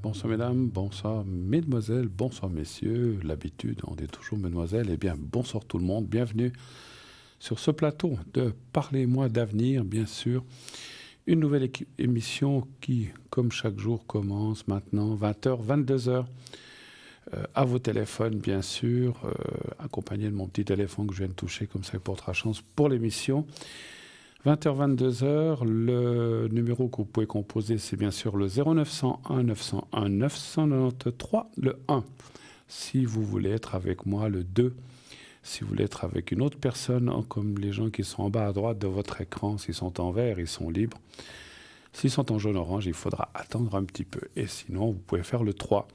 Bonsoir mesdames, bonsoir mesdemoiselles, bonsoir messieurs. L'habitude, on dit toujours mesdemoiselles. Eh bien, bonsoir tout le monde. Bienvenue sur ce plateau de Parlez-moi d'avenir, bien sûr. Une nouvelle émission qui, comme chaque jour, commence maintenant, 20h, 22h. À vos téléphones, bien sûr, accompagné de mon petit téléphone que je viens de toucher, comme ça il portera chance pour l'émission. 20h, 22h, le numéro que vous pouvez composer, c'est bien sûr le 0901 901 993, le 1. Si vous voulez être avec moi, le 2. Si vous voulez être avec une autre personne, comme les gens qui sont en bas à droite de votre écran, s'ils sont en vert, ils sont libres. S'ils sont en jaune-orange, il faudra attendre un petit peu. Et sinon, vous pouvez faire le 3.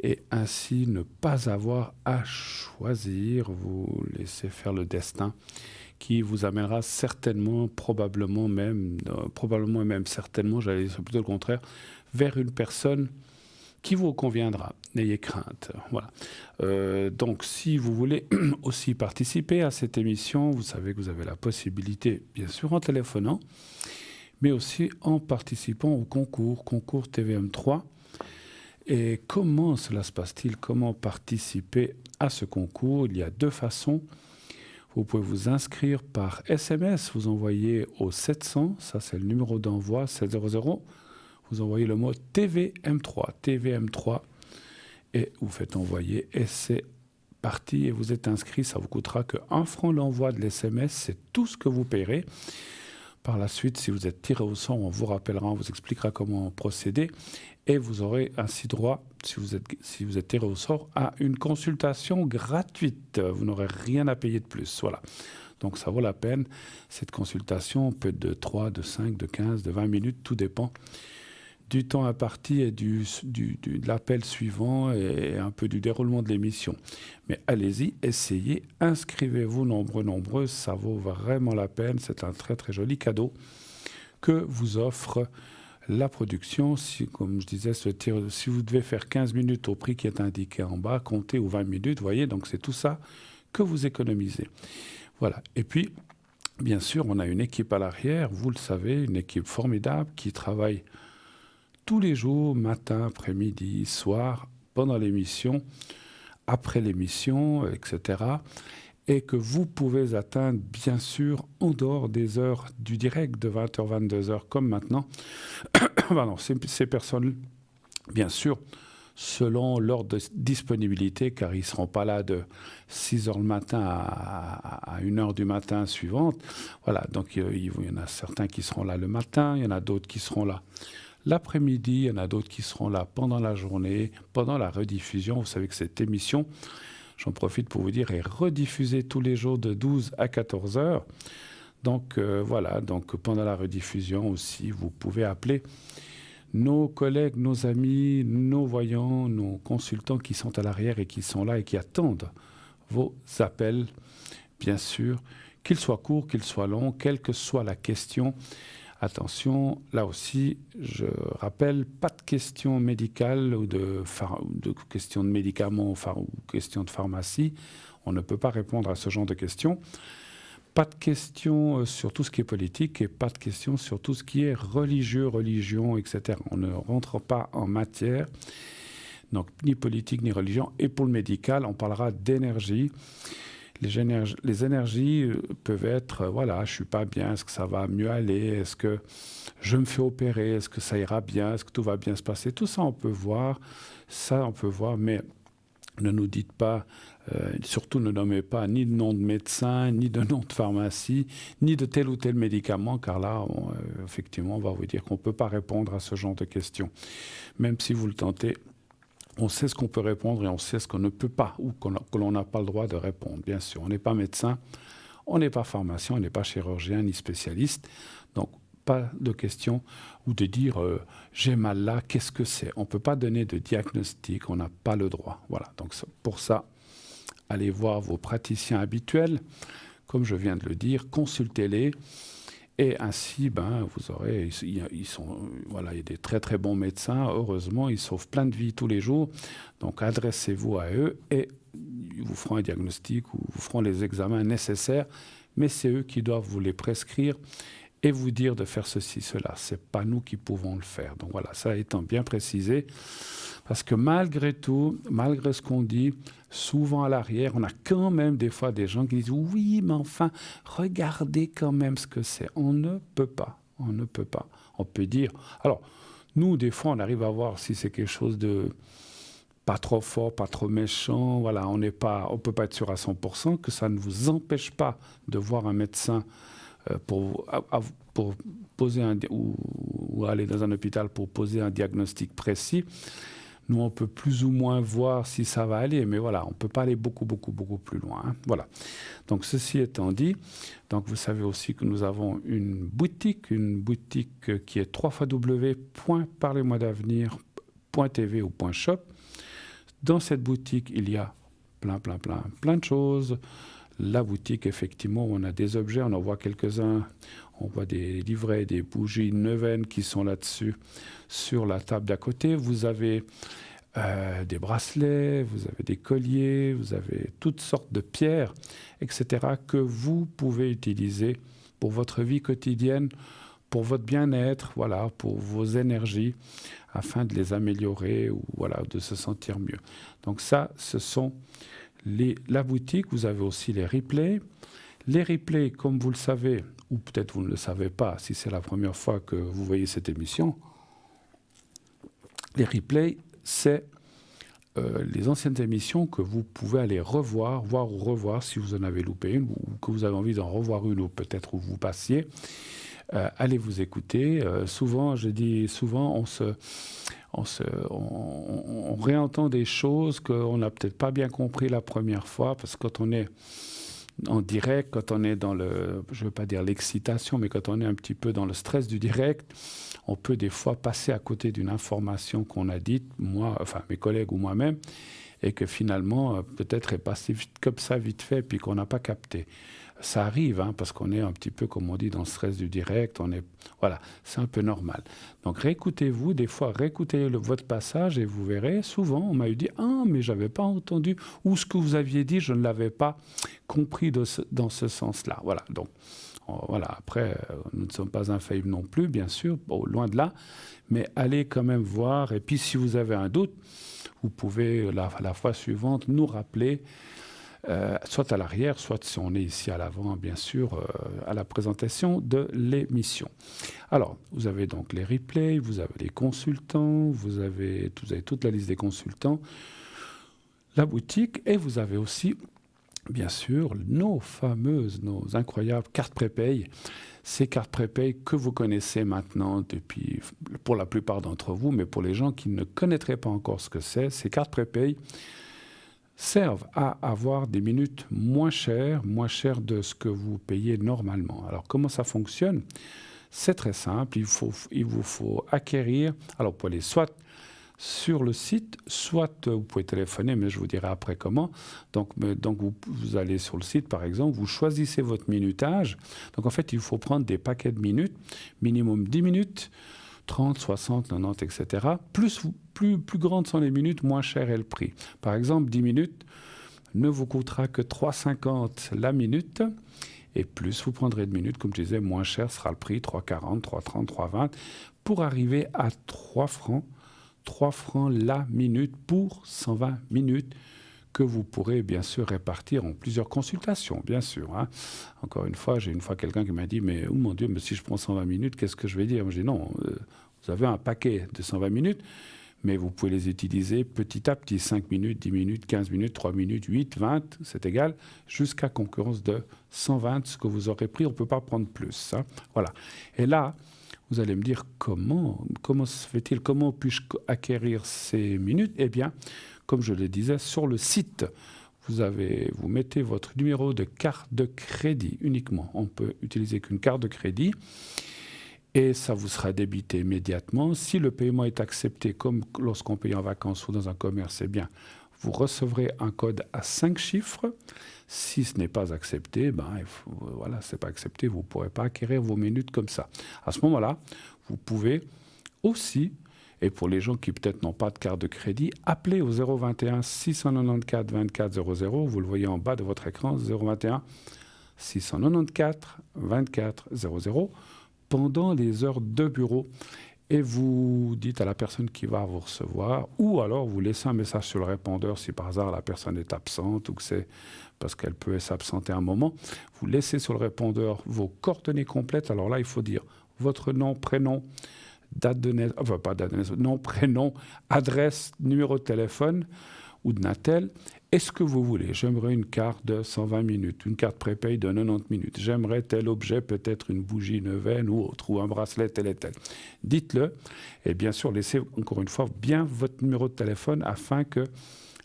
Et ainsi ne pas avoir à choisir, vous laissez faire le destin qui vous amènera certainement, probablement même, certainement, j'allais dire plutôt le contraire, vers une personne qui vous conviendra. N'ayez crainte. Voilà. Donc, si vous voulez aussi participer à cette émission, vous savez que vous avez la possibilité, bien sûr, en téléphonant, mais aussi en participant au concours TVM3. Et comment cela se passe-t-il? Comment participer à ce concours? Il y a deux façons. Vous pouvez vous inscrire par SMS, vous envoyez au 700, ça c'est le numéro d'envoi, 700, vous envoyez le mot TVM3, et vous faites envoyer, et c'est parti, et vous êtes inscrit, ça vous coûtera que 1 franc l'envoi de l'SMS, c'est tout ce que vous paierez. Par la suite, si vous êtes tiré au sort, on vous rappellera, on vous expliquera comment procéder, et vous aurez ainsi droit, si vous êtes tiré au sort, à une consultation gratuite. Vous n'aurez rien à payer de plus. Voilà. Donc ça vaut la peine. Cette consultation peut être de 3, de 5, de 15, de 20 minutes, tout dépend du temps imparti et de l'appel suivant et un peu du déroulement de l'émission. Mais allez-y, essayez, inscrivez-vous nombreux, ça vaut vraiment la peine. C'est un très très joli cadeau que vous offre la production. Comme je disais, si vous devez faire 15 minutes au prix qui est indiqué en bas, comptez ou 20 minutes, vous voyez, donc c'est tout ça que vous économisez. Voilà. Et puis, bien sûr, on a une équipe à l'arrière, vous le savez, une équipe formidable qui travaille tous les jours, matin, après-midi, soir, pendant l'émission, après l'émission, etc. Et que vous pouvez atteindre, bien sûr, en dehors des heures du direct de 20h, 22h, comme maintenant. Pardon, ces personnes, bien sûr, selon leur disponibilité, car ils ne seront pas là de 6h le matin à 1h du matin suivante. Voilà, donc il y en a certains qui seront là le matin, il y en a d'autres qui seront là l'après-midi, il y en a d'autres qui seront là pendant la journée, pendant la rediffusion. Vous savez que cette émission, j'en profite pour vous dire, est rediffusée tous les jours de 12 à 14 heures. Donc voilà, donc pendant la rediffusion aussi, vous pouvez appeler nos collègues, nos amis, nos voyants, nos consultants qui sont à l'arrière et qui sont là et qui attendent vos appels, bien sûr, qu'ils soient courts, qu'ils soient longs, quelle que soit la question. Attention, là aussi, je rappelle, pas de questions médicales ou de questions de médicaments ou questions de pharmacie. On ne peut pas répondre à ce genre de questions. Pas de questions sur tout ce qui est politique et pas de questions sur tout ce qui est religieux, religion, etc. On ne rentre pas en matière, donc ni politique ni religion. Et pour le médical, on parlera d'énergie. Les énergies peuvent être, voilà, je ne suis pas bien, est-ce que ça va mieux aller, est-ce que je me fais opérer, est-ce que ça ira bien, est-ce que tout va bien se passer, tout ça on peut voir, mais ne nous dites pas, surtout ne nommez pas ni de nom de médecin, ni de nom de pharmacie, ni de tel ou tel médicament, car là, effectivement, on va vous dire qu'on ne peut pas répondre à ce genre de questions, même si vous le tentez. On sait ce qu'on peut répondre et on sait ce qu'on ne peut pas ou que l'on n'a pas le droit de répondre. Bien sûr, on n'est pas médecin, on n'est pas pharmacien, on n'est pas chirurgien ni spécialiste. Donc, pas de question ou de dire j'ai mal là, qu'est-ce que c'est? On ne peut pas donner de diagnostic, on n'a pas le droit. Voilà, donc pour ça, allez voir vos praticiens habituels. Comme je viens de le dire, consultez-les. Et ainsi, vous aurez, il y a des très très bons médecins, heureusement, ils sauvent plein de vies tous les jours. Donc adressez-vous à eux et ils vous feront un diagnostic ou vous feront les examens nécessaires, mais c'est eux qui doivent vous les prescrire et vous dire de faire ceci, cela. Ce n'est pas nous qui pouvons le faire. Donc voilà, ça étant bien précisé, parce que malgré tout, malgré ce qu'on dit, souvent à l'arrière, on a quand même des fois des gens qui disent « Oui, mais enfin, regardez quand même ce que c'est. » On ne peut pas, on ne peut pas. On peut dire... Alors, nous, des fois, on arrive à voir si c'est quelque chose de pas trop fort, pas trop méchant. Voilà, on peut pas être sûr à 100% que ça ne vous empêche pas de voir un médecin pour poser ou aller dans un hôpital pour poser un diagnostic précis. Nous, on peut plus ou moins voir si ça va aller, mais voilà, on ne peut pas aller beaucoup plus loin. Hein. Voilà. Donc, ceci étant dit, donc vous savez aussi que nous avons une boutique qui est www.parlez-moi-d'avenir.tv ou .shop. Dans cette boutique, il y a plein de choses. La boutique, effectivement, on a des objets, on en voit quelques-uns. On voit des livrets, des bougies neuvaines qui sont là-dessus, sur la table d'à côté. Vous avez des bracelets, vous avez des colliers, vous avez toutes sortes de pierres, etc., que vous pouvez utiliser pour votre vie quotidienne, pour votre bien-être, voilà, pour vos énergies, afin de les améliorer ou voilà, de se sentir mieux. Donc ça, ce sont la boutique. Vous avez aussi les replays. Les replays, comme vous le savez, ou peut-être vous ne le savez pas si c'est la première fois que vous voyez cette émission, les replays, c'est les anciennes émissions que vous pouvez aller voir ou revoir si vous en avez loupé une ou que vous avez envie d'en revoir une ou peut-être où vous passiez. Allez vous écouter. Souvent, on réentend des choses qu'on n'a peut-être pas bien compris la première fois, parce que quand on est en direct, quand on est dans je ne veux pas dire l'excitation, mais quand on est un petit peu dans le stress du direct, on peut des fois passer à côté d'une information qu'on a dite, mes collègues ou moi-même, et que finalement, peut-être est passé comme ça, vite fait, puis qu'on n'a pas capté. Ça arrive, hein, parce qu'on est un petit peu, comme on dit, dans le stress du direct. Voilà, c'est un peu normal. Donc, réécoutez-vous. Des fois, réécoutez votre passage et vous verrez. Souvent, on m'a dit « Ah, mais je n'avais pas entendu. » Ou ce que vous aviez dit, je ne l'avais pas compris dans ce sens-là. Voilà, donc, voilà. Après, nous ne sommes pas infaillibles non plus, bien sûr. Bon, loin de là. Mais allez quand même voir. Et puis, si vous avez un doute, vous pouvez, la fois suivante, nous rappeler soit à l'arrière, soit si on est ici à l'avant, bien sûr, à la présentation de l'émission. Alors, vous avez donc les replays, vous avez les consultants, vous avez toute la liste des consultants, la boutique, et vous avez aussi, bien sûr, nos incroyables cartes prépay. Ces cartes prépay que vous connaissez maintenant depuis, pour la plupart d'entre vous, mais pour les gens qui ne connaîtraient pas encore ce que c'est, ces cartes prépay servent à avoir des minutes moins chères de ce que vous payez normalement. Alors, comment ça fonctionne? C'est très simple. Il vous faut acquérir. Alors, vous pouvez aller soit sur le site, soit vous pouvez téléphoner, mais je vous dirai après comment. Donc vous allez sur le site, par exemple, vous choisissez votre minutage. Donc, en fait, il faut prendre des paquets de minutes, minimum 10 minutes, 30, 60, 90, etc. Plus grandes sont les minutes, moins cher est le prix. Par exemple, 10 minutes ne vous coûtera que 3,50 la minute. Et plus vous prendrez de minutes, comme je disais, moins cher sera le prix, 3,40, 3,30, 3,20, pour arriver à 3 francs. 3 francs la minute pour 120 minutes que vous pourrez bien sûr répartir en plusieurs consultations, bien sûr. Hein. Encore une fois, j'ai quelqu'un qui m'a dit « Mais oh mon Dieu, mais si je prends 120 minutes, qu'est-ce que je vais dire ?» Moi, j'ai dit « Non, vous avez un paquet de 120 minutes, mais vous pouvez les utiliser petit à petit, 5 minutes, 10 minutes, 15 minutes, 3 minutes, 8, 20, c'est égal, jusqu'à concurrence de 120, ce que vous aurez pris, on ne peut pas prendre plus. Hein. Voilà. Et là, vous allez me dire comment se fait-il, comment puis-je acquérir ces minutes? Eh bien, comme je le disais, sur le site, vous mettez votre numéro de carte de crédit uniquement. On peut utiliser qu'une carte de crédit et ça vous sera débité immédiatement. Si le paiement est accepté, comme lorsqu'on paye en vacances ou dans un commerce, eh bien, vous recevrez un code à 5 chiffres. Si ce n'est pas accepté, voilà, c'est pas accepté, vous ne pourrez pas acquérir vos minutes comme ça. À ce moment-là, vous pouvez aussi, et pour les gens qui peut-être n'ont pas de carte de crédit, appeler au 021 694 24 00. Vous le voyez en bas de votre écran, 021 694 24 00, pendant les heures de bureau. Et vous dites à la personne qui va vous recevoir, ou alors vous laissez un message sur le répondeur si par hasard la personne est absente ou que c'est parce qu'elle peut s'absenter un moment. Vous laissez sur le répondeur vos coordonnées complètes. Alors là, il faut dire votre nom, prénom, date de naissance, enfin pas date de naissance, nom, prénom, adresse, numéro de téléphone ou de Natel. Est-ce que vous voulez? J'aimerais une carte de 120 minutes, une carte prépay de 90 minutes. J'aimerais tel objet, peut-être une bougie neuvaine ou autre, ou un bracelet tel et tel. Dites-le. Et bien sûr, laissez encore une fois bien votre numéro de téléphone afin que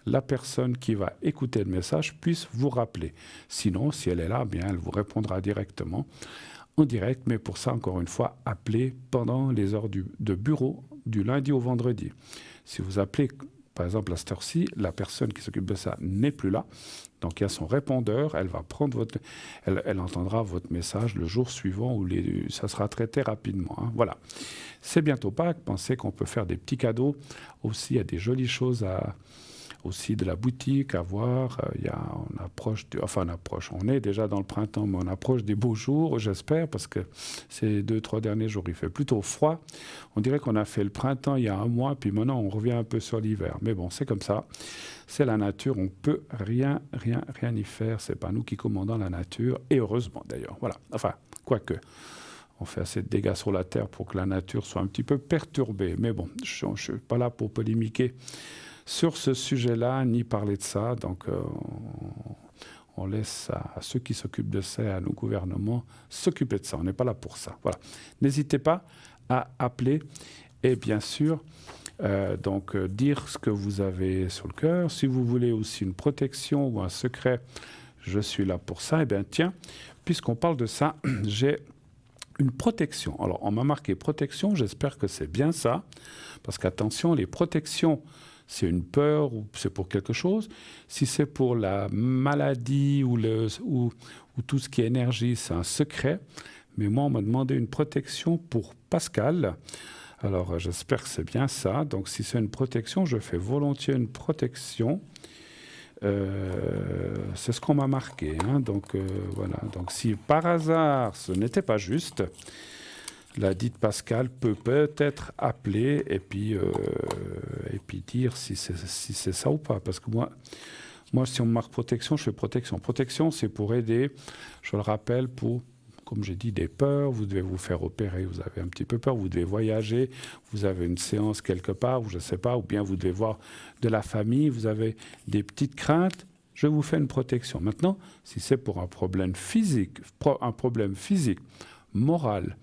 la personne qui va écouter le message puisse vous rappeler. Sinon, si elle est là, bien, elle vous répondra directement en direct. Mais pour ça, encore une fois, appelez pendant les heures de bureau du lundi au vendredi. Si vous appelez par exemple, à cette heure-ci, la personne qui s'occupe de ça n'est plus là. Donc, il y a son répondeur. Elle va prendre elle entendra votre message le jour suivant où ça sera traité rapidement. Hein. Voilà. C'est bientôt Pâques. Pensez qu'on peut faire des petits cadeaux. Aussi, il y a des jolies choses aussi de la boutique à voir. On est déjà dans le printemps, mais on approche des beaux jours, j'espère, parce que ces 2-3 derniers jours, il fait plutôt froid. On dirait qu'on a fait le printemps il y a un mois, puis maintenant on revient un peu sur l'hiver. Mais bon, c'est comme ça. C'est la nature, on ne peut rien y faire. C'est pas nous qui commandons la nature, et heureusement d'ailleurs. Voilà. Enfin, quoique. On fait assez de dégâts sur la Terre pour que la nature soit un petit peu perturbée. Mais bon, je ne suis pas là pour polémiquer sur ce sujet-là, ni parler de ça. Donc, on laisse à ceux qui s'occupent de ça, à nos gouvernements, s'occuper de ça. On n'est pas là pour ça. Voilà. N'hésitez pas à appeler et bien sûr, dire ce que vous avez sur le cœur. Si vous voulez aussi une protection ou un secret, je suis là pour ça. Eh bien, tiens, puisqu'on parle de ça, j'ai une protection. Alors, on m'a marqué protection, j'espère que c'est bien ça, parce qu'attention, les protections, c'est une peur ou c'est pour quelque chose. Si c'est pour la maladie ou tout ce qui est énergie, c'est un secret. Mais moi, on m'a demandé une protection pour Pascal. Alors, j'espère que c'est bien ça. Donc, si c'est une protection, je fais volontiers une protection. C'est ce qu'on m'a marqué. Hein. Donc, voilà. Donc, si par hasard, ce n'était pas juste, la dite Pascal peut peut-être appeler et puis dire si c'est ça ou pas. Parce que moi, si on me marque protection, je fais protection. Protection, c'est pour aider, je le rappelle, pour, comme j'ai dit, des peurs. Vous devez vous faire opérer, vous avez un petit peu peur, vous devez voyager, vous avez une séance quelque part, ou je ne sais pas, ou bien vous devez voir de la famille, vous avez des petites craintes. Je vous fais une protection. Maintenant, si c'est pour un problème physique, moral,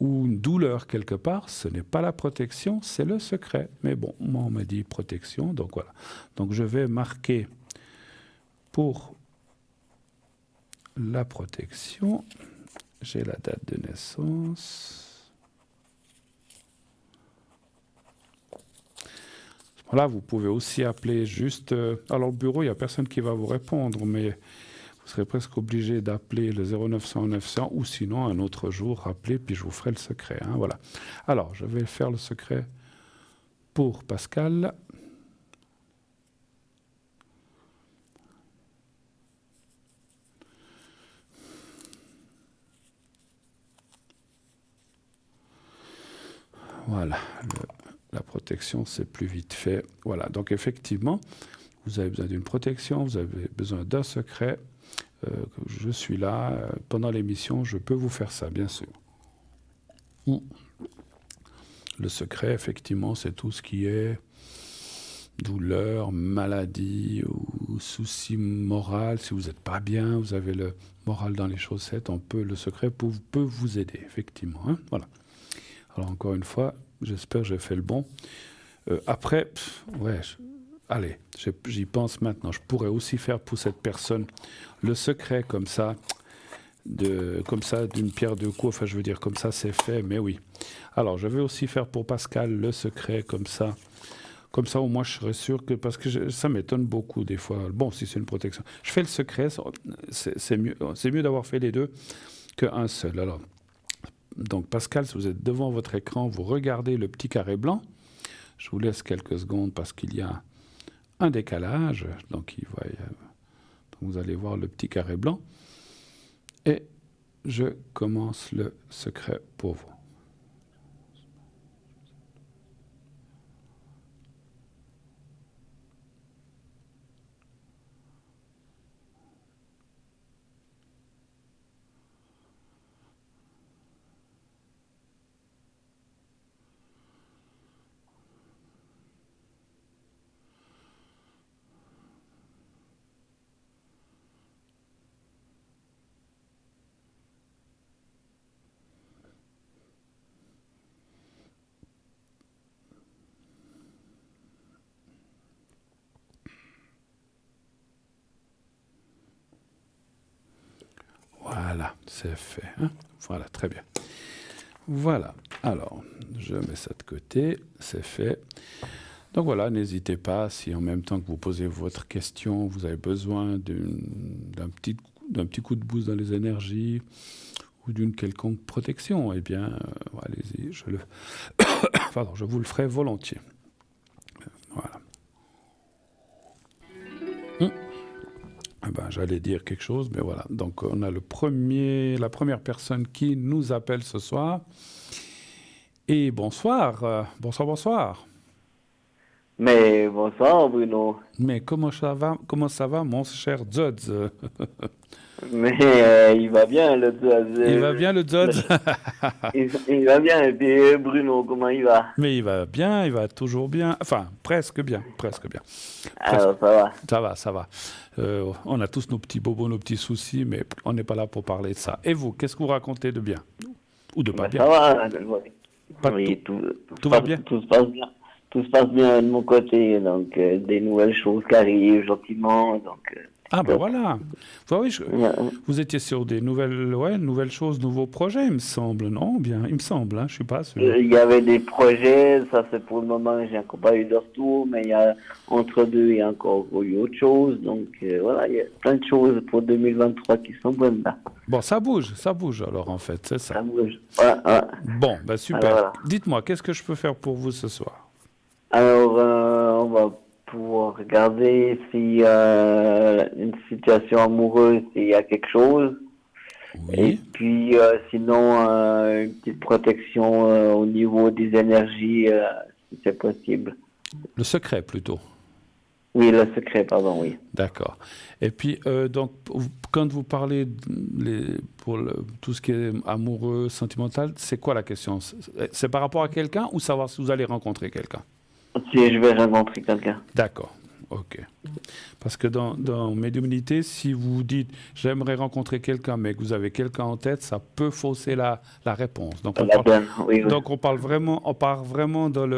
ou une douleur quelque part, ce n'est pas la protection, c'est le secret. Mais bon, moi on m'a dit protection, donc voilà. Donc je vais marquer pour la protection, j'ai la date de naissance. Là, vous pouvez aussi appeler juste... alors au bureau, il n'y a personne qui va vous répondre, mais... vous serez presque obligé d'appeler le 0900 900 ou sinon un autre jour, rappeler, puis je vous ferai le secret. Hein, voilà. Alors, je vais faire le secret pour Pascal. Voilà. La protection, c'est plus vite fait. Voilà. Donc, effectivement, vous avez besoin d'une protection, vous avez besoin d'un secret. Je suis là. Pendant l'émission, je peux vous faire ça, bien sûr. Le secret, effectivement, c'est tout ce qui est douleur, maladie ou souci moral. Si vous n'êtes pas bien, vous avez le moral dans les chaussettes, le secret peut vous aider, effectivement. Hein, voilà. Alors, encore une fois, j'espère que j'ai fait le bon. Après, allez, j'y pense maintenant. Je pourrais aussi faire pour cette personne le secret comme ça, d'une pierre deux coups. Enfin, je veux dire, comme ça, c'est fait, mais oui. Alors, je vais aussi faire pour Pascal le secret comme ça. Comme ça, au moins, je serai sûr que... parce que ça m'étonne beaucoup, des fois. Bon, si c'est une protection. Je fais le secret, c'est mieux d'avoir fait les deux qu'un seul. Alors, donc, Pascal, si vous êtes devant votre écran, vous regardez le petit carré blanc. Je vous laisse quelques secondes parce qu'il y a un décalage. Donc vous allez voir le petit carré blanc. Et je commence le secret pour vous. Voilà, c'est fait. Hein? Voilà, très bien. Voilà, alors, je mets ça de côté, c'est fait. Donc voilà, n'hésitez pas, si en même temps que vous posez votre question, vous avez besoin d'un petit coup de boost dans les énergies ou d'une quelconque protection, eh bien, allez-y, pardon, je vous le ferai volontiers. Voilà. Eh ben, j'allais dire quelque chose, mais voilà. Donc, on a la première personne qui nous appelle ce soir. Et bonsoir, bonsoir. Mais bonsoir Bruno. Mais comment ça va, mon cher Zodz? Mais il va bien le Il va bien, le Zodz? il va bien. Et puis Bruno, comment il va? Mais il va bien, il va toujours bien. Enfin, presque bien, presque bien. Alors ça va. Ça va. On a tous nos petits bobos, nos petits soucis, mais on n'est pas là pour parler de ça. Et vous, qu'est-ce que vous racontez de bien? Ou de pas bien? Ça va. Oui, tout va bien? Tout se passe bien. Tout se passe bien de mon côté. Donc des nouvelles choses qui arrivent gentiment. Donc, ah ben voilà. Oui, ouais. Vous étiez sur des nouvelles choses, nouveaux projets, il me semble, non? Bien, il me semble, hein, je suis pas sûr. Il y avait des projets, ça c'est pour le moment, j'ai encore pas eu de retour, mais entre deux, il y a encore eu autre chose. Donc voilà, il y a plein de choses pour 2023 qui sont bonnes là. Bon, ça bouge alors en fait, c'est ça. Ça bouge. Ouais. Bon, ben super. Alors, voilà. Dites-moi, qu'est-ce que je peux faire pour vous ce soir? Alors, on va pouvoir regarder si une situation amoureuse, s'il y a quelque chose. Oui. Et puis, sinon, une petite protection au niveau des énergies, si c'est possible. Le secret, plutôt. Oui, le secret, pardon, oui. D'accord. Et puis, donc, quand vous parlez pour tout ce qui est amoureux, sentimental, c'est quoi la question? C'est par rapport à quelqu'un ou savoir si vous allez rencontrer quelqu'un? Si je vais rencontrer quelqu'un. D'accord. Ok. Parce que dans médiumnité, si vous dites j'aimerais rencontrer quelqu'un, mais que vous avez quelqu'un en tête, ça peut fausser la réponse. Donc on parle vraiment dans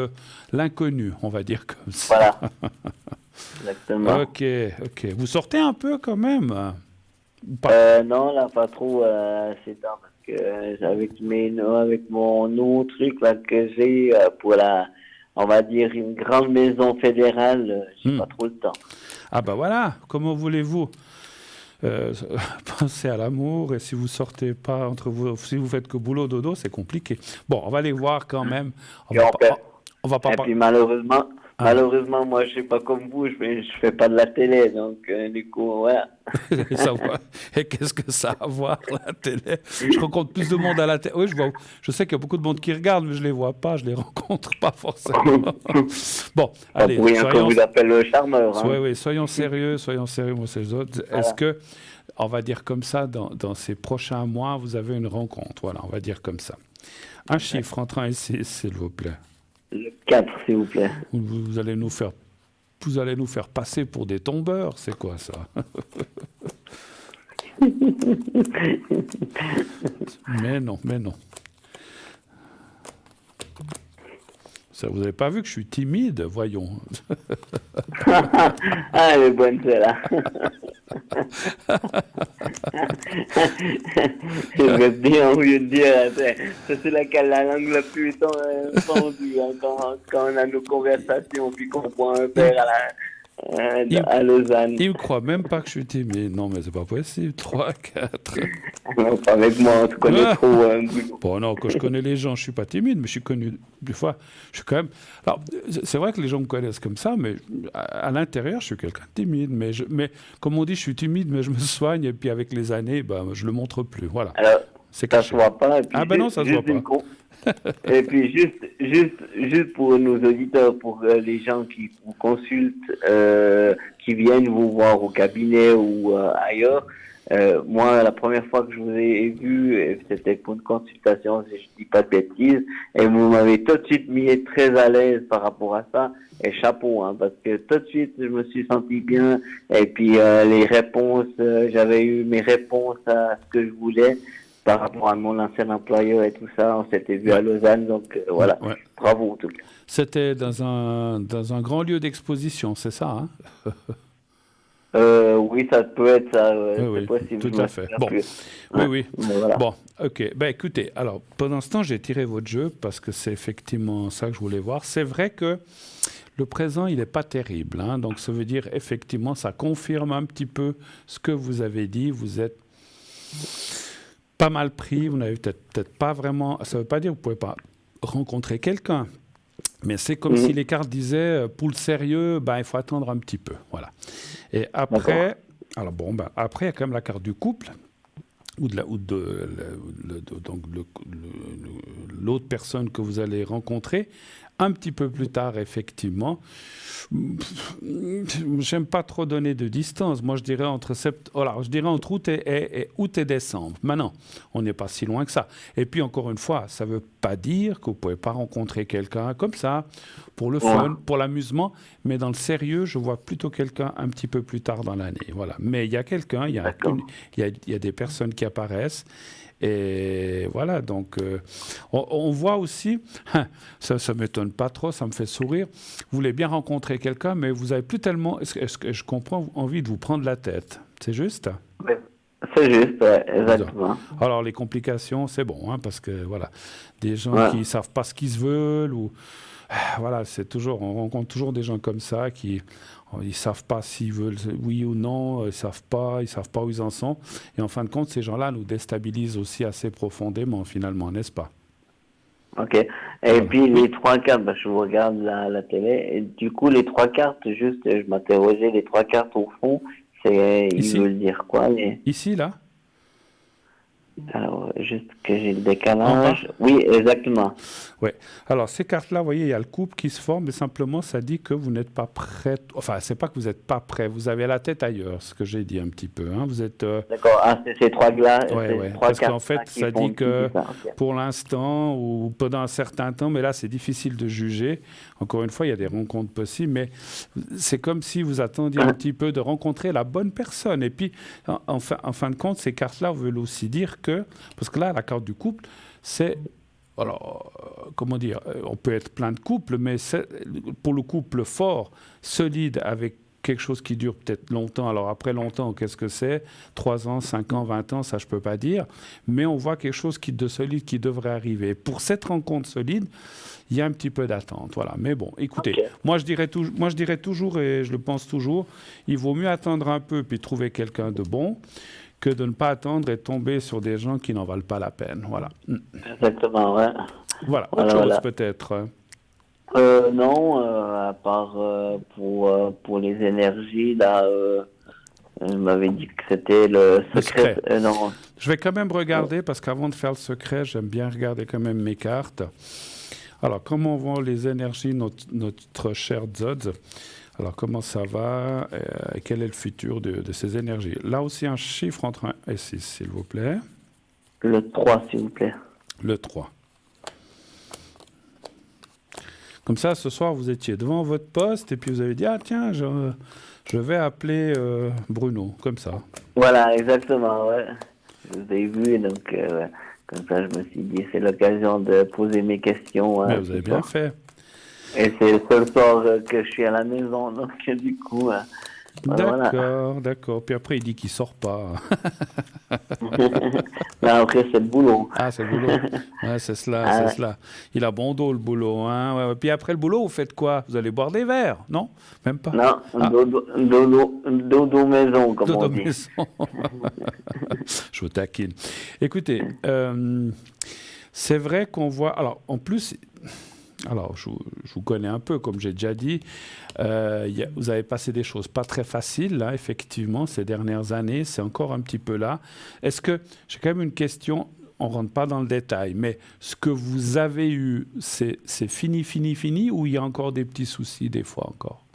l'inconnu, on va dire comme ça. Voilà. Exactement. Ok. Vous sortez un peu quand même? Non, là, pas trop ces temps, parce que avec mon nouveau truc là que j'ai pour on va dire, une grande maison fédérale, j'ai pas trop le temps. Ah ben voilà, comment voulez-vous penser à l'amour, et si vous sortez pas entre vous, si vous faites que boulot dodo, c'est compliqué. Bon, on va les voir quand même. On va pas et puis malheureusement, moi, je sais pas comme vous, je fais pas de la télé, donc du coup, voilà. Et qu'est-ce que ça a à voir, la télé? Je rencontre plus de monde à la télé. Oui, je sais qu'il y a beaucoup de monde qui regarde, mais je les vois pas, je les rencontre pas forcément. Bon, allez. Pour rien qu'on vous appelle le charmeur. Hein. Oui, soyons sérieux, moi, c'est les autres. Voilà. Est-ce que, on va dire comme ça, dans ces prochains mois, vous avez une rencontre? Voilà, on va dire comme ça. Un chiffre entre 1 et 6, s'il vous plaît. Le 4, s'il vous plaît. Vous allez nous faire passer pour des tombeurs, c'est quoi ça? Mais non. Ça, vous n'avez pas vu que je suis timide, voyons. Ah, elle est bonne celle-là. Je vais bien envie de dire, c'est laquelle la langue la plus tendue hein, quand on a nos conversations puis qu'on prend un verre à Lausanne. Il me croit même pas que je suis timide. Non, mais c'est pas possible. 3, 4. Non, pas avec moi, on te connaît trop. Bon, non, quand je connais les gens, je suis pas timide, mais je suis connu. Des fois, je suis quand même. Alors, c'est vrai que les gens me connaissent comme ça, mais à l'intérieur, je suis quelqu'un de timide. Mais comme on dit, je suis timide, mais je me soigne, et puis avec les années, je le montre plus. Voilà. Alors, C'est ça caché. se voit pas. Et puis Ah ben non, ça se voit pas. Et puis juste pour nos auditeurs, pour les gens qui vous consultent, qui viennent vous voir au cabinet ou ailleurs, moi, la première fois que je vous ai vu, c'était pour une consultation, si je dis pas de bêtises, et vous m'avez tout de suite mis très à l'aise par rapport à ça, et chapeau, hein, parce que tout de suite, je me suis senti bien, et puis les réponses, j'avais eu mes réponses à ce que je voulais par rapport à mon ancien employeur et tout ça, on s'était vu à Lausanne, donc voilà, bravo en tout cas. C'était dans un grand lieu d'exposition, c'est ça, hein? Oui, ça peut être ça, Oui, c'est possible. tout à fait. Bon, oui. Voilà. Bon, ok. Ben écoutez, alors pendant ce temps, j'ai tiré votre jeu parce que c'est effectivement ça que je voulais voir. C'est vrai que le présent, il n'est pas terrible, hein, donc ça veut dire effectivement, ça confirme un petit peu ce que vous avez dit. Vous êtes pas mal pris, vous n'avez peut-être pas vraiment. Ça ne veut pas dire que vous ne pouvez pas rencontrer quelqu'un. Mais c'est comme si les cartes disaient, pour le sérieux, ben, il faut attendre un petit peu. Voilà. Et après, après, il y a quand même la carte du couple, donc l'autre personne que vous allez rencontrer. Un petit peu plus tard, effectivement. J'aime pas trop donner de distance. Moi, je dirais entre août et décembre. Maintenant, on n'est pas si loin que ça. Et puis, encore une fois, ça veut pas dire que vous pouvez pas rencontrer quelqu'un comme ça, pour le fun, pour l'amusement. Mais dans le sérieux, je vois plutôt quelqu'un un petit peu plus tard dans l'année. Voilà. Mais il y a quelqu'un, il y a des personnes qui apparaissent. Et voilà, donc on voit aussi, ça ne m'étonne pas trop, ça me fait sourire, vous voulez bien rencontrer quelqu'un, mais vous n'avez plus tellement, est-ce que je comprends, envie de vous prendre la tête. C'est juste? Oui, c'est juste, ouais, exactement. Alors les complications, c'est bon, hein, parce que voilà, des gens qui ne savent pas ce qu'ils veulent, ou voilà, on rencontre toujours des gens comme ça qui... Ils ne savent pas s'ils veulent oui ou non, ils ne savent pas où ils en sont. Et en fin de compte, ces gens-là nous déstabilisent aussi assez profondément, finalement, n'est-ce pas? Ok. Et puis, les trois cartes, je vous regarde la télé, et du coup, les trois cartes, juste, je m'interrogeais, les trois cartes au fond, ils veulent dire quoi Ici, là? Alors, juste que j'ai le décalage. Oui, exactement. Oui. Alors, ces cartes-là, vous voyez, il y a le couple qui se forme, mais simplement, ça dit que vous n'êtes pas prêt. Enfin, c'est pas que vous n'êtes pas prêt. Vous avez la tête ailleurs, ce que j'ai dit un petit peu. Hein. Vous êtes... D'accord. Ah, c'est ces trois glaces. Oui. Parce qu'en fait, ça dit que pour l'instant, ou pendant un certain temps, mais là, c'est difficile de juger. Encore une fois, il y a des rencontres possibles, mais c'est comme si vous attendiez un petit peu de rencontrer la bonne personne. Et puis, en fin de compte, ces cartes-là veulent aussi dire parce que là, la carte du couple, c'est... Alors, comment dire, on peut être plein de couples, mais pour le couple fort, solide, avec quelque chose qui dure peut-être longtemps. Alors après longtemps, qu'est-ce que c'est? 3 ans, 5 ans, 20 ans, ça je ne peux pas dire. Mais on voit quelque chose de solide qui devrait arriver. Pour cette rencontre solide, il y a un petit peu d'attente. Voilà. Mais bon, écoutez, moi je dirais toujours, et je le pense toujours, il vaut mieux attendre un peu puis trouver quelqu'un de bon que de ne pas attendre et tomber sur des gens qui n'en valent pas la peine. Voilà. Exactement, ouais. Voilà, autre chose peut-être. Non, à part pour les énergies, là, elle m'avait dit que c'était le secret. Non. Je vais quand même regarder, parce qu'avant de faire le secret, j'aime bien regarder quand même mes cartes. Alors, comment vont les énergies, notre cher Zodz? Alors, comment ça va? Quel est le futur de ces énergies? Là aussi, un chiffre entre 1 et 6, s'il vous plaît. Le 3, s'il vous plaît. Le 3. Comme ça, ce soir, vous étiez devant votre poste et puis vous avez dit « Ah, tiens, je vais appeler Bruno. » Comme ça. Voilà, exactement, ouais. Je vous ai vu, donc comme ça, je me suis dit, c'est l'occasion de poser mes questions. Mais vous avez bien fait. Et c'est le seul soir que je suis à la maison, donc du coup... D'accord. Puis après, il dit qu'il ne sort pas. Là, après, c'est le boulot. Ah, c'est le boulot. Ouais, c'est cela. Il a bon dos, le boulot. Hein. Ouais. Puis après le boulot, vous faites quoi? Vous allez boire des verres? Non? Même pas? Non, dodo maison, comme on dit. Maison. Je vous taquine. Écoutez, c'est vrai qu'on voit... Alors, en plus... Alors, je vous connais un peu, comme j'ai déjà dit. Vous avez passé des choses pas très faciles, là, effectivement, ces dernières années. C'est encore un petit peu là. Est-ce que... J'ai quand même une question. on ne rentre pas dans le détail, mais ce que vous avez eu, c'est fini, ou il y a encore des petits soucis des fois encore?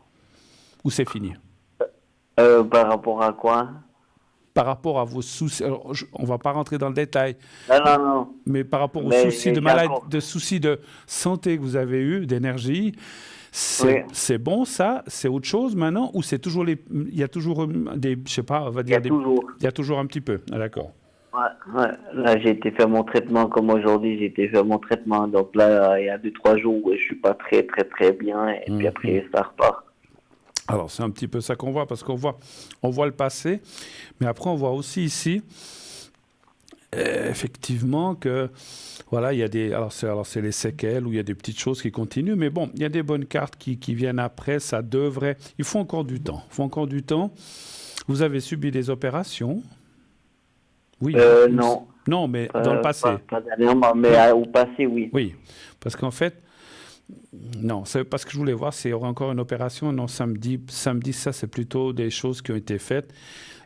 Ou c'est fini? Par rapport à quoi? Par rapport à vos soucis, alors, on ne va pas rentrer dans le détail, Non, non, non. mais par rapport aux Mais soucis de j'ai maladie, encore... de soucis de santé que vous avez eu, d'énergie, Oui. c'est bon ça? C'est autre chose maintenant? Ou c'est toujours il y a toujours des, je sais pas, on va Il y a dire toujours. il y a toujours un petit peu. Ah, d'accord. Ouais, ouais. Là, j'ai été faire mon traitement comme aujourd'hui. J'ai été faire mon traitement. Donc là, il y a 2-3 jours où je suis pas très, très, très bien. Et puis après, ça repart. Alors, c'est un petit peu ça qu'on voit, parce on voit le passé, mais après, on voit aussi ici, effectivement, que, voilà, il y a des... Alors, c'est les séquelles, où il y a des petites choses qui continuent, mais bon, il y a des bonnes cartes qui viennent après, ça devrait... Il faut encore du temps. Il faut encore du temps. Vous avez subi des opérations? Oui. Non. Non, mais dans le passé. Pas dernièrement, mais au passé, oui. Oui, parce qu'en fait, non, c'est parce que je voulais voir s'il y aurait encore une opération. Non, samedi, ça, c'est plutôt des choses qui ont été faites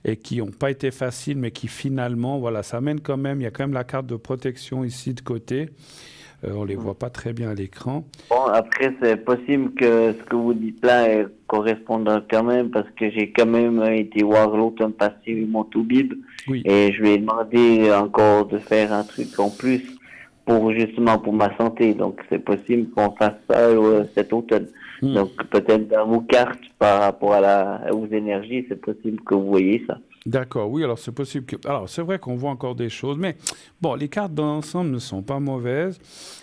et qui n'ont pas été faciles, mais qui finalement, voilà, ça amène quand même, il y a quand même la carte de protection ici de côté. On ne les voit pas très bien à l'écran. Bon, après, c'est possible que ce que vous dites là corresponde quand même, parce que j'ai quand même été voir l'autre passé, mon Toubib, Oui. et je lui ai demandé encore de faire un truc en plus justement pour ma santé. Donc, c'est possible qu'on fasse ça cet automne. Donc, peut-être dans vos cartes par rapport aux énergies, c'est possible que vous voyez ça. D'accord, oui, alors c'est possible que... Alors, c'est vrai qu'on voit encore des choses, mais bon, les cartes dans l'ensemble ne sont pas mauvaises,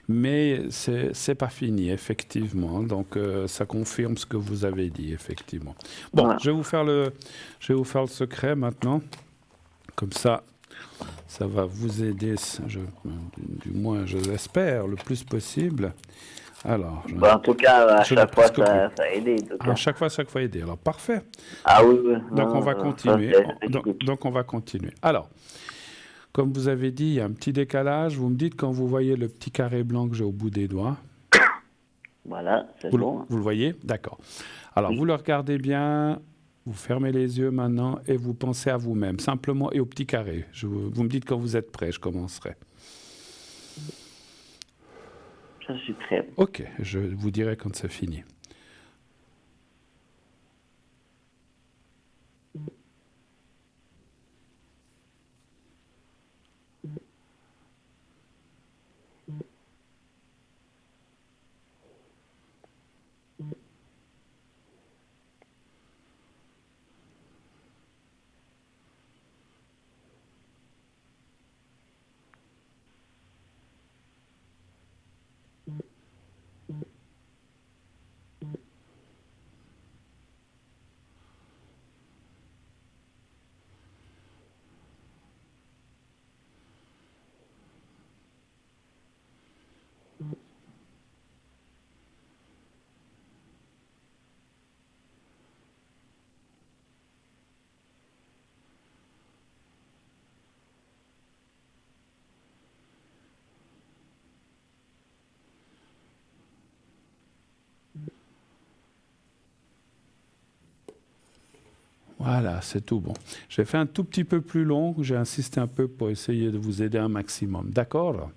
mais c'est pas fini, effectivement. Donc, ça confirme ce que vous avez dit, effectivement. Bon, voilà. je vais vous faire le secret maintenant. Comme ça va vous aider, du moins, je l'espère, le plus possible. Alors, en tout cas, à chaque fois, ça a aidé. À chaque fois, aidé. Alors, parfait. Ah oui, oui. Donc, on va continuer. Donc, on va continuer. Alors, comme vous avez dit, il y a un petit décalage. Vous me dites quand vous voyez le petit carré blanc que j'ai au bout des doigts. Voilà, c'est bon. Vous le voyez? D'accord. Alors, vous le regardez bien. Vous fermez les yeux maintenant et vous pensez à vous-même, simplement, et au petit carré. Vous me dites quand vous êtes prêt, je commencerai. Je suis prêt. Ok, je vous dirai quand c'est fini. Voilà, c'est tout bon. J'ai fait un tout petit peu plus long, j'ai insisté un peu pour essayer de vous aider un maximum. D'accord?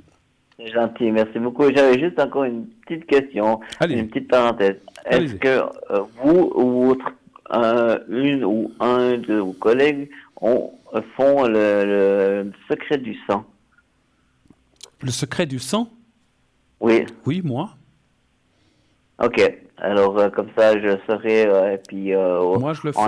C'est gentil, merci beaucoup. J'avais juste encore une petite question, une petite parenthèse. Est-ce que vous ou une ou un de vos collègues font le secret du sang? Le secret du sang? Oui. Oui, moi. Ok. Alors, comme ça, je saurai, et puis moi, je le fais.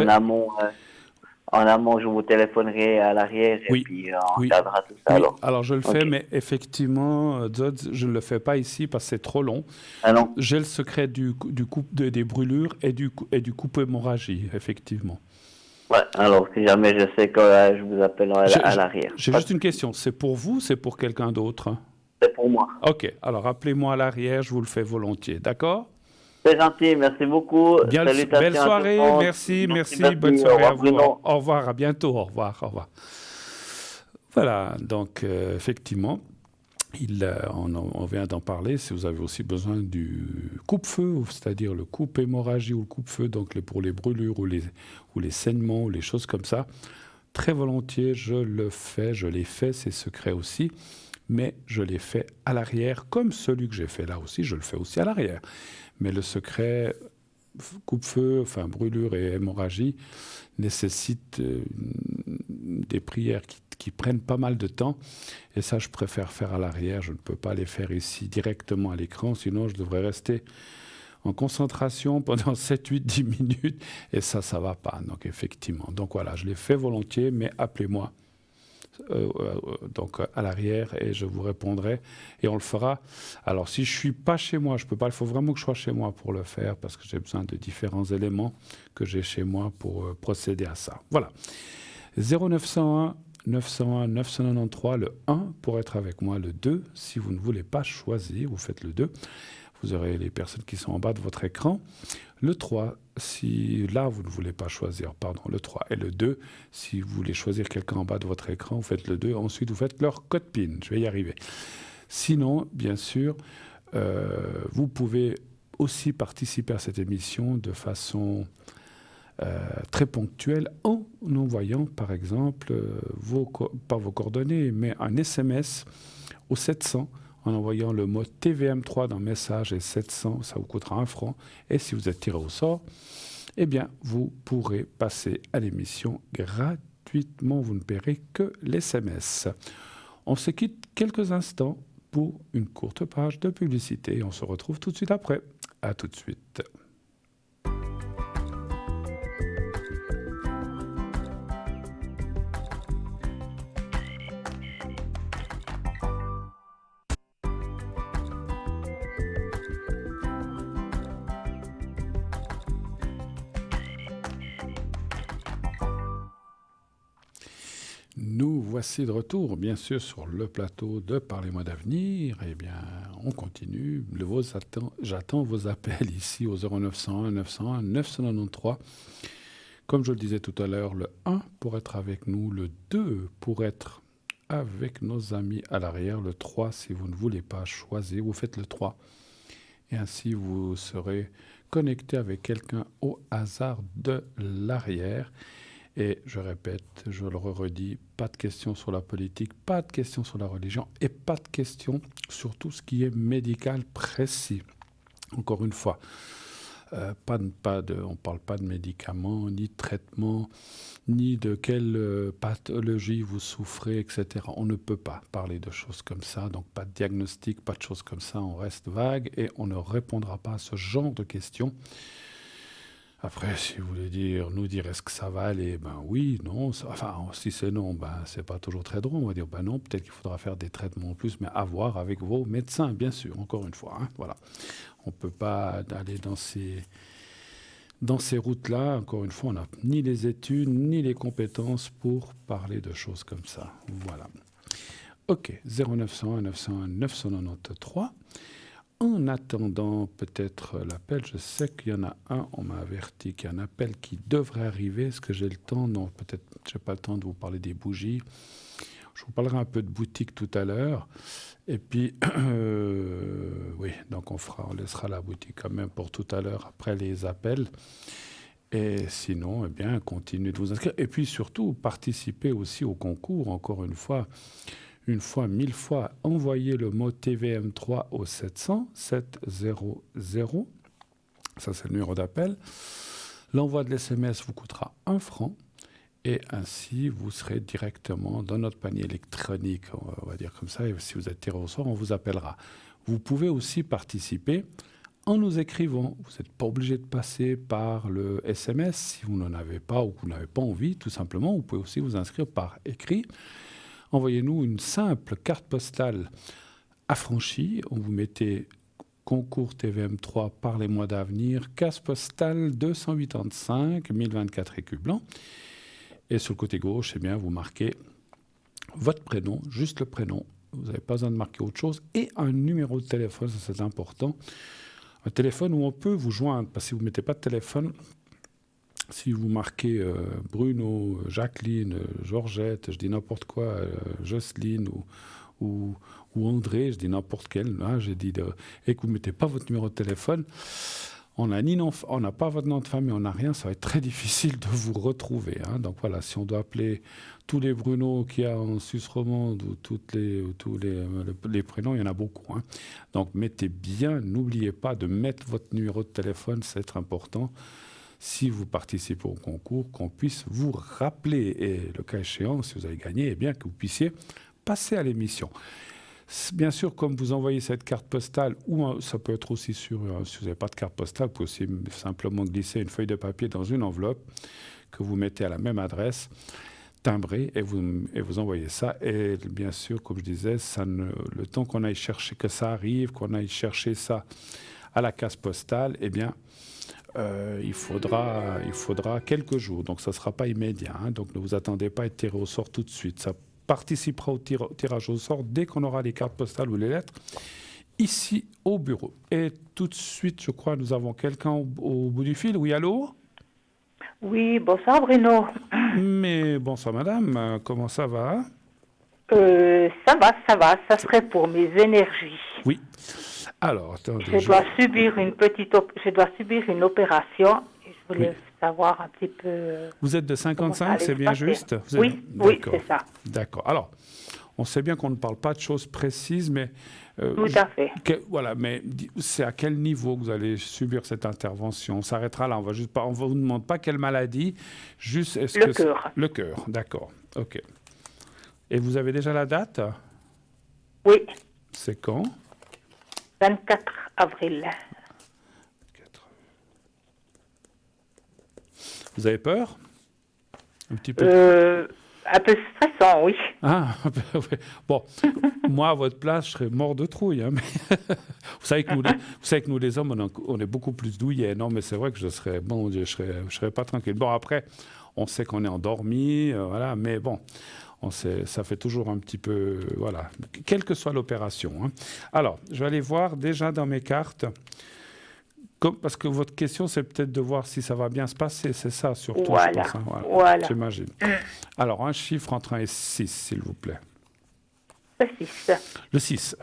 En amont, je vous téléphonerai à l'arrière, et puis on regardera tout ça. Oui. Alors, je le fais, mais effectivement, Zod, je ne le fais pas ici parce que c'est trop long. Ah non. J'ai le secret des brûlures et du coupe hémorragie, effectivement. Ouais, alors si jamais je sais que je vous appellerai à l'arrière. J'ai juste une question. C'est pour vous ou c'est pour quelqu'un d'autre? C'est pour moi. Ok. Alors, appelez-moi à l'arrière, je vous le fais volontiers. D'accord? C'est gentil, merci beaucoup. Belle soirée, merci, bonne soirée à vous. Au revoir, à bientôt, au revoir. Voilà, donc effectivement, on vient d'en parler. Si vous avez aussi besoin du coupe-feu, c'est-à-dire le coupe hémorragie ou le coupe-feu, donc pour les brûlures ou les saignements ou les choses comme ça, très volontiers, je l'ai fait, ces secrets aussi. mais je l'ai fait à l'arrière, comme celui que j'ai fait là aussi, je le fais aussi à l'arrière. Mais le secret, coupe-feu, enfin brûlure et hémorragie, nécessite des prières qui prennent pas mal de temps. Et ça, je préfère faire à l'arrière. Je ne peux pas les faire ici directement à l'écran, sinon je devrais rester en concentration pendant 7, 8, 10 minutes. Et ça ne va pas. Donc effectivement. Donc voilà, je l'ai fait volontiers, mais appelez-moi donc à l'arrière et je vous répondrai et on le fera. Alors si je suis pas chez moi, je peux pas, il faut vraiment que je sois chez moi pour le faire parce que j'ai besoin de différents éléments que j'ai chez moi pour procéder à ça. Voilà. 0901 901 993, le 1 pour être avec moi, le 2 si vous ne voulez pas choisir, vous faites le 2. Vous aurez les personnes qui sont en bas de votre écran. Le 3, si là, vous ne voulez pas choisir, pardon, le 3 et le 2, si vous voulez choisir quelqu'un en bas de votre écran, vous faites le 2. Ensuite, vous faites leur code PIN. Je vais y arriver. Sinon, bien sûr, vous pouvez aussi participer à cette émission de façon très ponctuelle en envoyant, par exemple, pas vos coordonnées, mais un SMS au 700 en envoyant le mot TVM3 dans message et 700, ça vous coûtera 1 franc. Et si vous êtes tiré au sort, eh bien, vous pourrez passer à l'émission gratuitement. Vous ne paierez que l'SMS. On se quitte quelques instants pour une courte page de publicité. On se retrouve tout de suite après. À tout de suite. Nous voici de retour, bien sûr, sur le plateau de Parlez-moi d'avenir. Eh bien, on continue. J'attends vos appels ici au 0901 901 993. Comme je le disais tout à l'heure, le 1 pour être avec nous, le 2 pour être avec nos amis à l'arrière, le 3 si vous ne voulez pas choisir, vous faites le 3. Et ainsi, vous serez connecté avec quelqu'un au hasard de l'arrière. Et je répète, je le redis, pas de questions sur la politique, pas de questions sur la religion et pas de questions sur tout ce qui est médical précis. Encore une fois, on ne parle pas de médicaments, ni de traitements, ni de quelle pathologie vous souffrez, etc. On ne peut pas parler de choses comme ça, donc pas de diagnostic, pas de choses comme ça, on reste vague et on ne répondra pas à ce genre de questions. Après, si vous voulez nous dire est-ce que ça va aller, ben oui, non, si c'est non, ben c'est pas toujours très drôle, on va dire ben non, peut-être qu'il faudra faire des traitements en plus, mais à voir avec vos médecins, bien sûr, encore une fois, hein, voilà. On peut pas aller dans ces routes-là, encore une fois, on n'a ni les études, ni les compétences pour parler de choses comme ça, voilà. Ok, 0901 901 993. En attendant peut-être l'appel, je sais qu'il y en a un, on m'a averti qu'il y a un appel qui devrait arriver. Est-ce que j'ai le temps? Non, peut-être je n'ai pas le temps de vous parler des bougies. Je vous parlerai un peu de boutique tout à l'heure. Et puis, oui, donc on laissera la boutique quand même pour tout à l'heure après les appels. Et sinon, eh bien, continuez de vous inscrire. Et puis surtout, participez aussi au concours, encore une fois, 1000 fois, envoyez le mot TVM3 au 700 700. Ça, c'est le numéro d'appel. L'envoi de l'SMS vous coûtera 1 franc. Et ainsi, vous serez directement dans notre panier électronique, on va dire comme ça. Et si vous êtes tiré au sort, on vous appellera. Vous pouvez aussi participer en nous écrivant. Vous n'êtes pas obligé de passer par le SMS si vous n'en avez pas ou que vous n'avez pas envie, tout simplement. Vous pouvez aussi vous inscrire par écrit. Envoyez-nous une simple carte postale affranchie. On vous mettez concours TVM3 par les mois d'avenir, case postale 285 1024 écus blancs. Et sur le côté gauche, eh bien, vous marquez votre prénom, juste le prénom. Vous n'avez pas besoin de marquer autre chose. Et un numéro de téléphone, ça c'est important. Un téléphone où on peut vous joindre. Parce que si vous ne mettez pas de téléphone, si vous marquez Bruno, Jacqueline, Georgette, je dis n'importe quoi, Jocelyne ou André, je dis n'importe quel, hein, et que vous ne mettez pas votre numéro de téléphone, on n'a pas votre nom de famille, on n'a rien, ça va être très difficile de vous retrouver. Hein. Donc voilà, si on doit appeler tous les Bruno qu'il y a en Suisse romande ou tous les prénoms, il y en a beaucoup. Hein. Donc mettez bien, n'oubliez pas de mettre votre numéro de téléphone, c'est très important. Si vous participez au concours, qu'on puisse vous rappeler. Et le cas échéant, si vous avez gagné, eh bien que vous puissiez passer à l'émission. Bien sûr, comme vous envoyez cette carte postale, ou ça peut être aussi si vous n'avez pas de carte postale, vous pouvez aussi simplement glisser une feuille de papier dans une enveloppe que vous mettez à la même adresse, timbrée, et vous envoyez ça. Et bien sûr, comme je disais, le temps qu'on aille chercher, que ça arrive, qu'on aille chercher ça à la case postale, eh bien, il faudra quelques jours. Donc, ça ne sera pas immédiat. Hein. Donc, ne vous attendez pas à être tiré au sort tout de suite. Ça participera au tirage au sort dès qu'on aura les cartes postales ou les lettres ici au bureau. Et tout de suite, je crois, nous avons quelqu'un au bout du fil. Oui, allô? Oui, bonsoir Bruno. Mais bonsoir madame, comment ça va? Ça va, ça serait pour mes énergies. Oui. Alors, attendez. Je dois subir une opération. Je voulais savoir un petit peu. Vous êtes de 55, c'est bien juste? Oui, c'est ça. D'accord. Alors, on sait bien qu'on ne parle pas de choses précises, mais... Tout à fait. Voilà, mais c'est à quel niveau que vous allez subir cette intervention? On s'arrêtera là, on vous demande pas quelle maladie, juste est-ce que... Le cœur. Le cœur, d'accord, ok. Et vous avez déjà la date? Oui. C'est quand? 24 avril. Vous avez peur? Un petit peu? Un peu stressant, oui. Ah, bon, moi, à votre place, je serais mort de trouille. Hein, mais vous savez que nous, les hommes, on est beaucoup plus douillets. Non, mais c'est vrai que je serais pas tranquille. Bon, après, on sait qu'on est endormi, voilà, mais bon, ça fait toujours un petit peu, voilà, quelle que soit l'opération. Hein. Alors, je vais aller voir déjà dans mes cartes. Parce que votre question, c'est peut-être de voir si ça va bien se passer, c'est ça surtout, voilà. Je pense. Hein, voilà. J'imagine. Alors, un chiffre entre 1 et 6, s'il vous plaît. Le 6. Le 6.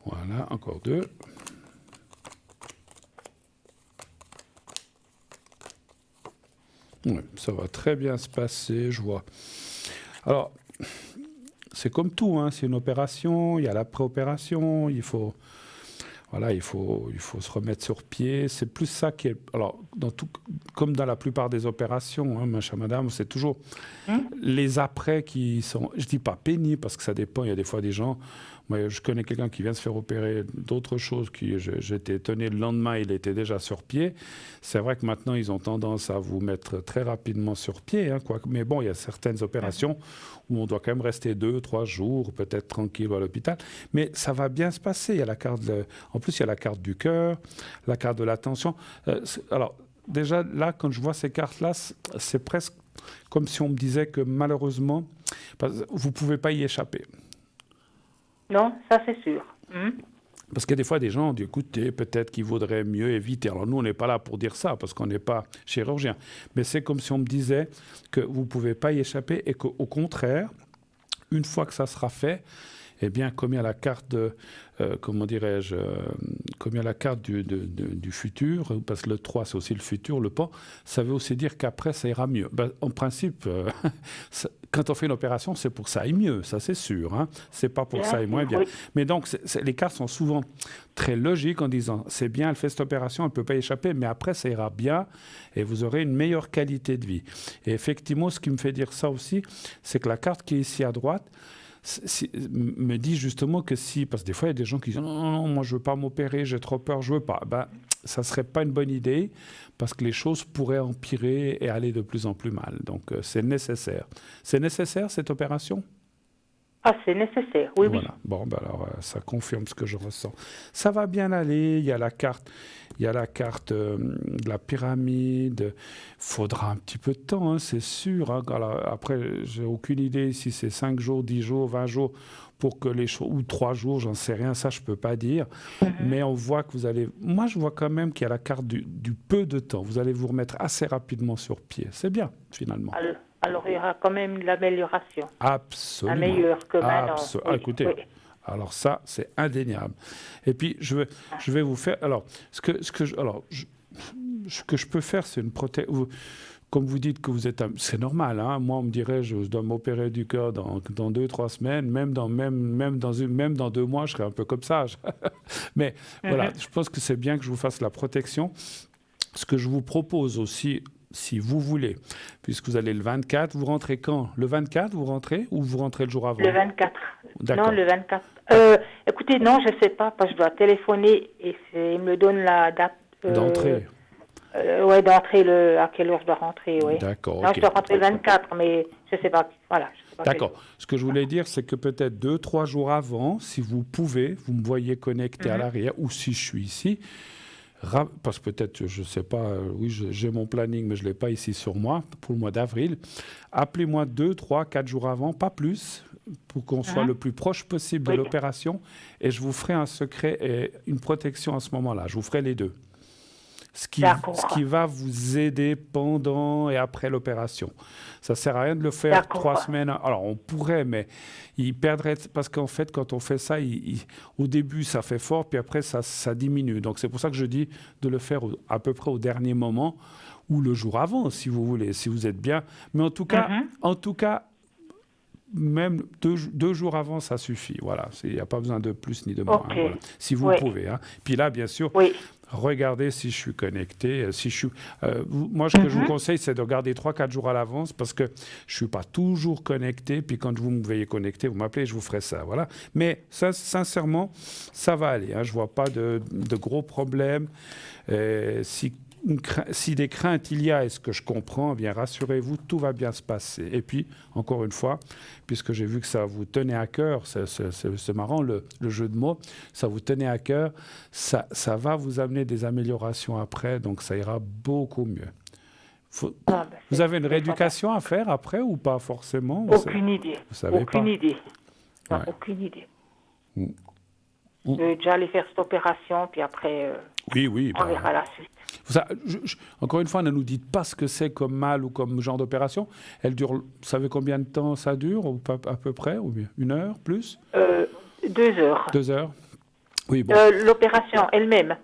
Voilà, encore 2. Oui, ça va très bien se passer, je vois. Alors, c'est comme tout, hein, c'est une opération, il y a la préopération, il faut se remettre sur pied. C'est plus ça qui est... Alors, comme dans la plupart des opérations, hein, ma chère madame, c'est toujours les après qui sont... Je ne dis pas pénibles, parce que ça dépend. Il y a des fois des gens... Moi, je connais quelqu'un qui vient se faire opérer d'autres choses. J'étais étonné, le lendemain, il était déjà sur pied. C'est vrai que maintenant, ils ont tendance à vous mettre très rapidement sur pied. Hein, mais bon, il y a certaines opérations où on doit quand même rester 2-3 jours, peut-être tranquille à l'hôpital. Mais ça va bien se passer. Il y a la carte en plus, il y a la carte du cœur, la carte de la tension. Alors, déjà, là, quand je vois ces cartes-là, c'est presque comme si on me disait que malheureusement, vous ne pouvez pas y échapper. Non, ça c'est sûr. Parce qu'il y a des fois des gens disent, écoutez, peut-être qu'il vaudrait mieux éviter. Alors nous, on n'est pas là pour dire ça, parce qu'on n'est pas chirurgien. Mais c'est comme si on me disait que vous ne pouvez pas y échapper et qu'au contraire, une fois que ça sera fait, eh bien, comme il y a la carte comme il y a la carte du futur, parce que le 3, c'est aussi le futur, le pan, ça veut aussi dire qu'après, ça ira mieux. En principe, quand on fait une opération, c'est pour que ça aille mieux, ça c'est sûr. Hein. C'est pas pour que ça aille moins bien. Oui. Mais donc, les cartes sont souvent très logiques en disant, c'est bien, elle fait cette opération, elle ne peut pas y échapper, mais après, ça ira bien et vous aurez une meilleure qualité de vie. Et effectivement, ce qui me fait dire ça aussi, c'est que la carte qui est ici à droite, me dit justement que si, parce que des fois il y a des gens qui disent non, moi je veux pas m'opérer, j'ai trop peur, je veux pas. Ben, ça serait pas une bonne idée parce que les choses pourraient empirer et aller de plus en plus mal. Donc c'est nécessaire. C'est nécessaire cette opération? Ah, c'est nécessaire, oui, voilà. oui. Bon, ben alors ça confirme ce que je ressens. Ça va bien aller. Il y a la carte de la pyramide. Faudra un petit peu de temps, hein, c'est sûr. Hein. Alors, après, j'ai aucune idée si c'est 5 jours, 10 jours, 20 jours pour que les choses, ou 3 jours, j'en sais rien. Ça, je peux pas dire. Mais on voit que vous allez. Moi, je vois quand même qu'il y a la carte du peu de temps. Vous allez vous remettre assez rapidement sur pied. C'est bien, finalement. Alors, il y aura quand même de l'amélioration. Absolument. Meilleure que maintenant. Oui, écoutez, oui. Alors ça, c'est indéniable. Et puis, je vais vous faire... Alors, ce que je peux faire, c'est une protection... Comme vous dites que vous êtes... C'est normal, hein. Moi, on me dirait, je dois m'opérer du cœur dans 2-3 semaines, même dans 2 mois, je serais un peu comme ça. Mais voilà, je pense que c'est bien que je vous fasse la protection. Ce que je vous propose aussi... Si vous voulez, puisque vous allez le 24, vous rentrez quand? Le 24, vous rentrez ou vous rentrez le jour avant? Le 24. D'accord. Non, le 24. Écoutez, non, je ne sais pas, parce que je dois téléphoner et il me donne la date. D'entrée. Oui, d'entrée, à quelle heure je dois rentrer, oui. D'accord. Non, Okay. je dois rentrer le 24, mais je ne sais pas. Voilà. D'accord. Ce que je voulais dire, c'est que peut-être 2-3 jours avant, si vous pouvez, vous me voyez connecté à l'arrière, ou si je suis ici, parce que peut-être, je ne sais pas, oui, j'ai mon planning, mais je ne l'ai pas ici sur moi, pour le mois d'avril. Appelez-moi 2, 3, 4 jours avant, pas plus, pour qu'on soit le plus proche possible de l'opération, et je vous ferai un secret et une protection à ce moment-là. Je vous ferai les deux. Ce qui va vous aider pendant et après l'opération. Ça ne sert à rien de le faire 3 semaines. Alors, on pourrait, mais il perdrait... Parce qu'en fait, quand on fait ça, au début, ça fait fort, puis après, ça diminue. Donc, c'est pour ça que je dis de le faire à peu près au dernier moment ou le jour avant, si vous voulez, si vous êtes bien. Mais en tout cas, même 2 jours avant, ça suffit. Voilà, il n'y a pas besoin de plus ni de moins. Hein, voilà. Si vous pouvez. Hein. Puis là, bien sûr... Regardez si je suis connecté. Moi, ce que je vous conseille, c'est de regarder 3-4 jours à l'avance parce que je ne suis pas toujours connecté. Puis quand vous me voyez connecté, vous m'appelez, je vous ferai ça. Voilà. Mais ça, sincèrement, ça va aller. Hein. Je ne vois pas de gros problèmes. Si des craintes il y a, et ce que je comprends, eh bien rassurez-vous, tout va bien se passer. Et puis, encore une fois, puisque j'ai vu que ça vous tenait à cœur, c'est marrant le jeu de mots, ça vous tenait à cœur, ça va vous amener des améliorations après, donc ça ira beaucoup mieux. Vous avez une rééducation à faire après ou pas forcément? Aucune idée. Vous savez aucune pas. Idée. Non, aucune idée. Je vais déjà aller faire cette opération, puis après, on verra la suite. Ça, encore une fois, ne nous dites pas ce que c'est comme mal ou comme genre d'opération. Elle dure, vous savez combien de temps ça dure, ou à peu près, ou bien 1 heure, plus 2 heures. 2 heures. Oui, bon. L'opération elle-même.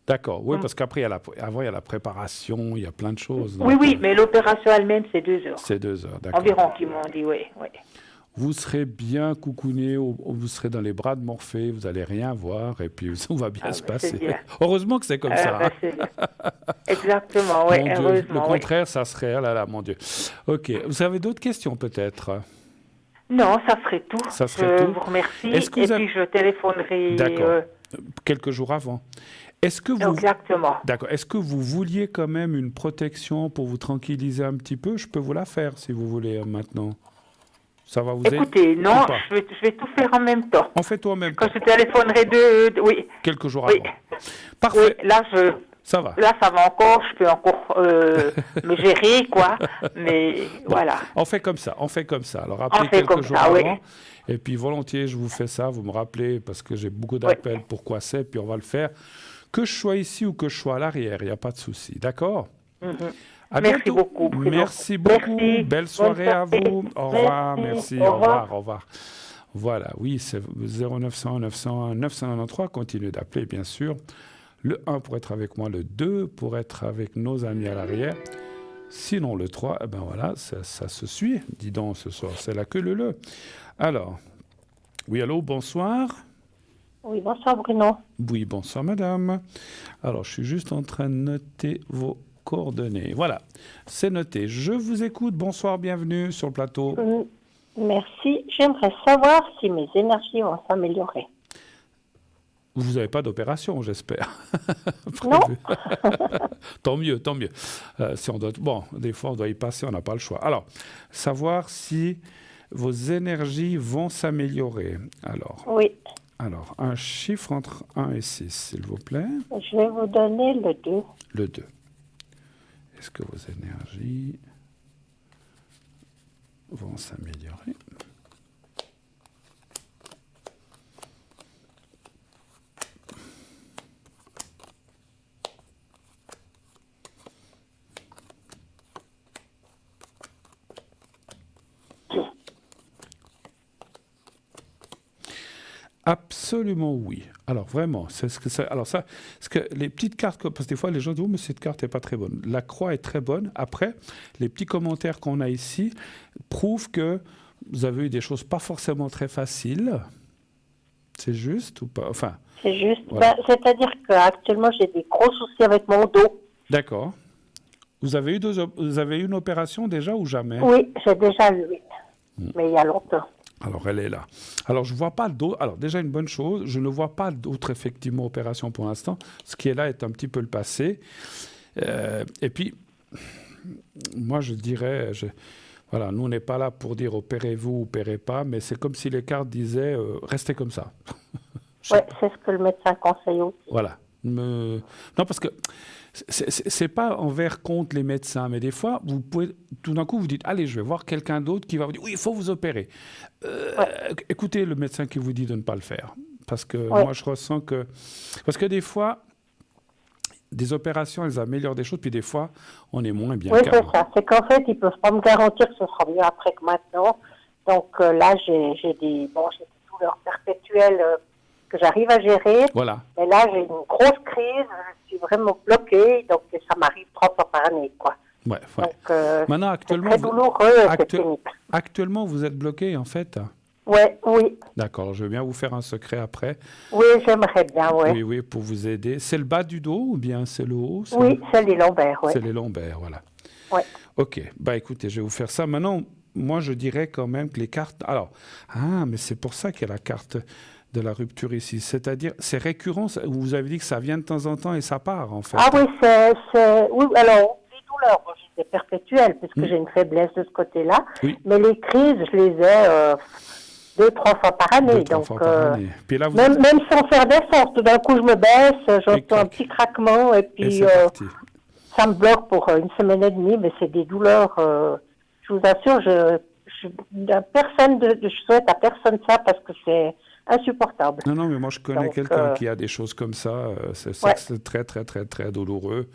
D'accord, oui, parce qu'après, avant, il y a la préparation, il y a plein de choses. Donc, oui, mais l'opération elle-même, c'est 2 heures. C'est 2 heures, d'accord. Environ, qui m'ont dit, oui. Vous serez bien coucouné, vous serez dans les bras de Morphée, vous n'allez rien voir, et puis tout va bien se passer. Bien. Heureusement que c'est comme ça. C'est bien. Exactement, oui, heureusement. Le contraire, ça serait, oh là là, mon Dieu. Ok, vous avez d'autres questions peut-être? Non, ça serait tout. Je vous remercie, puis je téléphonerai... D'accord, quelques jours avant. Exactement. D'accord. Est-ce que vous vouliez quand même une protection pour vous tranquilliser un petit peu? Je peux vous la faire si vous voulez maintenant. Ça va vous aider? Écoutez, non, je vais tout faire en même temps. On fait tout en même temps. Quand je téléphonerai oui. Quelques jours avant. Parfait. Oui, là, ça va. Là, ça va encore, je peux encore me gérer, quoi. Mais voilà. On fait comme ça. Alors, appelez quelques jours avant. Et puis, volontiers, je vous fais ça. Vous me rappelez, parce que j'ai beaucoup d'appels pour quoi c'est, puis on va le faire. Que je sois ici ou que je sois à l'arrière, il n'y a pas de souci. D'accord? Merci beaucoup. Merci beaucoup. Merci. Belle soirée à vous. Au revoir. Merci. Au revoir. Voilà. Oui, c'est 0900 901 993. Continuez d'appeler, bien sûr. Le 1 pour être avec moi, le 2 pour être avec nos amis à l'arrière. Sinon, le 3, eh ben voilà, ça se suit. Dis donc, ce soir, c'est la queue le. Alors, oui, allô, bonsoir. Oui, bonsoir Bruno. Oui, bonsoir madame. Alors, je suis juste en train de noter vos coordonnées. Voilà, c'est noté. Je vous écoute. Bonsoir, bienvenue sur le plateau. Merci. J'aimerais savoir si mes énergies vont s'améliorer. Vous n'avez pas d'opération, j'espère. Non. Tant mieux. Si on doit, bon, des fois, on doit y passer, on n'a pas le choix. Alors, savoir si vos énergies vont s'améliorer. Alors, oui. Alors, un chiffre entre 1 et 6, s'il vous plaît. Je vais vous donner le 2. Le 2. Est-ce que vos énergies vont s'améliorer ? Absolument oui. Alors vraiment, c'est ce que ça. Alors ça, parce que les petites cartes, parce que des fois les gens disent mais cette carte n'est pas très bonne. La croix est très bonne. Après, les petits commentaires qu'on a ici prouvent que vous avez eu des choses pas forcément très faciles. C'est juste ou pas? Enfin. C'est juste. Voilà. C'est-à-dire qu'actuellement j'ai des gros soucis avec mon dos. D'accord. Vous avez eu une opération déjà ou jamais? Oui, j'ai déjà eu. Mais il y a longtemps. Alors, elle est là. Alors, je ne vois pas d'autres. Alors, déjà, une bonne chose, je ne vois pas d'autres, effectivement, opérations pour l'instant. Ce qui est là est un petit peu le passé. Et puis, moi, je dirais, voilà, nous, on n'est pas là pour dire opérez-vous, opérez pas, mais c'est comme si les cartes disaient restez comme ça. Oui, c'est ce que le médecin conseille aussi. Voilà. Non, parce que c'est pas envers contre les médecins, mais des fois, vous pouvez, tout d'un coup, vous dites, allez, je vais voir quelqu'un d'autre qui va vous dire, oui, il faut vous opérer. Écoutez le médecin qui vous dit de ne pas le faire. Parce que moi, je ressens que... Parce que des fois, des opérations, elles améliorent des choses, puis des fois, on est moins bien. Oui, c'est ça. C'est qu'en fait, ils ne peuvent pas me garantir que ce sera mieux après que maintenant. Donc là, j'ai des douleurs perpétuelles que j'arrive à gérer. Voilà. Mais là, j'ai une grosse crise, je suis vraiment bloquée, donc ça m'arrive 3 fois par année, quoi. Ouais. Donc, maintenant, actuellement, c'est très douloureux, c'est pénible. Actuellement, vous êtes bloqué, en fait? Oui. D'accord, je vais bien vous faire un secret après. Oui, j'aimerais bien, Oui, pour vous aider. C'est le bas du dos ou bien c'est le haut? Oui, c'est les lombaires, C'est les lombaires, voilà. Oui. Ok, écoutez, je vais vous faire ça. Maintenant, moi, je dirais quand même que les cartes... Alors, mais c'est pour ça qu'il y a la carte de la rupture ici. C'est-à-dire, c'est récurrent. Vous avez dit que ça vient de temps en temps et ça part, en fait. Ah oui, oui, alors, les douleurs, c'est perpétuel, puisque j'ai une faiblesse de ce côté-là. Oui. Mais les crises, je les ai 2-3 fois par année. 2-3 fois par année. Puis là, même sans faire d'effort, tout d'un coup, je me baisse, j'entends un petit craquement, et puis ça me bloque pour 1 semaine et demie, mais c'est des douleurs, je vous assure, je souhaite à personne ça, parce que c'est insupportable. Non, mais moi je connais quelqu'un qui a des choses comme ça. C'est très, très, très, très douloureux.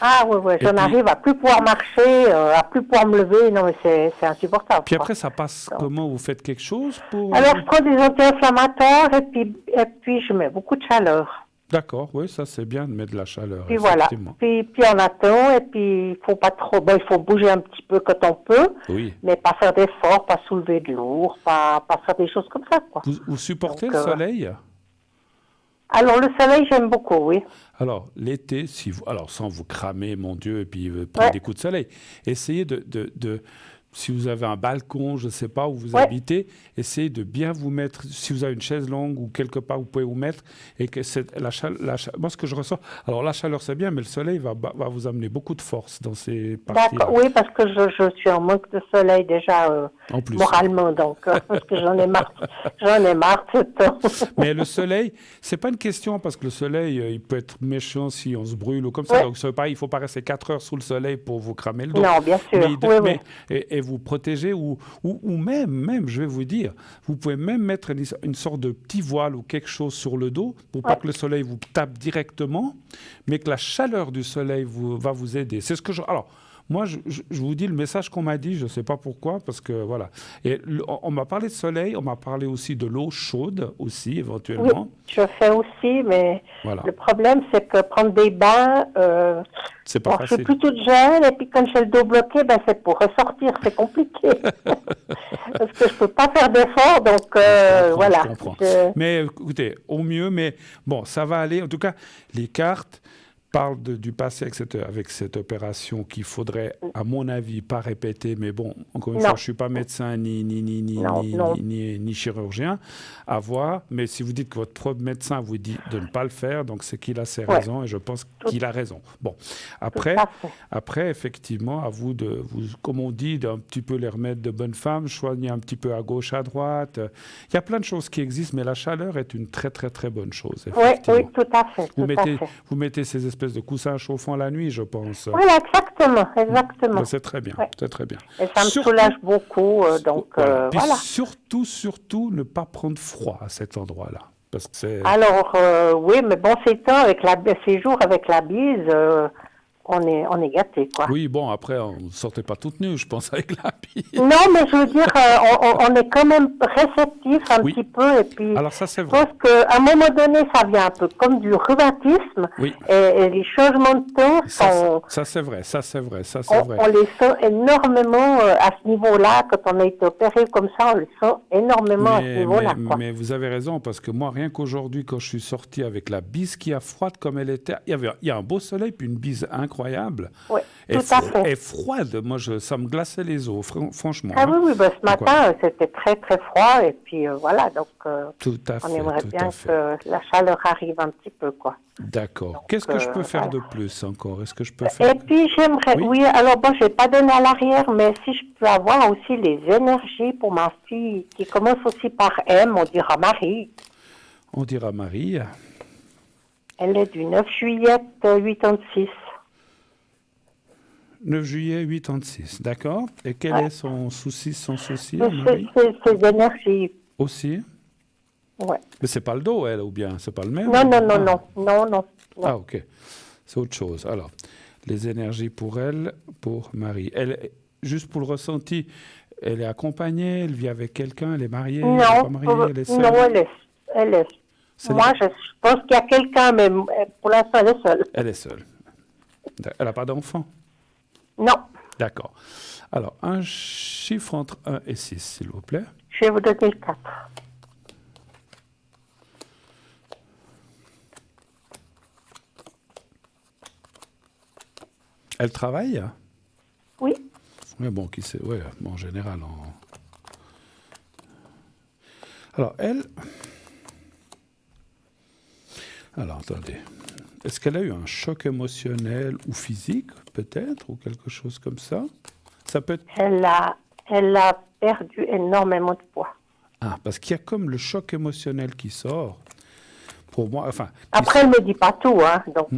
Ah oui, j'en arrive à plus pouvoir marcher, à plus pouvoir me lever. Non, mais c'est insupportable. Puis après, ça passe comment? Vous faites quelque chose pour... Alors, je prends des anti-inflammatoires et puis je mets beaucoup de chaleur. D'accord, oui, ça c'est bien de mettre de la chaleur. Puis voilà, puis on attend, et puis il faut pas trop, il faut bouger un petit peu quand on peut, mais pas faire d'efforts, pas soulever de lourd, pas faire des choses comme ça, quoi. Vous supportez le soleil? Alors le soleil, j'aime beaucoup, oui. Alors l'été, alors sans vous cramer, mon Dieu, et puis prendre des coups de soleil, essayez de si vous avez un balcon, je ne sais pas où vous habitez, essayez de bien vous mettre, si vous avez une chaise longue ou quelque part vous pouvez vous mettre, et que moi ce que je ressens, alors la chaleur c'est bien, mais le soleil va vous amener beaucoup de force dans ces parties-là. D'accord, oui, parce que je suis en manque de soleil déjà en plus, moralement, donc parce que j'en ai marre tout le temps. Mais le soleil, c'est pas une question, parce que le soleil, il peut être méchant si on se brûle ou comme ça, donc il ne faut pas rester 4 heures sous le soleil pour vous cramer le dos. Non, bien sûr, Et vous protéger, ou même, je vais vous dire, vous pouvez même mettre une sorte de petit voile ou quelque chose sur le dos pour pas que le soleil vous tape directement, mais que la chaleur du soleil va vous aider. C'est ce que Alors, moi, je vous dis le message qu'on m'a dit, je ne sais pas pourquoi, parce que voilà. Et on m'a parlé de soleil, on m'a parlé aussi de l'eau chaude, aussi, éventuellement. Oui, je fais aussi, mais le problème, c'est que prendre des bains, c'est pas facile. Je suis plus toute jeune, et puis quand j'ai le dos bloqué, c'est pour ressortir, c'est compliqué. Parce que je ne peux pas faire d'efforts, donc voilà. Je comprends. Mais écoutez, au mieux, mais bon, ça va aller. En tout cas, les cartes parle du passé avec cette opération qu'il faudrait, à mon avis, pas répéter. Mais bon, encore une fois, je ne suis pas médecin ni chirurgien à voir. Mais si vous dites que votre propre médecin vous dit de ne pas le faire, donc c'est qu'il a ses raisons et je pense qu'il a raison. Bon, après, effectivement, à vous comme on dit, d'un petit peu les remèdes de bonne femme, soigner un petit peu à gauche, à droite. Il y a plein de choses qui existent, mais la chaleur est une très, très, très bonne chose. Oui, tout à fait. Vous mettez ces espèces de coussins chauffants la nuit, je pense. Oui, exactement. Ben, c'est très bien, c'est très bien. Et ça me soulage beaucoup, donc voilà. Surtout, ne pas prendre froid à cet endroit-là. Parce que alors, oui, mais bon, ces jours avec la bise, on est gâtés, quoi. Oui, bon, après, on ne sortait pas toute nue, je pense, avec la bise. Non, mais je veux dire, on est quand même réceptif un petit peu, et puis alors, ça, c'est vrai. Je pense qu'à un moment donné, ça vient un peu comme du rhumatisme, et les changements de temps sont... Ça, c'est vrai. On les sent énormément à ce niveau-là, quand on a été opéré comme ça, on les sent énormément à ce niveau-là, quoi. Mais vous avez raison, parce que moi, rien qu'aujourd'hui, quand je suis sorti avec la bise qui a froide comme elle était, il y a un beau soleil, puis une bise incroyable. Oui, tout à fait. Et froide. Moi, ça me glaçait les os, franchement. Ah oui, ce matin, c'était très, très froid. Et puis, voilà, donc, on aimerait bien que la chaleur arrive un petit peu, quoi. D'accord. Qu'est-ce que je peux faire de plus encore? Est-ce que je peux faire... Et puis, j'aimerais... Oui, alors, bon, je n'ai pas donné à l'arrière, mais si je peux avoir aussi les énergies pour ma fille, qui commence aussi par M, on dira Marie. On dira Marie. Elle est du 9 juillet 86. 9 juillet 86, d'accord. Et quel est son souci, Marie? Ses énergies. Aussi? Ouais. Mais c'est pas le dos, elle, ou bien c'est pas le même? Non. Ah, ok. C'est autre chose. Alors, les énergies pour elle, pour Marie. Elle, juste pour le ressenti, elle est accompagnée, elle vit avec quelqu'un, elle est mariée, non, elle n'est pas mariée, elle est seule? Non, elle est. Moi, je pense qu'il y a quelqu'un, mais pour l'instant, elle est seule. Elle est seule. Elle n'a pas d'enfant? Non. D'accord. Alors, un chiffre entre 1 et 6, s'il vous plaît. Je vais vous donner le 4. Elle travaille? Oui. Mais bon, qui sait? Oui, en général. Alors, elle... Alors, attendez. Est-ce qu'elle a eu un choc émotionnel ou physique, peut-être, ou quelque chose comme ça? Ça peut être... Elle a perdu énormément de poids. Ah, parce qu'il y a comme le choc émotionnel qui sort. Pour moi, enfin... Après, elle ne me dit pas tout, hein. Donc,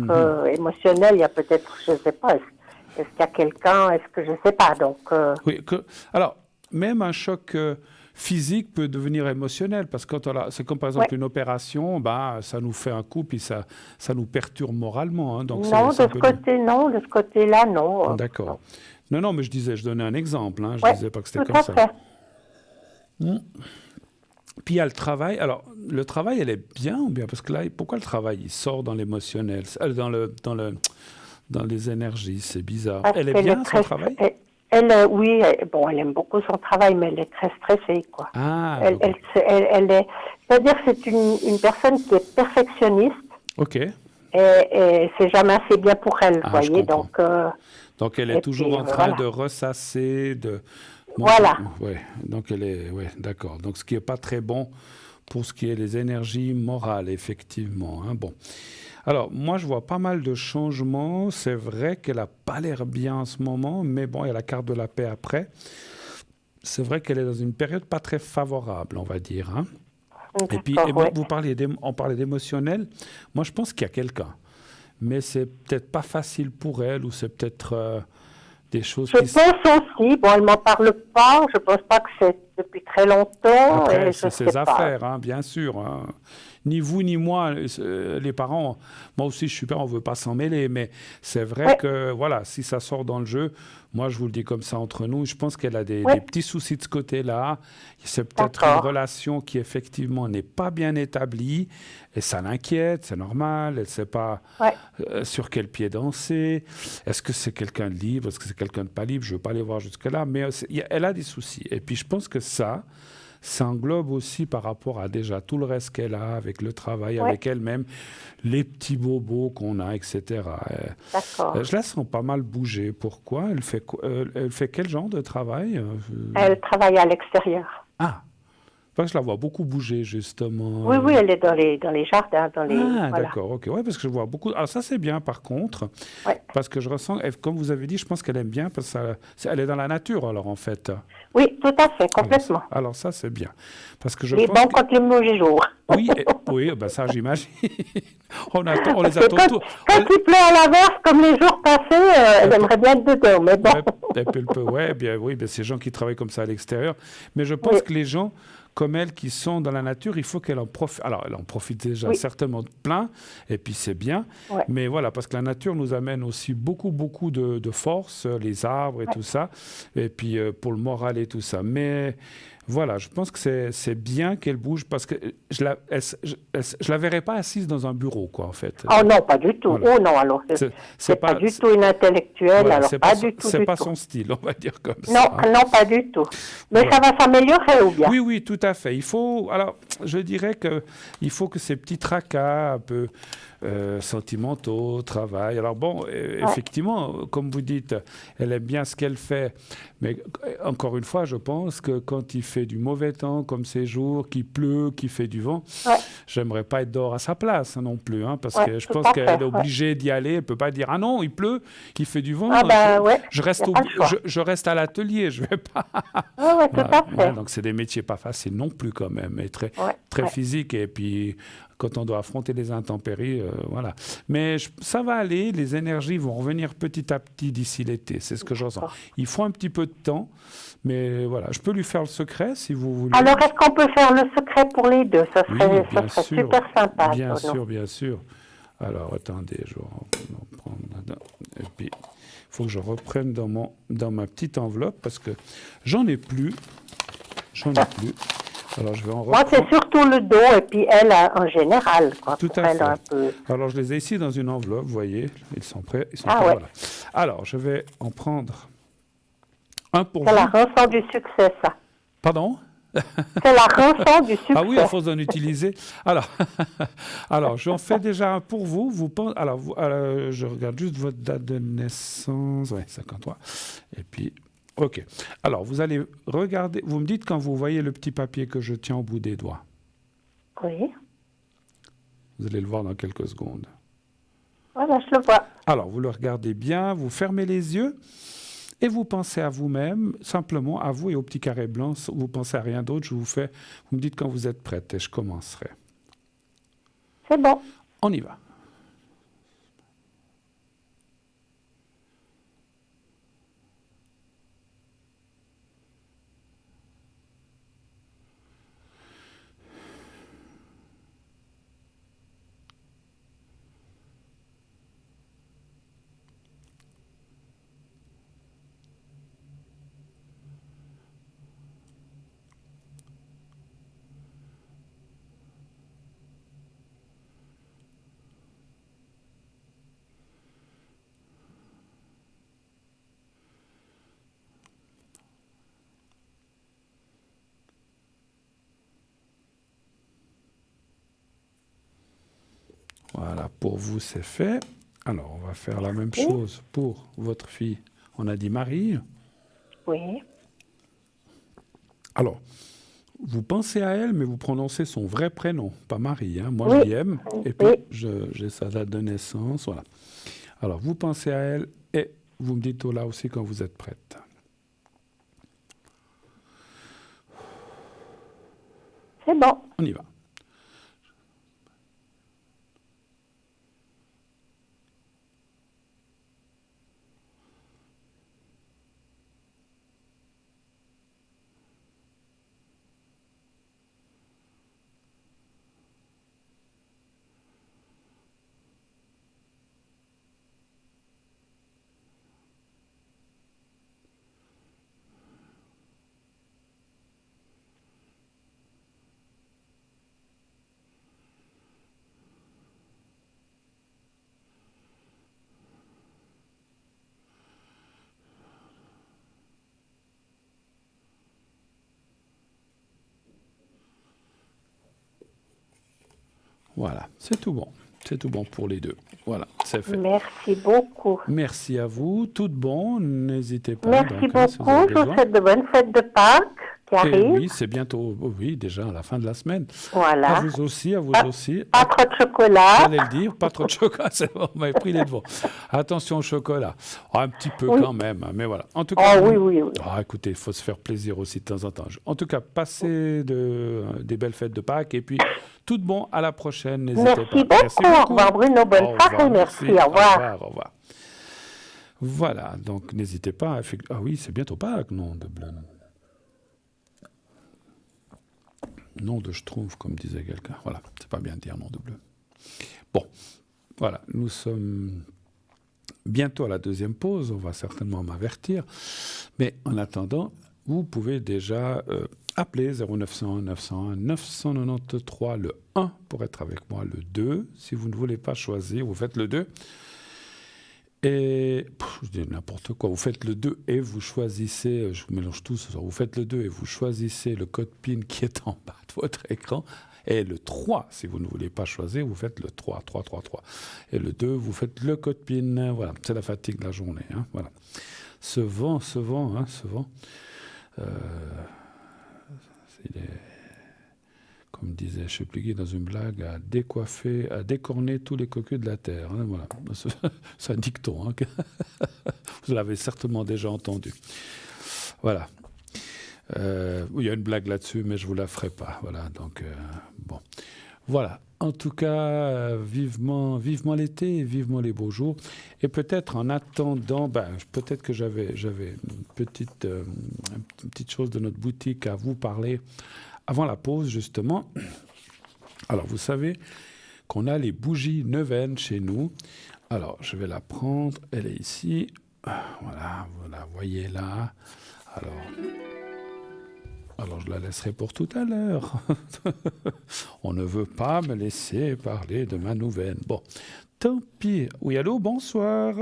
émotionnel, il y a peut-être, je ne sais pas, est-ce qu'il y a quelqu'un, est-ce que je ne sais pas, donc... Oui, alors, même un choc... physique peut devenir émotionnel, parce que c'est comme par exemple une opération, ça nous fait un coup, puis ça nous perturbe moralement. Hein, donc non, de ce côté-là, non. D'accord. Non, mais je donnais un exemple, hein, je disais pas que c'était comme ça. Puis il y a le travail. Alors, le travail, elle est bien ou bien? Parce que là, pourquoi le travail, il sort dans l'émotionnel, dans les énergies, c'est bizarre. Elle est bien, son travail? Oui, bon, elle aime beaucoup son travail, mais elle est très stressée, quoi. Ah, elle est, c'est-à-dire que c'est une personne qui est perfectionniste. Ok. Et c'est jamais assez bien pour elle, vous voyez. Donc elle est toujours en train de ressasser, Voilà. Ouais. Donc elle est, d'accord. Donc ce qui est pas très bon pour ce qui est les énergies morales, effectivement. Hein. Bon. Alors, moi, je vois pas mal de changements. C'est vrai qu'elle n'a pas l'air bien en ce moment, mais bon, il y a la carte de la paix après. C'est vrai qu'elle est dans une période pas très favorable, on va dire. Hein. Et puis, on parlait d'émotionnel. Moi, je pense qu'il y a quelqu'un. Mais c'est peut-être pas facile pour elle, ou c'est peut-être des choses Je pense aussi. Bon, elle m'en parle pas. Je pense pas que c'est depuis très longtemps. Après, c'est ses affaires, hein, bien sûr. Hein. Ni vous ni moi, les parents, moi aussi je suis père, on ne veut pas s'en mêler, mais c'est vrai que voilà, si ça sort dans le jeu, moi je vous le dis comme ça entre nous, je pense qu'elle a des petits soucis de ce côté-là. C'est peut-être une relation qui effectivement n'est pas bien établie et ça l'inquiète, c'est normal, elle ne sait pas sur quel pied danser. Est-ce que c'est quelqu'un de libre, est-ce que c'est quelqu'un de pas libre? Je ne veux pas aller voir jusque-là, mais elle a des soucis. Et puis je pense que ça, ça englobe aussi par rapport à déjà tout le reste qu'elle a, avec le travail, avec elle-même, les petits bobos qu'on a, etc. D'accord. Je la sens pas mal bouger. Pourquoi? Elle fait quel genre de travail? Elle travaille à l'extérieur. Ah, parce que je la vois beaucoup bouger, justement. Oui, elle est dans les jardins. Ah, d'accord, ok. Ouais, parce que je vois beaucoup. Alors, ça, c'est bien, par contre. Ouais. Parce que je ressens, comme vous avez dit, je pense qu'elle aime bien, parce qu'elle est dans la nature, alors, en fait. Oui, tout à fait, complètement. Alors ça, c'est bien. Parce que je les pense bons quand les mauvais jours. Oui, ben ça, j'imagine. on les attend tous. Quand il pleut à l'averse, comme les jours passés, elle aimerait bien être dedans, mais bon. C'est les gens qui travaillent comme ça à l'extérieur. Mais je pense que les gens comme elle qui sont dans la nature, il faut qu'elle en profite. Alors, elle en profite déjà certainement plein, et puis c'est bien. Ouais. Mais voilà, parce que la nature nous amène aussi beaucoup de force, les arbres et tout ça, et puis pour le moral et tout ça. Mais voilà, je pense que c'est bien qu'elle bouge, parce que je la verrais pas assise dans un bureau, quoi, en fait. Oh non, pas du tout. Voilà. Oh non, alors c'est pas du tout une intellectuelle, voilà, alors pas du tout. C'est pas son style, on va dire comme non, ça. Non, pas du tout. Mais ça va s'améliorer ou bien? Oui, tout à fait. Alors, je dirais qu'il faut que ces petits tracas un peu sentimentaux, travail. Alors bon, effectivement, comme vous dites, elle aime bien ce qu'elle fait. Mais encore une fois, je pense que quand il fait du mauvais temps, comme ces jours, qu'il pleut, qu'il fait du vent, j'aimerais pas être dehors à sa place non plus, parce que je pense qu'elle est obligée d'y aller. Elle peut pas dire ah non, il pleut, il fait du vent. Je reste à l'atelier, je vais pas. Tout à fait. Donc c'est des métiers pas faciles non plus quand même, et très physiques, et puis quand on doit affronter les intempéries, voilà. Mais ça va aller, les énergies vont revenir petit à petit d'ici l'été, c'est ce que je ressens. Il faut un petit peu de temps, mais voilà, je peux lui faire le secret si vous voulez. Alors, est-ce qu'on peut faire le secret pour les deux? Ça serait super sympa. Bien sûr. Alors, attendez, je vais en prendre. Et puis, il faut que je reprenne dans ma petite enveloppe, parce que j'en ai plus. Alors, je vais en reprendre. Moi, c'est surtout le dos, et puis elle, en général. Quoi, tout à fait. Alors, je les ai ici dans une enveloppe, vous voyez. Ils sont prêts. Voilà. Alors, je vais en prendre un pour vous. C'est la rançon du succès, ça. Pardon? C'est la rançon du succès. Ah oui, à force d'en utiliser. Alors, j'en fais déjà un pour vous. Je regarde juste votre date de naissance. Oui, 53. Et puis... OK. Alors, vous allez regarder, vous me dites quand vous voyez le petit papier que je tiens au bout des doigts. Oui. Vous allez le voir dans quelques secondes. Voilà, je le vois. Alors, vous le regardez bien, vous fermez les yeux et vous pensez à vous-même, simplement à vous et au petit carré blanc. Vous pensez à rien d'autre, vous me dites quand vous êtes prête et je commencerai. C'est bon. On y va. Voilà, pour vous, c'est fait. Alors, on va faire la même chose pour votre fille. On a dit Marie. Oui. Alors, vous pensez à elle, mais vous prononcez son vrai prénom, pas Marie. Moi, je l'aime. Et puis, j'ai sa date de naissance. Voilà. Alors, vous pensez à elle et vous me dites là aussi quand vous êtes prête. C'est bon. On y va. Voilà, c'est tout bon. C'est tout bon pour les deux. Voilà, c'est fait. Merci beaucoup. Merci à vous. Tout bon, n'hésitez pas. Merci beaucoup. Si je vous souhaite de bonnes fêtes de Pâques qui arrivent. Oui, c'est bientôt. Oui, déjà à la fin de la semaine. Voilà. À vous aussi, aussi. Pas trop de chocolat. J'allais le dire, pas trop de chocolat, c'est bon, on m'avait pris les devants. Attention au chocolat. Un petit peu quand même, mais voilà. En tout cas, oui. Écoutez, il faut se faire plaisir aussi de temps en temps. En tout cas, passez des belles fêtes de Pâques et puis tout bon, à la prochaine, n'hésitez pas. Merci beaucoup. Au revoir Bruno, bonne soirée, merci. Au revoir. Au revoir. Voilà, donc n'hésitez pas. Ah oui, c'est bientôt Pâques, nom de bleu. Nom de Schtroumpf, comme disait quelqu'un. Voilà, c'est pas bien de dire nom de bleu. Bon, voilà, nous sommes bientôt à la deuxième pause, on va certainement m'avertir. Mais en attendant, vous pouvez déjà appeler 0901 901 993 le 1 pour être avec moi, le 2. Si vous ne voulez pas choisir, vous faites le 2. Et je dis n'importe quoi, vous faites le 2 et vous choisissez, je vous mélange tout ce soir, vous faites le 2 et vous choisissez le code PIN qui est en bas de votre écran. Et le 3, si vous ne voulez pas choisir, vous faites le 3. Et le 2, vous faites le code PIN. Voilà, c'est la fatigue de la journée. Hein, voilà. Ce vent. Il est, comme disait, je ne sais plus qui, dans une blague, à décorner tous les cocus de la terre. Hein, voilà. C'est un dicton. Hein, vous l'avez certainement déjà entendu. Voilà. Il y a une blague là-dessus, mais je ne vous la ferai pas. Voilà, donc, bon. Voilà. En tout cas, vivement l'été, vivement les beaux jours. Et peut-être en attendant, peut-être que j'avais une petite chose de notre boutique à vous parler avant la pause, justement. Alors, vous savez qu'on a les bougies neuvaines chez nous. Alors, je vais la prendre. Elle est ici. Voilà, vous la voyez là. Alors, je la laisserai pour tout à l'heure. On ne veut pas me laisser parler de ma nouvelle. Bon, tant pis. Oui, allô, bonsoir.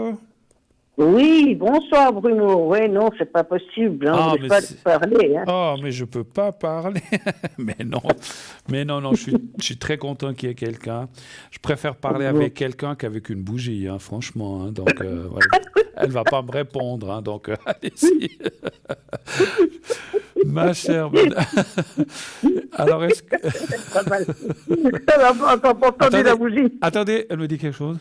Oui, bonsoir Bruno. Oui, non, c'est pas possible. Hein. Je ne peux pas parler. Hein. Oh, mais je peux pas parler. mais non, je suis très content qu'il y ait quelqu'un. Je préfère parler avec quelqu'un qu'avec une bougie, hein, franchement. Hein, donc, voilà. Elle va pas me répondre, hein, donc allez-y. Ma chère madame. Alors, est-ce que... C'est pas mal. C'est important de la bougie. Attendez, elle me dit quelque chose.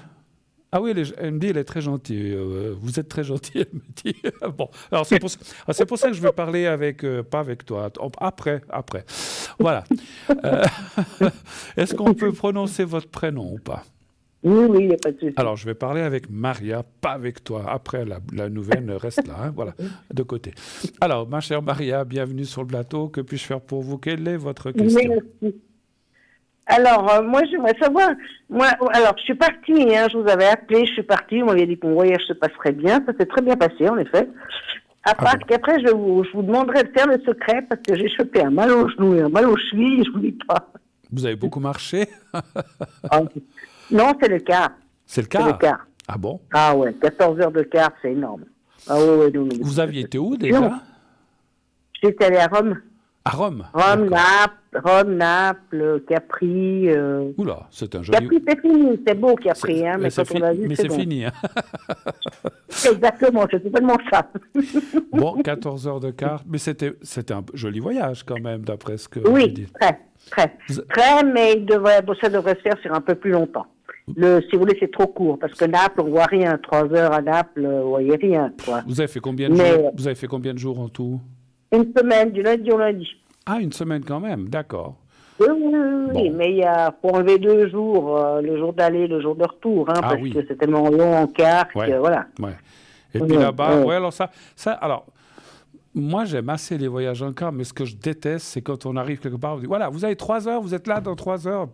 Ah oui, elle me dit, elle est très gentille. Vous êtes très gentil, elle me dit. Bon, alors c'est pour ça que je veux parler pas avec toi. Après. Voilà. Est-ce qu'on peut prononcer votre prénom ou pas? Oui, il n'y a pas de souci. Alors, je vais parler avec Maria, pas avec toi. Après, la nouvelle reste là, hein, voilà, de côté. Alors, ma chère Maria, bienvenue sur le plateau. Que puis-je faire pour vous? Quelle est votre question? Merci. Alors, moi, j'aimerais savoir... Alors, je suis partie, hein, je vous avais appelé, je suis partie, vous m'aviez dit que mon voyage se passerait bien. Ça s'est très bien passé, en effet. À part qu'après, je vous demanderai de faire le secret parce que j'ai chopé un mal au genou et un mal aux chevilles, je vous dis pas. Vous avez beaucoup marché? Non, c'est le quart. C'est le quart? C'est le quart. Ah bon? Ah ouais, 14 heures de quart, c'est énorme. Ah ouais, non. Vous aviez été où déjà? J'étais allée à Rome. À Rome? Rome, Naples, Capri. Oula, c'est un joli... Capri, c'est fini, c'est beau Capri, hein, mais quand on l'a vu, c'est bon. Fini. Hein. Exactement, c'est totalement ça. Bon, 14 heures de quart, mais c'était un joli voyage quand même, d'après ce que vous dites. Très, mais ça devrait se faire sur un peu plus longtemps. Si vous voulez, c'est trop court, parce que Naples, on voit rien. 3 heures à Naples, vous voyez rien, quoi. Vous avez fait combien de jours? Vous avez fait combien de jours en tout? Une semaine, du lundi au lundi. Ah, une semaine quand même, d'accord. Oui, mais il faut enlever 2 jours, le jour d'aller, le jour de retour, hein, parce que c'est tellement long en quart, voilà. Ouais. Et puis là-bas, alors ça, alors, moi j'aime assez les voyages en car, mais ce que je déteste, c'est quand on arrive quelque part, on dit, voilà, vous avez 3 heures, vous êtes là dans 3 heures,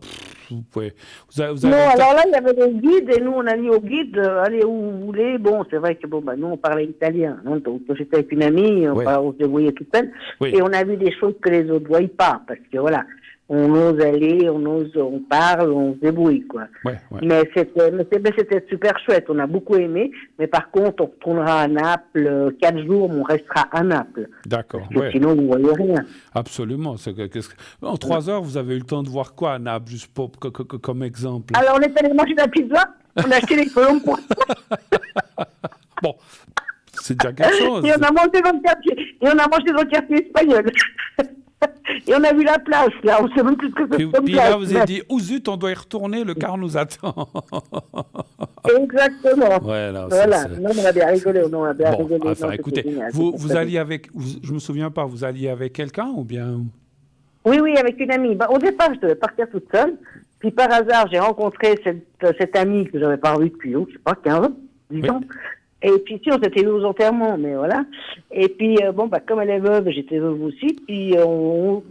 vous pouvez... Vous avez non, alors là, il y avait des guides, et nous, on a dit au guide, allez où vous voulez. Bon, c'est vrai que, nous, on parlait italien, hein, donc j'étais avec une amie, on se débrouillait toute seule, et on a vu des choses que les autres ne voyaient pas, parce que, voilà. on ose aller, on parle, on se débrouille, quoi. Ouais. Mais c'était super chouette. On a beaucoup aimé. Mais par contre, on retournera à Naples 4 jours, mais on restera à Naples. D'accord. Parce que sinon, vous ne voyez rien. Absolument. En 3 heures, vous avez eu le temps de voir quoi à Naples, juste comme exemple? Alors, on est allé manger de la pizza. On a acheté des colombes pour... Bon, c'est déjà quelque chose. Et on a mangé dans le quartier espagnol. Et on a vu la place, là. On ne sait même plus ce que c'est comme place. Puis là, vous avez dit, oh zut, on doit y retourner, le car nous attend. Exactement. Voilà. Non, on a bien rigolé. Enfin, écoutez, vous alliez avec... je me souviens pas, vous alliez avec quelqu'un ou bien... Oui, avec une amie. Au départ, je devais partir toute seule. Puis par hasard, j'ai rencontré cette amie que je n'avais pas revue depuis, je ne sais pas, 15 ans, 10 ans. Et puis, si, on s'était vus aux enterrements, mais voilà. Et puis, comme elle est veuve, j'étais veuve aussi. Puis, on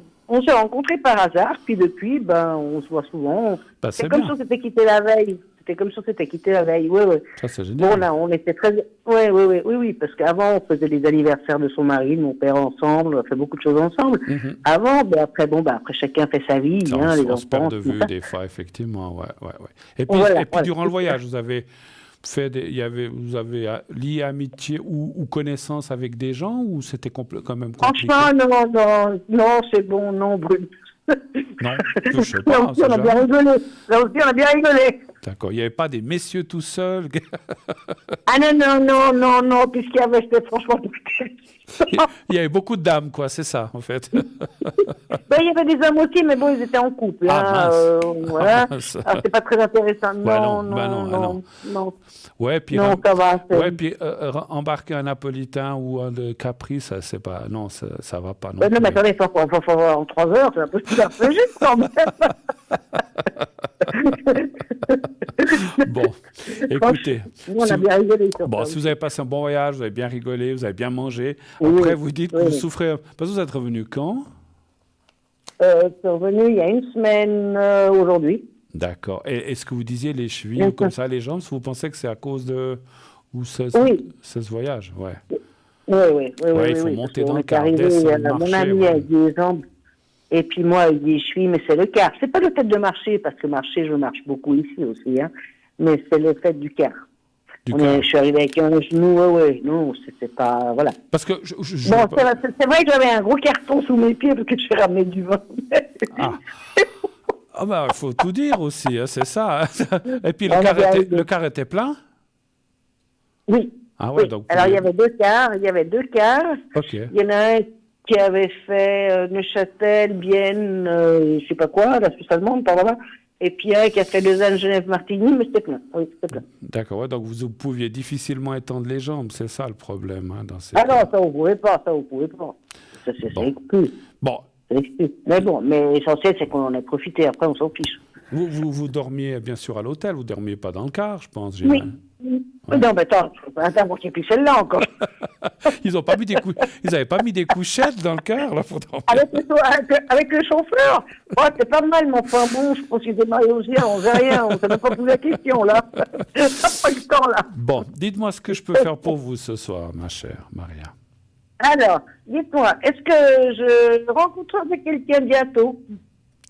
s'est rencontrés par hasard. Puis, depuis, on se voit souvent. C'est comme si on s'était quitté la veille. Oui. Ça, c'est génial. Bon, on était très... Oui, parce qu'avant, on faisait les anniversaires de son mari, de mon père ensemble. On a fait beaucoup de choses ensemble. Mm-hmm. Avant, après, chacun fait sa vie. On se perd de vue, des fois, effectivement. Ouais. Et puis, durant le voyage, vous avez... vous avez lié amitié ou connaissance avec des gens ou c'était quand même compliqué? Franchement, non, c'est bon, non, Brune. Non, je sais pas. Là aussi, on a bien rigolé. D'accord, il n'y avait pas des messieurs tout seuls? Non, puisqu'il y avait, c'était franchement... Il y avait beaucoup de dames, quoi, c'est ça, en fait. Il y avait des hommes aussi, mais bon, ils étaient en couple. Voilà. Alors, c'est pas très intéressant. Non. Ouais, puis non, ça va. Puis embarquer un napolitain ou un de Capri, ça, c'est pas... Non, ça va pas. Non, mais attendez, il faut en 3 heures, c'est un peu plus juste quand même. Bon, écoutez. On a bien rigolé. Si vous avez passé un bon voyage, vous avez bien rigolé, vous avez bien mangé. Après, vous dites que vous souffrez. Parce que vous êtes revenu quand? Je suis revenu il y a 1 semaine aujourd'hui. D'accord. Et est-ce que vous disiez les chevilles ou comme ça, les jambes, vous pensez que c'est à cause de ce voyage? Oui. Il faut monter dans le car, descendre, mon ami a des jambes. Et puis moi, il dit chevilles, mais c'est le car. C'est pas le fait de marcher, parce que marcher, je marche beaucoup ici aussi, mais c'est le fait du car. Je suis arrivé avec un genou, non, c'était pas, voilà. Parce que c'est vrai que j'avais un gros carton sous mes pieds parce que je ramené du vin. Il faut tout dire aussi, c'est ça. Et puis le car était plein? Oui. Ah ouais, donc. Alors il y avait 2 cars. Ok. Il y en a un qui avait fait Neuchâtel, Bienne, je sais pas quoi, la Suisse allemande, par là. Et puis un qui a fait Lausanne, Genève, Martigny, mais c'était plein. Oui, c'était plein. D'accord, donc vous pouviez difficilement étendre les jambes, c'est ça le problème dans ces cas. Non, ça vous pouvez pas. Ça, c'est exclu. Bon. C'est exclu. Mais l'essentiel, c'est qu'on en ait profité, après on s'en fiche. Vous dormiez bien sûr à l'hôtel, vous ne dormiez pas dans le car, je pense. Oui. Ouais. Non, mais attends, pour qu'il y ait plus celle-là encore. Ils n'avaient pas mis des couchettes dans le car, là, pour dormir. Avec le chauffeur. C'est pas mal, mais enfin bon, je pense qu'il était marié aussi, on sait rien, on ne s'est même pas posé la question, là. On n'a pas eu le temps, là. Bon, dites-moi ce que je peux faire pour vous ce soir, ma chère Maria. Alors, dites-moi, est-ce que je rencontrerai quelqu'un bientôt?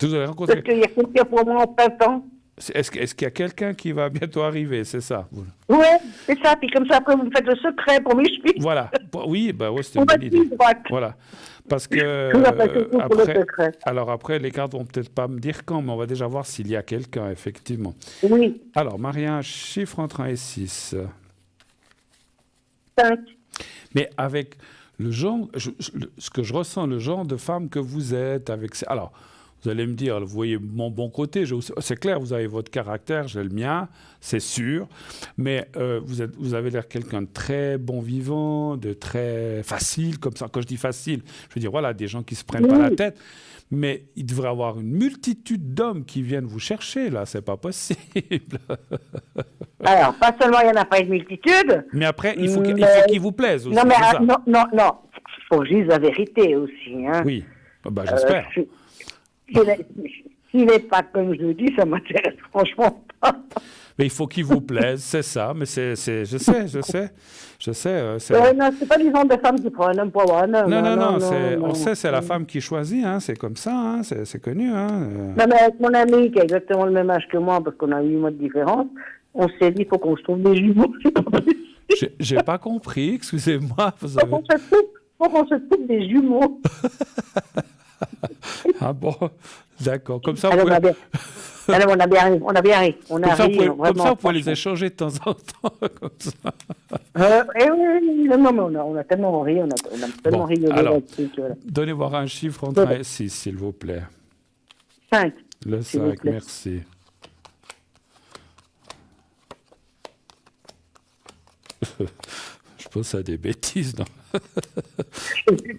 Vous allez rencontrer... Est-ce qu'il y a quelqu'un pour moi en plein temps? Est-ce qu'il y a quelqu'un qui va bientôt arriver, c'est ça? Oui, c'est ça. Puis comme ça, après, vous me faites le secret pour mes chevilles. Voilà. Oui, c'était une bonne idée. Voilà. Parce que après, les cartes vont peut-être pas me dire quand, mais on va déjà voir s'il y a quelqu'un, effectivement. Oui. Alors, Maria, un chiffre entre 1 et 6. 5. Mais avec le genre, ce que je ressens, le genre de femme que vous êtes, alors... Vous allez me dire, vous voyez mon bon côté, c'est clair, vous avez votre caractère, j'ai le mien, c'est sûr, mais vous avez l'air quelqu'un de très bon vivant, de très facile, comme ça. Quand je dis facile, je veux dire, voilà, des gens qui ne se prennent pas la tête, mais il devrait y avoir une multitude d'hommes qui viennent vous chercher, là, c'est pas possible. Alors, pas seulement il n'y en a pas une multitude, mais après, il faut qu'ils vous plaisent aussi. Non, mais non, il faut juste la vérité aussi. Oui, j'espère. S'il n'est pas comme je le dis, ça m'intéresse franchement pas. Mais il faut qu'il vous plaise, c'est ça. Mais je sais. Non, c'est pas du genre de femme qui prend un homme pour avoir un homme. Non, on sait, c'est la femme qui choisit, hein, c'est comme ça, hein, c'est connu. Hein. Non, mais avec mon ami qui a exactement le même âge que moi, parce qu'on a 8 mois de différence, on s'est dit, il faut qu'on se trouve des jumeaux. J'ai pas compris, excusez-moi. Faut qu'on se trouve des jumeaux. Ah bon, d'accord. Comme ça, on a bien ri. Comme ça, vous pouvez les échanger de temps en temps. Comme ça. Oui, non, mais on a tellement ri, on a tellement rigolé là-dessus. Voilà. Donnez voir un chiffre entre 1 et 6, s'il vous plaît. 5. Le 5, merci. Je pense à des bêtises, non?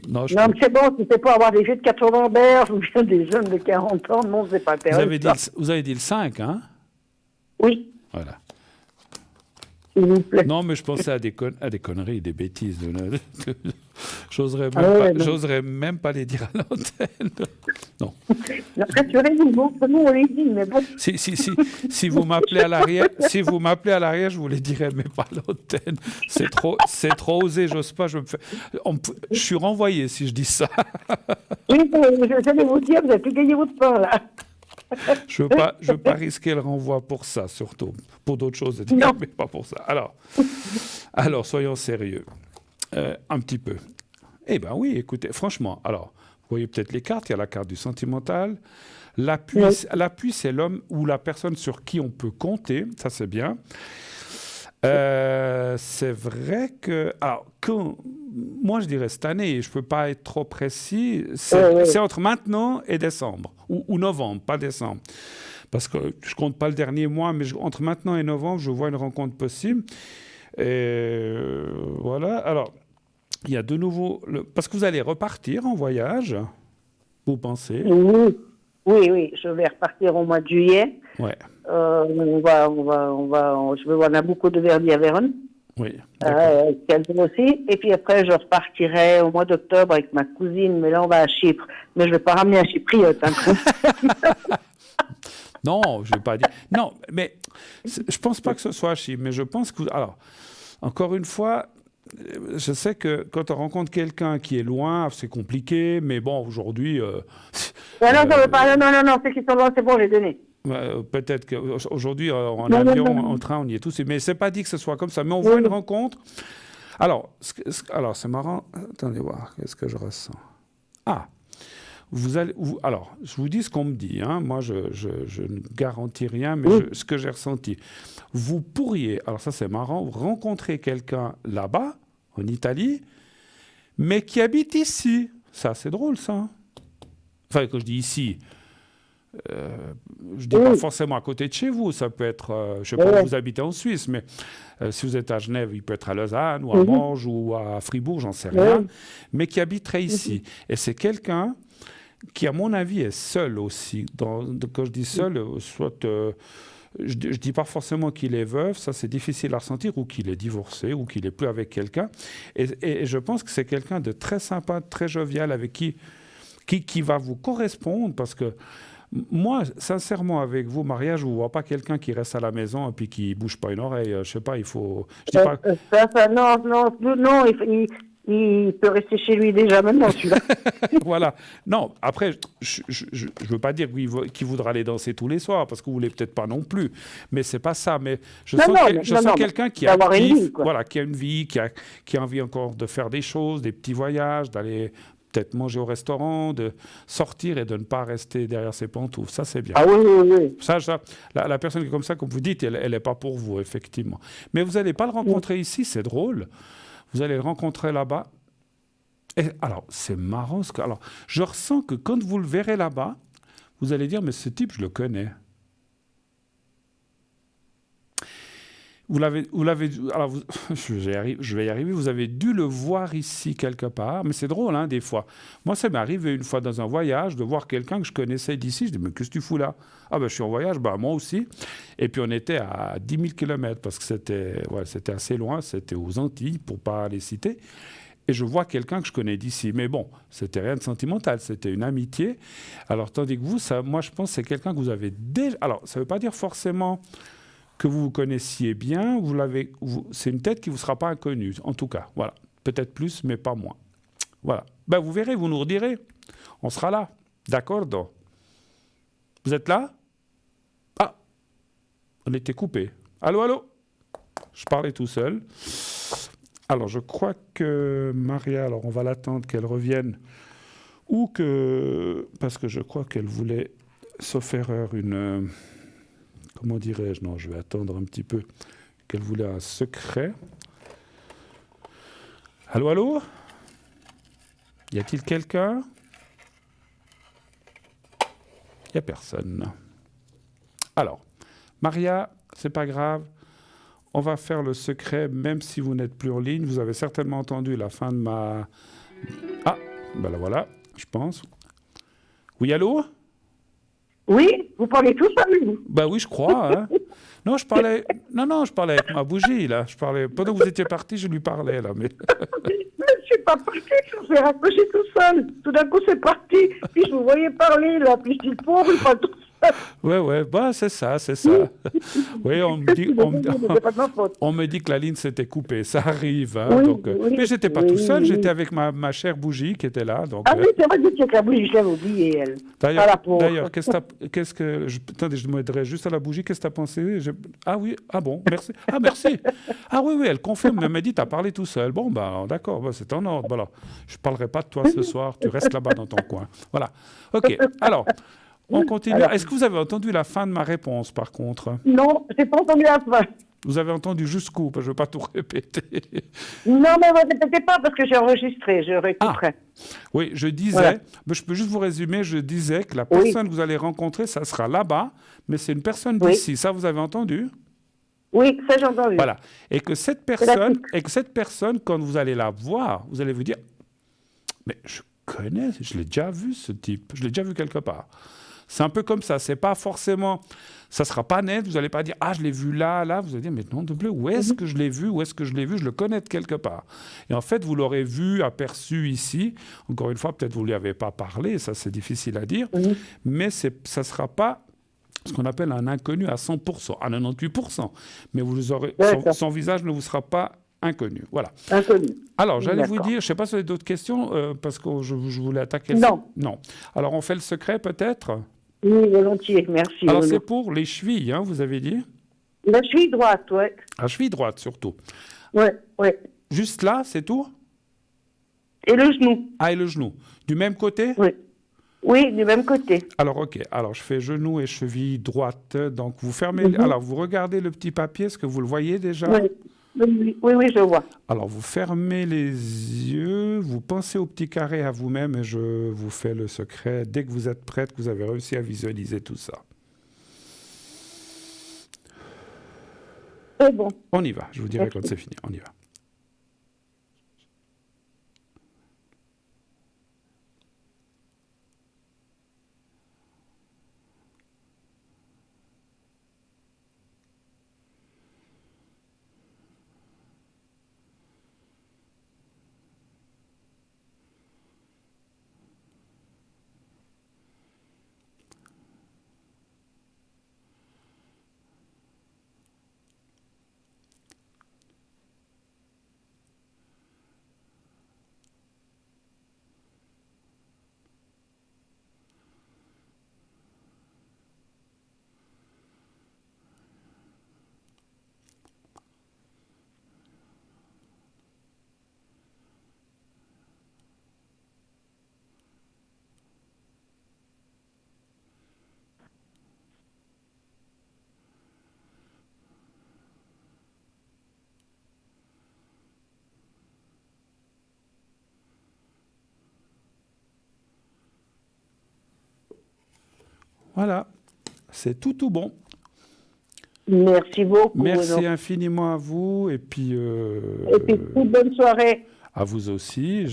Non, mais c'est bon, si c'est pour avoir des jeux de 80 berges ou bien des jeunes de 40 ans, non, c'est pas intéressant. Vous avez dit le 5, hein? Oui. Voilà. S'il vous plaît. Non, mais je pensais à des conneries, des bêtises. J'oserais même pas les dire à l'antenne. Non. Rassurez-vous, bon, nous on les dit, mais bon. Si vous m'appelez à l'arrière, je vous les dirai, mais pas à l'antenne. C'est trop osé, j'ose pas. Je suis renvoyé si je dis ça. Oui, je vais vous dire, vous avez plus gagné votre pain là. Je veux pas risquer le renvoi pour ça, surtout. Pour d'autres choses, mais pas pour ça. Alors soyons sérieux. Un petit peu. Eh bien oui, écoutez, franchement, alors, vous voyez peut-être les cartes, il y a la carte du sentimental. L'appui, c'est l'homme ou la personne sur qui on peut compter, ça c'est bien. C'est vrai que... Alors, moi je dirais cette année, je ne peux pas être trop précis, c'est entre maintenant et décembre, ou novembre, pas décembre. Parce que je ne compte pas le dernier mois, mais entre maintenant et novembre, je vois une rencontre possible. Et voilà, alors... Il y a de nouveau... Parce que vous allez repartir en voyage, vous pensez? Oui, je vais repartir au mois de juillet. Ouais. On je vais voir Nabucco de Verdi à Vérone. Oui. Aussi. Et puis après, je repartirai au mois d'octobre avec ma cousine, mais là, on va à Chypre. Mais je ne vais pas ramener un chypriote. Non, je ne vais pas dire... Non, mais je ne pense pas que ce soit à Chypre, mais je pense que... Alors, encore une fois... Je sais que quand on rencontre quelqu'un qui est loin, c'est compliqué, mais bon, aujourd'hui... non, ceux qui sont loin, c'est bon, les donner. Peut-être qu'aujourd'hui, en avion, en train, on y est tous. Mais c'est pas dit que ce soit comme ça. Mais on voit une rencontre. Alors, c'est marrant. Attendez voir, qu'est-ce que je ressens? Alors, je vous dis ce qu'on me dit. Hein. Moi, je ne garantis rien, mais ce que j'ai ressenti. Vous pourriez, alors ça c'est marrant, rencontrer quelqu'un là-bas, en Italie, mais qui habite ici. Ça, c'est drôle, ça. Enfin, quand je dis ici, je ne dis pas forcément à côté de chez vous. Ça peut être, je ne sais pas où vous habitez en Suisse, mais si vous êtes à Genève, il peut être à Lausanne, ou à Morges, ou à Fribourg, j'en sais rien, mais qui habiterait ici. Et c'est quelqu'un qui, à mon avis, est seul aussi. Quand je dis seul, soit... je ne dis pas forcément qu'il est veuf, ça c'est difficile à ressentir, ou qu'il est divorcé, ou qu'il n'est plus avec quelqu'un. Et je pense que c'est quelqu'un de très sympa, très jovial, avec qui va vous correspondre, parce que moi, sincèrement, avec vous, Maria, je ne vous vois pas quelqu'un qui reste à la maison et puis qui ne bouge pas une oreille. Je ne sais pas, il faut... Non, il peut rester chez lui déjà maintenant, celui-là. Voilà. Non, après, je ne veux pas dire qu'il voudra aller danser tous les soirs, parce que vous ne voulez peut-être pas non plus. Mais ce n'est pas ça. Mais je sens quelqu'un qui a une vie, qui a envie encore de faire des choses, des petits voyages, d'aller peut-être manger au restaurant, de sortir et de ne pas rester derrière ses pantoufles. Ça, c'est bien. Ah oui. Ça, la personne qui est comme ça, comme vous dites, elle n'est pas pour vous, effectivement. Mais vous n'allez pas le rencontrer ici, c'est drôle. Vous allez le rencontrer là-bas. Et alors, c'est marrant. Alors, je ressens que quand vous le verrez là-bas, vous allez dire, mais ce type, je le connais. Vous l'avez, alors je vais y arriver, vous avez dû le voir ici quelque part, mais c'est drôle, hein, des fois. Moi, ça m'est arrivé une fois dans un voyage de voir quelqu'un que je connaissais d'ici. Je dis, mais qu'est-ce que tu fous là? Ah ben, je suis en voyage, moi aussi. Et puis, on était à 10 000 km, parce que c'était assez loin, c'était aux Antilles, pour ne pas les citer. Et je vois quelqu'un que je connais d'ici. Mais bon, c'était rien de sentimental, c'était une amitié. Alors, tandis que vous, moi, je pense que c'est quelqu'un que vous avez déjà... Alors, ça ne veut pas dire forcément... que vous vous connaissiez bien, c'est une tête qui ne vous sera pas inconnue, en tout cas. Voilà. Peut-être plus, mais pas moins. Voilà. Ben, vous verrez, vous nous redirez. On sera là. D'accord, donc. Vous êtes là? Ah, on était coupé. Allô, allô? Je parlais tout seul. Alors, je crois que Maria, alors on va l'attendre qu'elle revienne. Ou que... Parce que je crois qu'elle voulait, sauf erreur, une... comment dirais-je? Non, je vais attendre un petit peu. Qu'elle voulait un secret. Allô, allô? Y a-t-il quelqu'un? Il n'y a personne. Alors, Maria, c'est pas grave. On va faire le secret, même si vous n'êtes plus en ligne. Vous avez certainement entendu la fin de ma... Ah, ben la voilà, je pense. Oui, allô? Oui, vous parlez tout seul, vous? Ben oui, je crois. Hein. Non, je parlais avec ma bougie, là. Pendant que vous étiez parti, je lui parlais, là. Mais je suis pas partie, je me suis raccroché tout seul. Tout d'un coup, c'est parti. Puis je vous voyais parler, là. Puis je dis, pauvre, il parle tout seul. Ouais, bah, c'est ça. Oui, on me dit que la ligne s'était coupée. Ça arrive. Hein, oui, donc, oui, mais j'étais pas tout seul, j'étais avec ma chère bougie qui était là. Donc, ah oui, c'est vrai que c'est la bougie, je l'avais oubliée, elle. D'ailleurs, attendez, je m'aiderais juste à la bougie. Qu'est-ce que tu as pensé? Ah oui, ah bon, merci. Ah, merci. Ah oui, elle confirme. Elle m'a dit, tu as parlé tout seul. Bon, bah, d'accord, bah, c'est en ordre. Voilà. Je ne parlerai pas de toi ce soir. Tu restes là-bas dans ton coin. Voilà. OK. Alors, on continue. Est-ce que vous avez entendu la fin de ma réponse, par contre? Non, je n'ai pas entendu la fin. Vous avez entendu jusqu'où? Je ne veux pas tout répéter. Non, mais ne répétez pas parce que j'ai enregistré, je réécouterai. Oui, je disais, je peux juste vous résumer, je disais que la personne que vous allez rencontrer, ça sera là-bas, mais c'est une personne d'ici. Ça, vous avez entendu? Oui, ça j'ai entendu. Voilà. Et que cette personne, quand vous allez la voir, vous allez vous dire, mais je connais, je l'ai déjà vu ce type, je l'ai déjà vu quelque part. C'est un peu comme ça, c'est pas forcément, ça sera pas net, vous n'allez pas dire, ah je l'ai vu là, vous allez dire, mais non de bleu, où est-ce que je l'ai vu, je le connais de quelque part. Et en fait, vous l'aurez vu, aperçu ici, encore une fois, peut-être vous ne lui avez pas parlé, ça c'est difficile à dire, mais ça ne sera pas ce qu'on appelle un inconnu à 100%, à 98%, mais vous aurez, son visage ne vous sera pas inconnu. Voilà. Inconnu. Alors, j'allais vous dire, je ne sais pas si vous avez d'autres questions, parce que je voulais attaquer Non. Alors, on fait le secret peut-être? Oui, volontiers, merci. Alors, c'est pour les chevilles, hein, vous avez dit? La cheville droite, oui. La cheville droite, surtout. Oui. Juste là, c'est tout? Et le genou. Ah, et le genou. Du même côté? Oui, du même côté. Alors, OK. Alors, je fais genou et cheville droite. Donc, vous fermez... Alors, vous regardez le petit papier. Est-ce que vous le voyez déjà? Oui, je vois. Alors, vous fermez les yeux, vous pensez au petit carré à vous-même et je vous fais le secret dès que vous êtes prête, que vous avez réussi à visualiser tout ça. C'est bon. On y va, je vous dirai quand c'est fini. On y va. Voilà, c'est tout bon. Merci beaucoup. Merci infiniment à vous et puis bonne soirée. À vous aussi.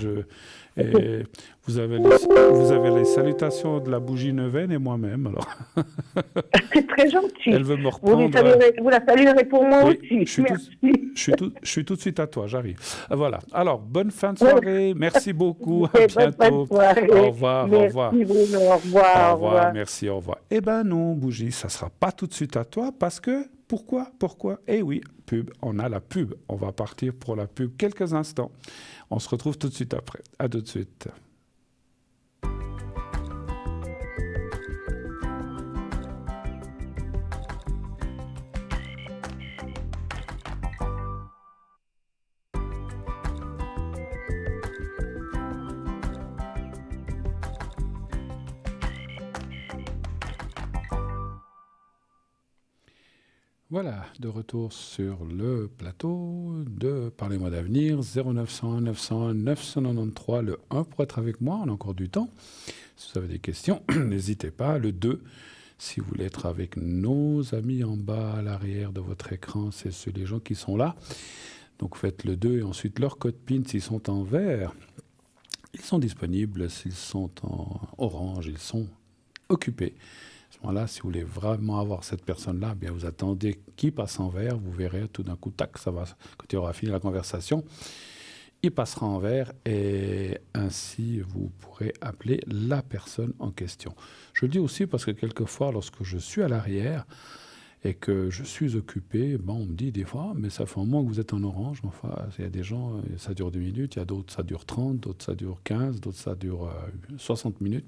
Vous avez les salutations de la bougie neuvaine et moi-même. Alors. C'est très gentil. Elle veut me reprendre. Vous la saluerez pour moi aussi. Je suis tout de suite à toi, j'arrive. Voilà. Alors, bonne fin de soirée. Merci beaucoup. À bientôt. Au revoir. Merci, Bruno. Au revoir. Merci, au revoir. Eh bien non, bougie, ça ne sera pas tout de suite à toi parce que Pourquoi ? Eh oui, pub, on a la pub. On va partir pour la pub quelques instants. On se retrouve tout de suite après. À tout de suite. Voilà, de retour sur le plateau de Parlez-moi d'avenir, 0901 901 993, le 1 pour être avec moi, on a encore du temps. Si vous avez des questions, n'hésitez pas. Le 2, si vous voulez être avec nos amis en bas à l'arrière de votre écran, c'est ceux les gens qui sont là. Donc faites le 2 et ensuite leur code PIN s'ils sont en vert. Ils sont disponibles, s'ils sont en orange, ils sont occupés. À ce moment-là, si vous voulez vraiment avoir cette personne-là, bien vous attendez qu'il passe en vert, vous verrez tout d'un coup, tac, ça va, quand il aura fini la conversation, il passera en vert et ainsi vous pourrez appeler la personne en question. Je le dis aussi parce que quelquefois, lorsque je suis à l'arrière et que je suis occupé, on me dit des fois, mais ça fait un moment que vous êtes en orange. Enfin, il y a des gens, ça dure 2 minutes, il y a d'autres, ça dure 30, d'autres, ça dure 15, d'autres, ça dure 60 minutes.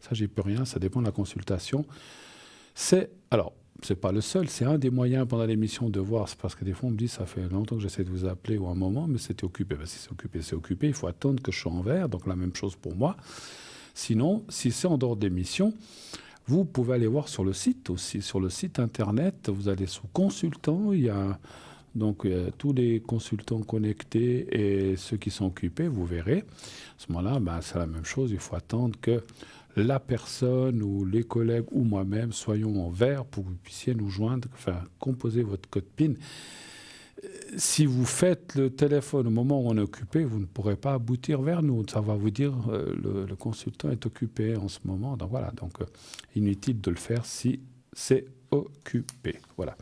Ça, j'y peux rien, ça dépend de la consultation. Alors, c'est pas le seul, c'est un des moyens pendant l'émission de voir. C'est parce que des fois, on me dit, ça fait longtemps que j'essaie de vous appeler ou un moment, mais c'était occupé. Si c'est occupé, c'est occupé. Il faut attendre que je sois en vert, donc la même chose pour moi. Sinon, si c'est en dehors d'émission, vous pouvez aller voir sur le site aussi. Sur le site internet, vous allez sous consultants, il y a donc tous les consultants connectés et ceux qui sont occupés, vous verrez. À ce moment-là, c'est la même chose. Il faut attendre que la personne ou les collègues ou moi-même soyons en vert pour que vous puissiez nous joindre, composer votre code PIN. Si vous faites le téléphone au moment où on est occupé, vous ne pourrez pas aboutir vers nous. Ça va vous dire le consultant est occupé en ce moment. Donc voilà, inutile de le faire si c'est occupé. Voilà.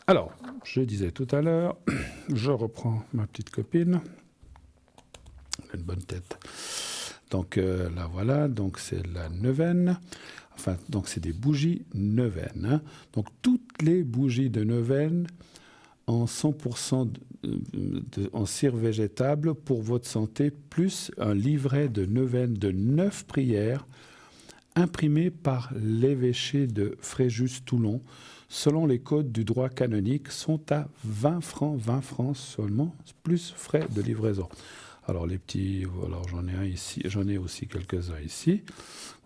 Alors, je disais tout à l'heure, je reprends ma petite copine. Elle a une bonne tête. Donc là voilà, donc c'est la neuvaine. Enfin, donc c'est des bougies neuvaines. Hein. Donc toutes les bougies de neuvaine en 100% en cire végétable pour votre santé, plus un livret de neuvaine de 9 prières imprimé par l'évêché de Fréjus-Toulon, selon les codes du droit canonique, sont à 20 francs seulement, plus frais de livraison. Alors les petits, alors j'en ai un ici, j'en ai aussi quelques-uns ici.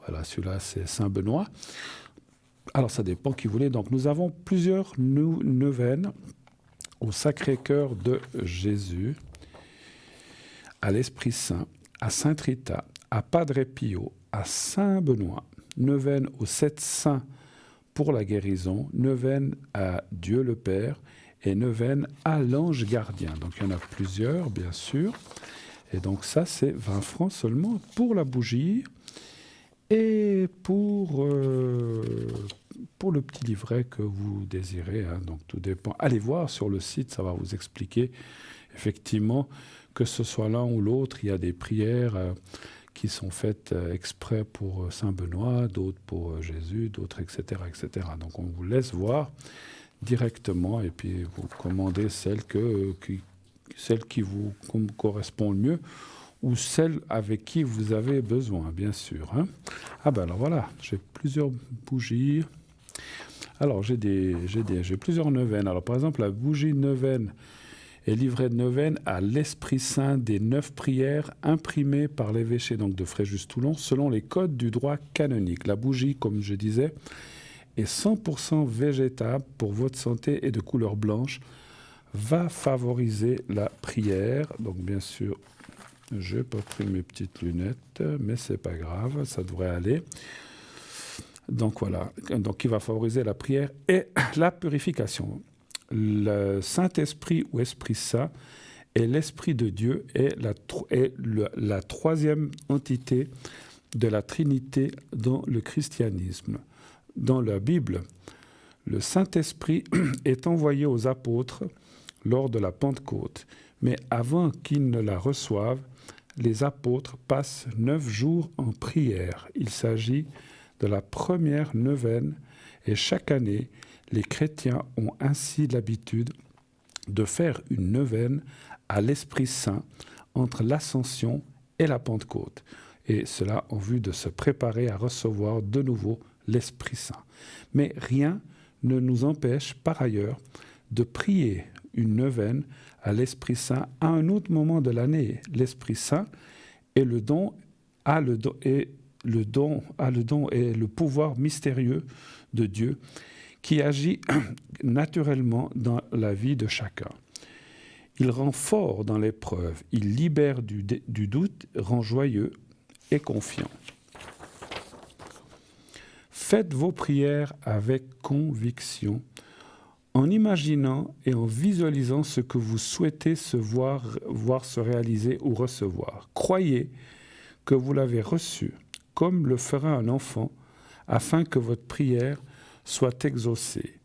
Voilà, celui-là c'est Saint-Benoît. Alors ça dépend qui vous voulez. Donc nous avons plusieurs neuvaines au Sacré-Cœur de Jésus, à l'Esprit Saint, à Sainte-Rita, à Padre Pio, à Saint-Benoît, neuvaine aux 7 saints pour la guérison, neuvaine à Dieu le Père et neuvaine à l'ange gardien. Donc il y en a plusieurs, bien sûr. Et donc ça, c'est 20 francs seulement pour la bougie et pour le petit livret que vous désirez. Hein. Donc tout dépend. Allez voir sur le site, ça va vous expliquer effectivement que ce soit l'un ou l'autre, il y a des prières qui sont faites exprès pour Saint-Benoît, d'autres pour Jésus, d'autres, etc., etc. Donc on vous laisse voir directement et puis vous commandez celle qui vous correspond le mieux ou celle avec qui vous avez besoin, bien sûr. Hein. Alors voilà, j'ai plusieurs bougies. Alors j'ai plusieurs neuvaines. Alors par exemple, la bougie neuvaine est livrée de neuvaine à l'Esprit Saint des 9 prières imprimées par l'évêché donc de Fréjus-Toulon selon les codes du droit canonique. La bougie, comme je disais, est 100% végétable pour votre santé et de couleur blanche, va favoriser la prière. Donc bien sûr, je n'ai pas pris mes petites lunettes, mais c'est pas grave, ça devrait aller. Donc voilà, donc il va favoriser la prière et la purification. Le Saint-Esprit ou Esprit Saint est l'Esprit de Dieu et la troisième entité de la Trinité dans le christianisme. Dans la Bible, le Saint-Esprit est envoyé aux apôtres lors de la Pentecôte. Mais avant qu'ils ne la reçoivent, les apôtres passent 9 jours en prière. Il s'agit de la première neuvaine Et chaque année, les chrétiens ont ainsi l'habitude de faire une neuvaine à l'Esprit Saint entre l'Ascension et la Pentecôte. Et cela en vue de se préparer à recevoir de nouveau l'Esprit Saint. Mais rien ne nous empêche par ailleurs de prier une neuvaine à l'Esprit Saint à un autre moment de l'année. L'Esprit Saint est le pouvoir mystérieux de Dieu qui agit naturellement dans la vie de chacun. Il rend fort dans l'épreuve, il libère du doute, rend joyeux et confiant. Faites vos prières avec conviction, en imaginant et en visualisant ce que vous souhaitez voir se réaliser ou recevoir. Croyez que vous l'avez reçu, comme le fera un enfant, afin que votre prière soit exaucée.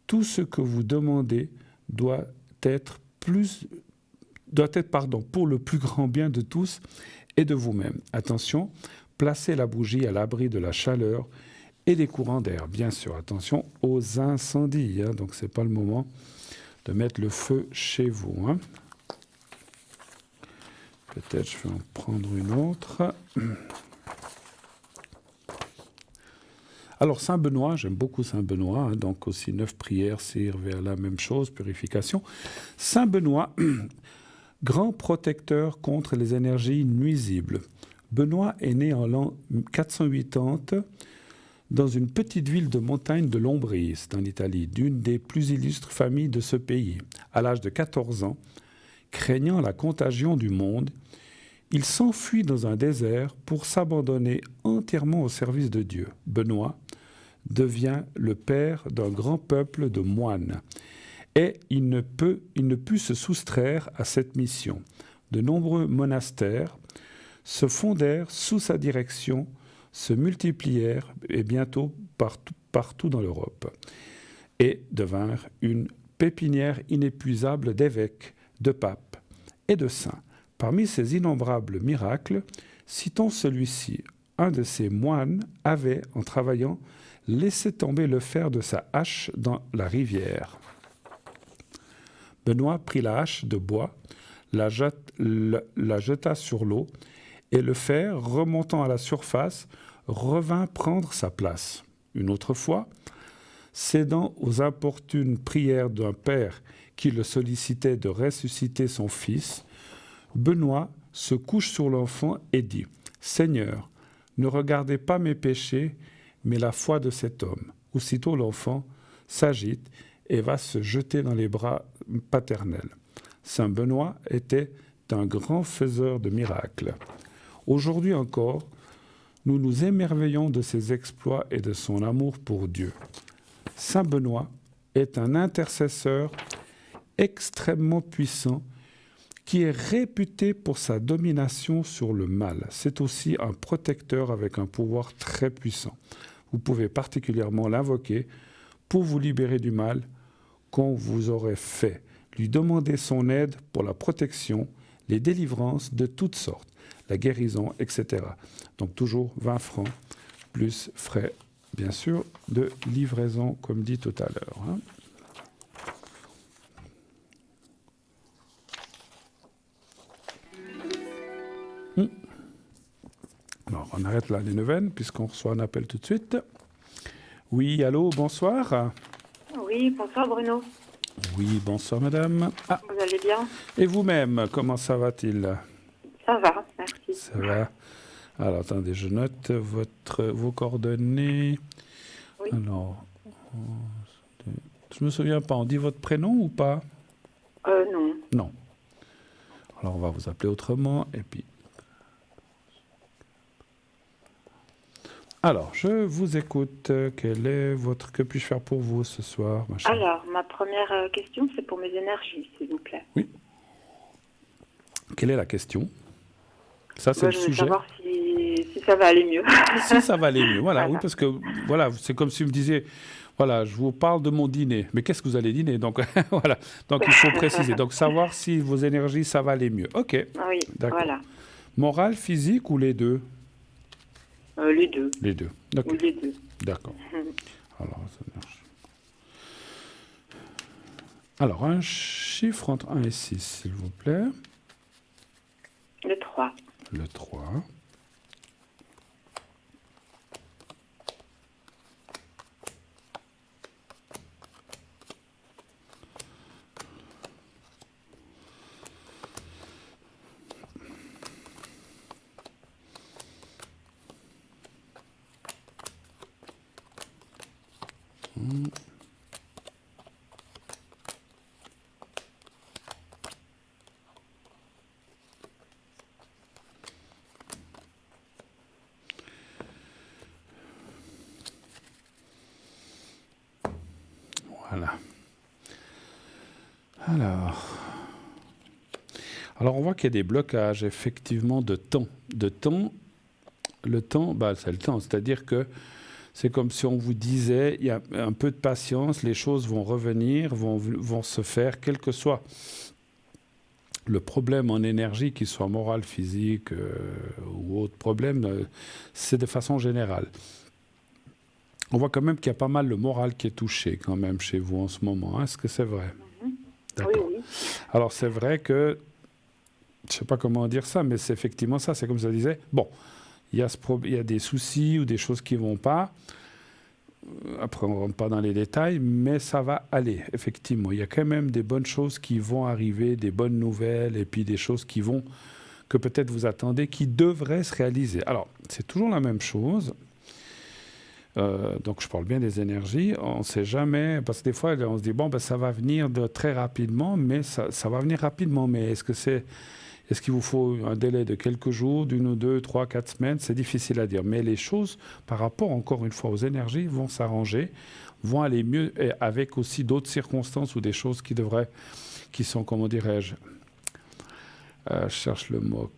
Tout ce que vous demandez doit être pour le plus grand bien de tous et de vous-même. Attention, placez la bougie à l'abri de la chaleur et des courants d'air. Bien sûr, attention aux incendies. Donc, ce n'est pas le moment de mettre le feu chez vous. Peut-être je vais en prendre une autre. Alors, Saint Benoît, j'aime beaucoup Saint Benoît, donc aussi 9 prières servent à la même chose, purification. Saint Benoît, grand protecteur contre les énergies nuisibles. Benoît est né en l'an 480 dans une petite ville de montagne de Lombrie, en Italie, d'une des plus illustres familles de ce pays. À l'âge de 14 ans, craignant la contagion du monde, il s'enfuit dans un désert pour s'abandonner entièrement au service de Dieu. Benoît devient le père d'un grand peuple de moines et il ne put se soustraire à cette mission. De nombreux monastères se fondèrent sous sa direction, se multiplièrent et bientôt partout dans l'Europe et devinrent une pépinière inépuisable d'évêques, de papes et de saints. Parmi ces innombrables miracles, citons celui-ci. Un de ces moines avait, en travaillant, laissé tomber le fer de sa hache dans la rivière. Benoît prit la hache de bois, la jeta sur l'eau, et le fer, remontant à la surface, revint prendre sa place. Une autre fois, cédant aux importunes prières d'un père qui le sollicitait de ressusciter son fils, Benoît se couche sur l'enfant et dit « Seigneur, ne regardez pas mes péchés, mais la foi de cet homme. » Aussitôt l'enfant s'agite et va se jeter dans les bras paternels. Saint Benoît était un grand faiseur de miracles. Aujourd'hui encore, nous nous émerveillons de ses exploits et de son amour pour Dieu. Saint Benoît est un intercesseur extrêmement puissant qui est réputé pour sa domination sur le mal. C'est aussi un protecteur avec un pouvoir très puissant. Vous pouvez particulièrement l'invoquer pour vous libérer du mal qu'on vous aurait fait. Lui demander son aide pour la protection, les délivrances de toutes sortes, la guérison, etc. Donc toujours 20 francs, plus frais, bien sûr, de livraison, comme dit tout à l'heure. Alors, on arrête là les neuvaines, puisqu'on reçoit un appel tout de suite. Oui, allô, bonsoir. Oui, bonsoir Bruno. Oui, bonsoir madame. Ah. Vous allez bien? Et vous-même, comment ça va-t-il? Ça va, merci. Ça va. Alors, attendez, je note vos coordonnées. Oui. Alors, je me souviens pas, on dit votre prénom ou pas? Non. Non. Alors, on va vous appeler autrement, et puis... Alors, je vous écoute. Que puis-je faire pour vous ce soir, ma chère? Alors, ma première question, c'est pour mes énergies, s'il vous plaît. Oui. Quelle est la question? Ça, c'est le sujet. Je veux savoir si ça va aller mieux. Si ça va aller mieux, voilà. Oui, parce que voilà, c'est comme si vous me disiez, voilà, je vous parle de mon dîner. Mais qu'est-ce que vous allez dîner? Donc, voilà. Donc, il faut préciser. Donc, savoir si vos énergies, ça va aller mieux. OK. Oui, d'accord. Voilà. Morale, physique ou les deux? Les deux. Les deux. Okay. Oui, les deux. D'accord. Alors, un chiffre entre 1 et 6, s'il vous plaît. Le 3. Le 3. Voilà. Alors, on voit qu'il y a des blocages, effectivement, de temps. Le temps, c'est le temps. C'est-à-dire que c'est comme si on vous disait, il y a un peu de patience, les choses vont revenir, vont se faire, quel que soit le problème en énergie, qu'il soit moral, physique ou autre problème, c'est de façon générale. On voit quand même qu'il y a pas mal le moral qui est touché quand même chez vous en ce moment. Hein. Est-ce que c'est vrai? D'accord. Oui. Alors c'est vrai que, je ne sais pas comment dire ça, mais c'est effectivement ça. C'est comme ça disait, bon, il y a des soucis ou des choses qui ne vont pas. Après, on ne rentre pas dans les détails, mais ça va aller, effectivement. Il y a quand même des bonnes choses qui vont arriver, des bonnes nouvelles, et puis des choses que peut-être vous attendez, qui devraient se réaliser. Alors, c'est toujours la même chose. Donc, je parle bien des énergies. On ne sait jamais, parce que des fois, on se dit, bon, ça va venir très rapidement, mais ça va venir rapidement. Mais est-ce qu'il vous faut un délai de quelques jours, d'une ou deux, 3, 4 semaines? C'est difficile à dire. Mais les choses, par rapport, encore une fois, aux énergies, vont s'arranger, vont aller mieux, et avec aussi d'autres circonstances ou des choses qui sont, comment dirais-je, je cherche le mot,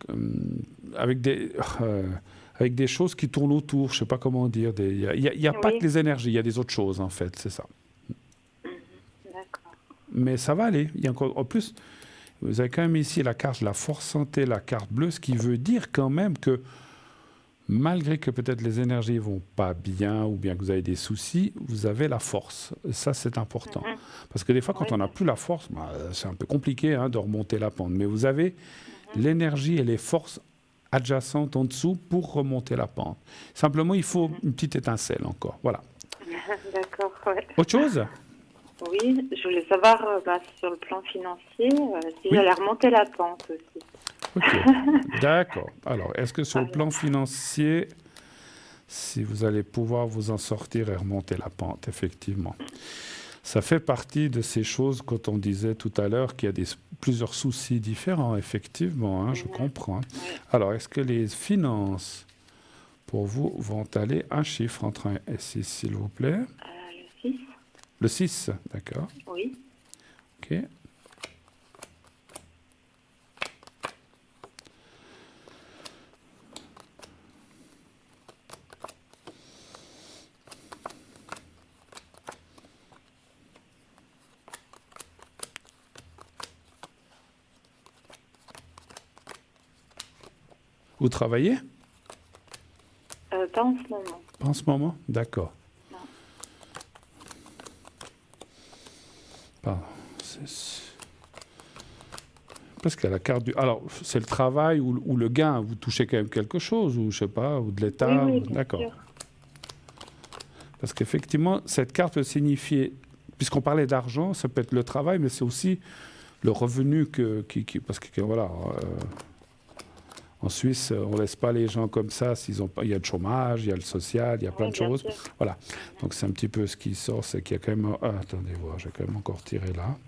avec des choses qui tournent autour, je ne sais pas comment dire. Il n'y a pas que les énergies, il y a des autres choses, en fait, c'est ça. D'accord. Mais ça va aller. Il y a encore, en plus, vous avez quand même ici la carte de la force santé, la carte bleue, ce qui veut dire quand même que malgré que peut-être les énergies ne vont pas bien ou bien que vous avez des soucis, vous avez la force. Et ça, c'est important. Parce que des fois, quand on n'a plus la force, c'est un peu compliqué de remonter la pente. Mais vous avez l'énergie et les forces adjacentes en dessous pour remonter la pente. Simplement, il faut une petite étincelle encore. Voilà. D'accord, ouais. Autre chose? Oui, je voulais savoir sur le plan financier si j'allais remonter la pente aussi. Ok, d'accord. Alors, est-ce que sur le plan financier, si vous allez pouvoir vous en sortir et remonter la pente, effectivement. Ça fait partie de ces choses, quand on disait tout à l'heure qu'il y a plusieurs soucis différents, effectivement, je comprends. Alors, est-ce que les finances, pour vous, vont aller un chiffre entre 1 et 6, s'il vous plaît? Le 6. Le 6, d'accord. Oui. Ok. Vous travaillez? Pas en ce moment. Pas en ce moment? D'accord. Non. Pardon. Parce qu'il y a la carte du... Alors, c'est le travail ou le gain. Vous touchez quand même quelque chose, ou je sais pas, ou de l'État. Oui, d'accord. Sûr. Parce qu'effectivement, cette carte peut signifier... Puisqu'on parlait d'argent, ça peut être le travail, mais c'est aussi le revenu parce que voilà... En Suisse, on ne laisse pas les gens comme ça. Il y a le chômage, il y a le social, il y a plein de choses. Sûr. Voilà. Donc, c'est un petit peu ce qui sort, c'est qu'il y a quand même... attendez voir, j'ai quand même encore tiré là.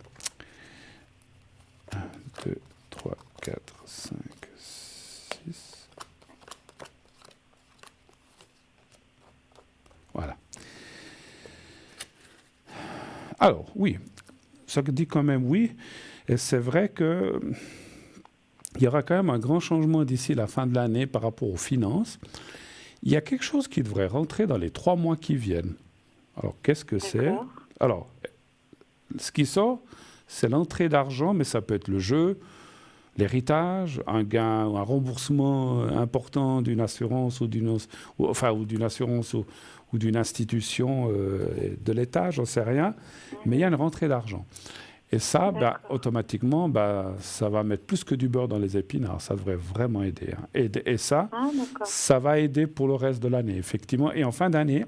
1, 2, 3, 4, 5, 6. Voilà. Alors, oui. Ça dit quand même oui. Et c'est vrai que... Il y aura quand même un grand changement d'ici la fin de l'année par rapport aux finances. Il y a quelque chose qui devrait rentrer dans les 3 mois qui viennent. Alors, qu'est-ce que c'est? Alors, ce qui sort, c'est l'entrée d'argent, mais ça peut être le jeu, l'héritage, un gain, un remboursement important d'une assurance ou d'une assurance ou d'une institution de l'État, j'en sais rien, mais il y a une rentrée d'argent. Et ça, automatiquement, ça va mettre plus que du beurre dans les épinards. Ça devrait vraiment aider. Hein. Et ça, ça va aider pour le reste de l'année, effectivement. Et en fin d'année,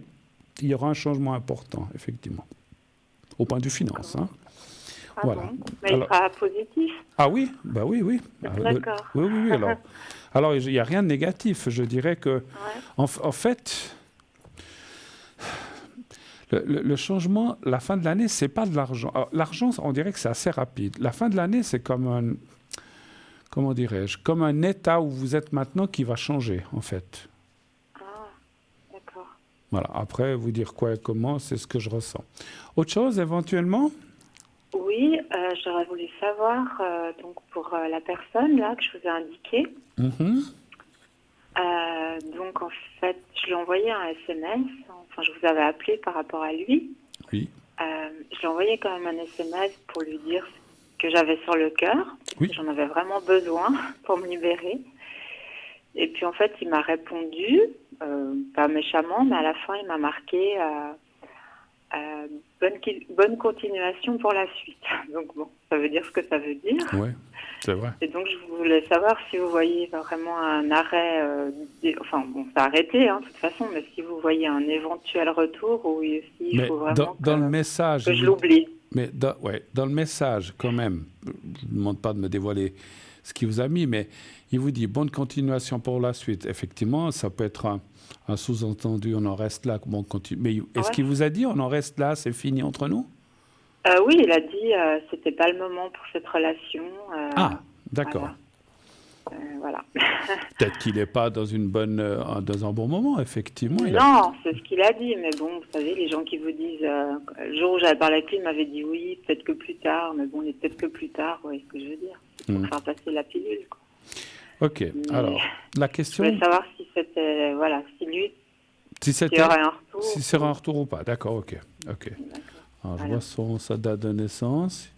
il y aura un changement important, effectivement, au point de vue finance. Hein. Voilà. Bon. Mais il sera positif. Ah oui, oui. D'accord. Oui. Alors, il n'y a rien de négatif. Je dirais que, en fait... Le changement, la fin de l'année, c'est pas de l'argent. Alors, l'argent, on dirait que c'est assez rapide. La fin de l'année, c'est comme comme un état où vous êtes maintenant qui va changer, en fait. Ah, d'accord. Voilà. Après, vous dire quoi et comment, c'est ce que je ressens. Autre chose, éventuellement ? Oui, j'aurais voulu savoir, donc pour la personne là que je vous ai indiquée. Donc en fait, je lui ai envoyé un SMS, enfin je vous avais appelé par rapport à lui. Oui. Je lui ai envoyé quand même un SMS pour lui dire ce que j'avais sur le cœur. Oui. J'en avais vraiment besoin pour me libérer. Et puis en fait, il m'a répondu, pas méchamment, mais à la fin, il m'a marqué bonne continuation pour la suite. Donc bon, ça veut dire ce que ça veut dire. Oui, c'est vrai. Et donc je voulais savoir si vous voyez vraiment un arrêt, enfin bon, ça a arrêté de toute façon, mais si vous voyez un éventuel retour ou si il faut vraiment dans le message, que je l'oublie. Mais dans le message, quand même, je ne vous demande pas de me dévoiler ce qu'il vous a mis, mais il vous dit bonne continuation pour la suite. Effectivement, ça peut être un sous-entendu, on en reste là. Bon, mais est-ce qu'il vous a dit on en reste là, c'est fini entre nous ? Oui, il a dit c'était pas le moment pour cette relation. Ah, d'accord. Voilà. Peut-être qu'il n'est pas dans un bon moment, effectivement. Non, c'est ce qu'il a dit, mais bon, vous savez, les gens qui vous disent, le jour où j'avais parlé avec lui, il m'avait dit oui, peut-être que plus tard, mais bon, il est peut-être que plus tard, vous voyez ce que je veux dire, pour faire passer la pilule, quoi. Ok, mais alors, la question... Je voulais savoir si c'était, si lui, s'il y aurait un retour. Si c'est un retour ou pas, d'accord, ok. D'accord. Alors, je vois sa date de naissance.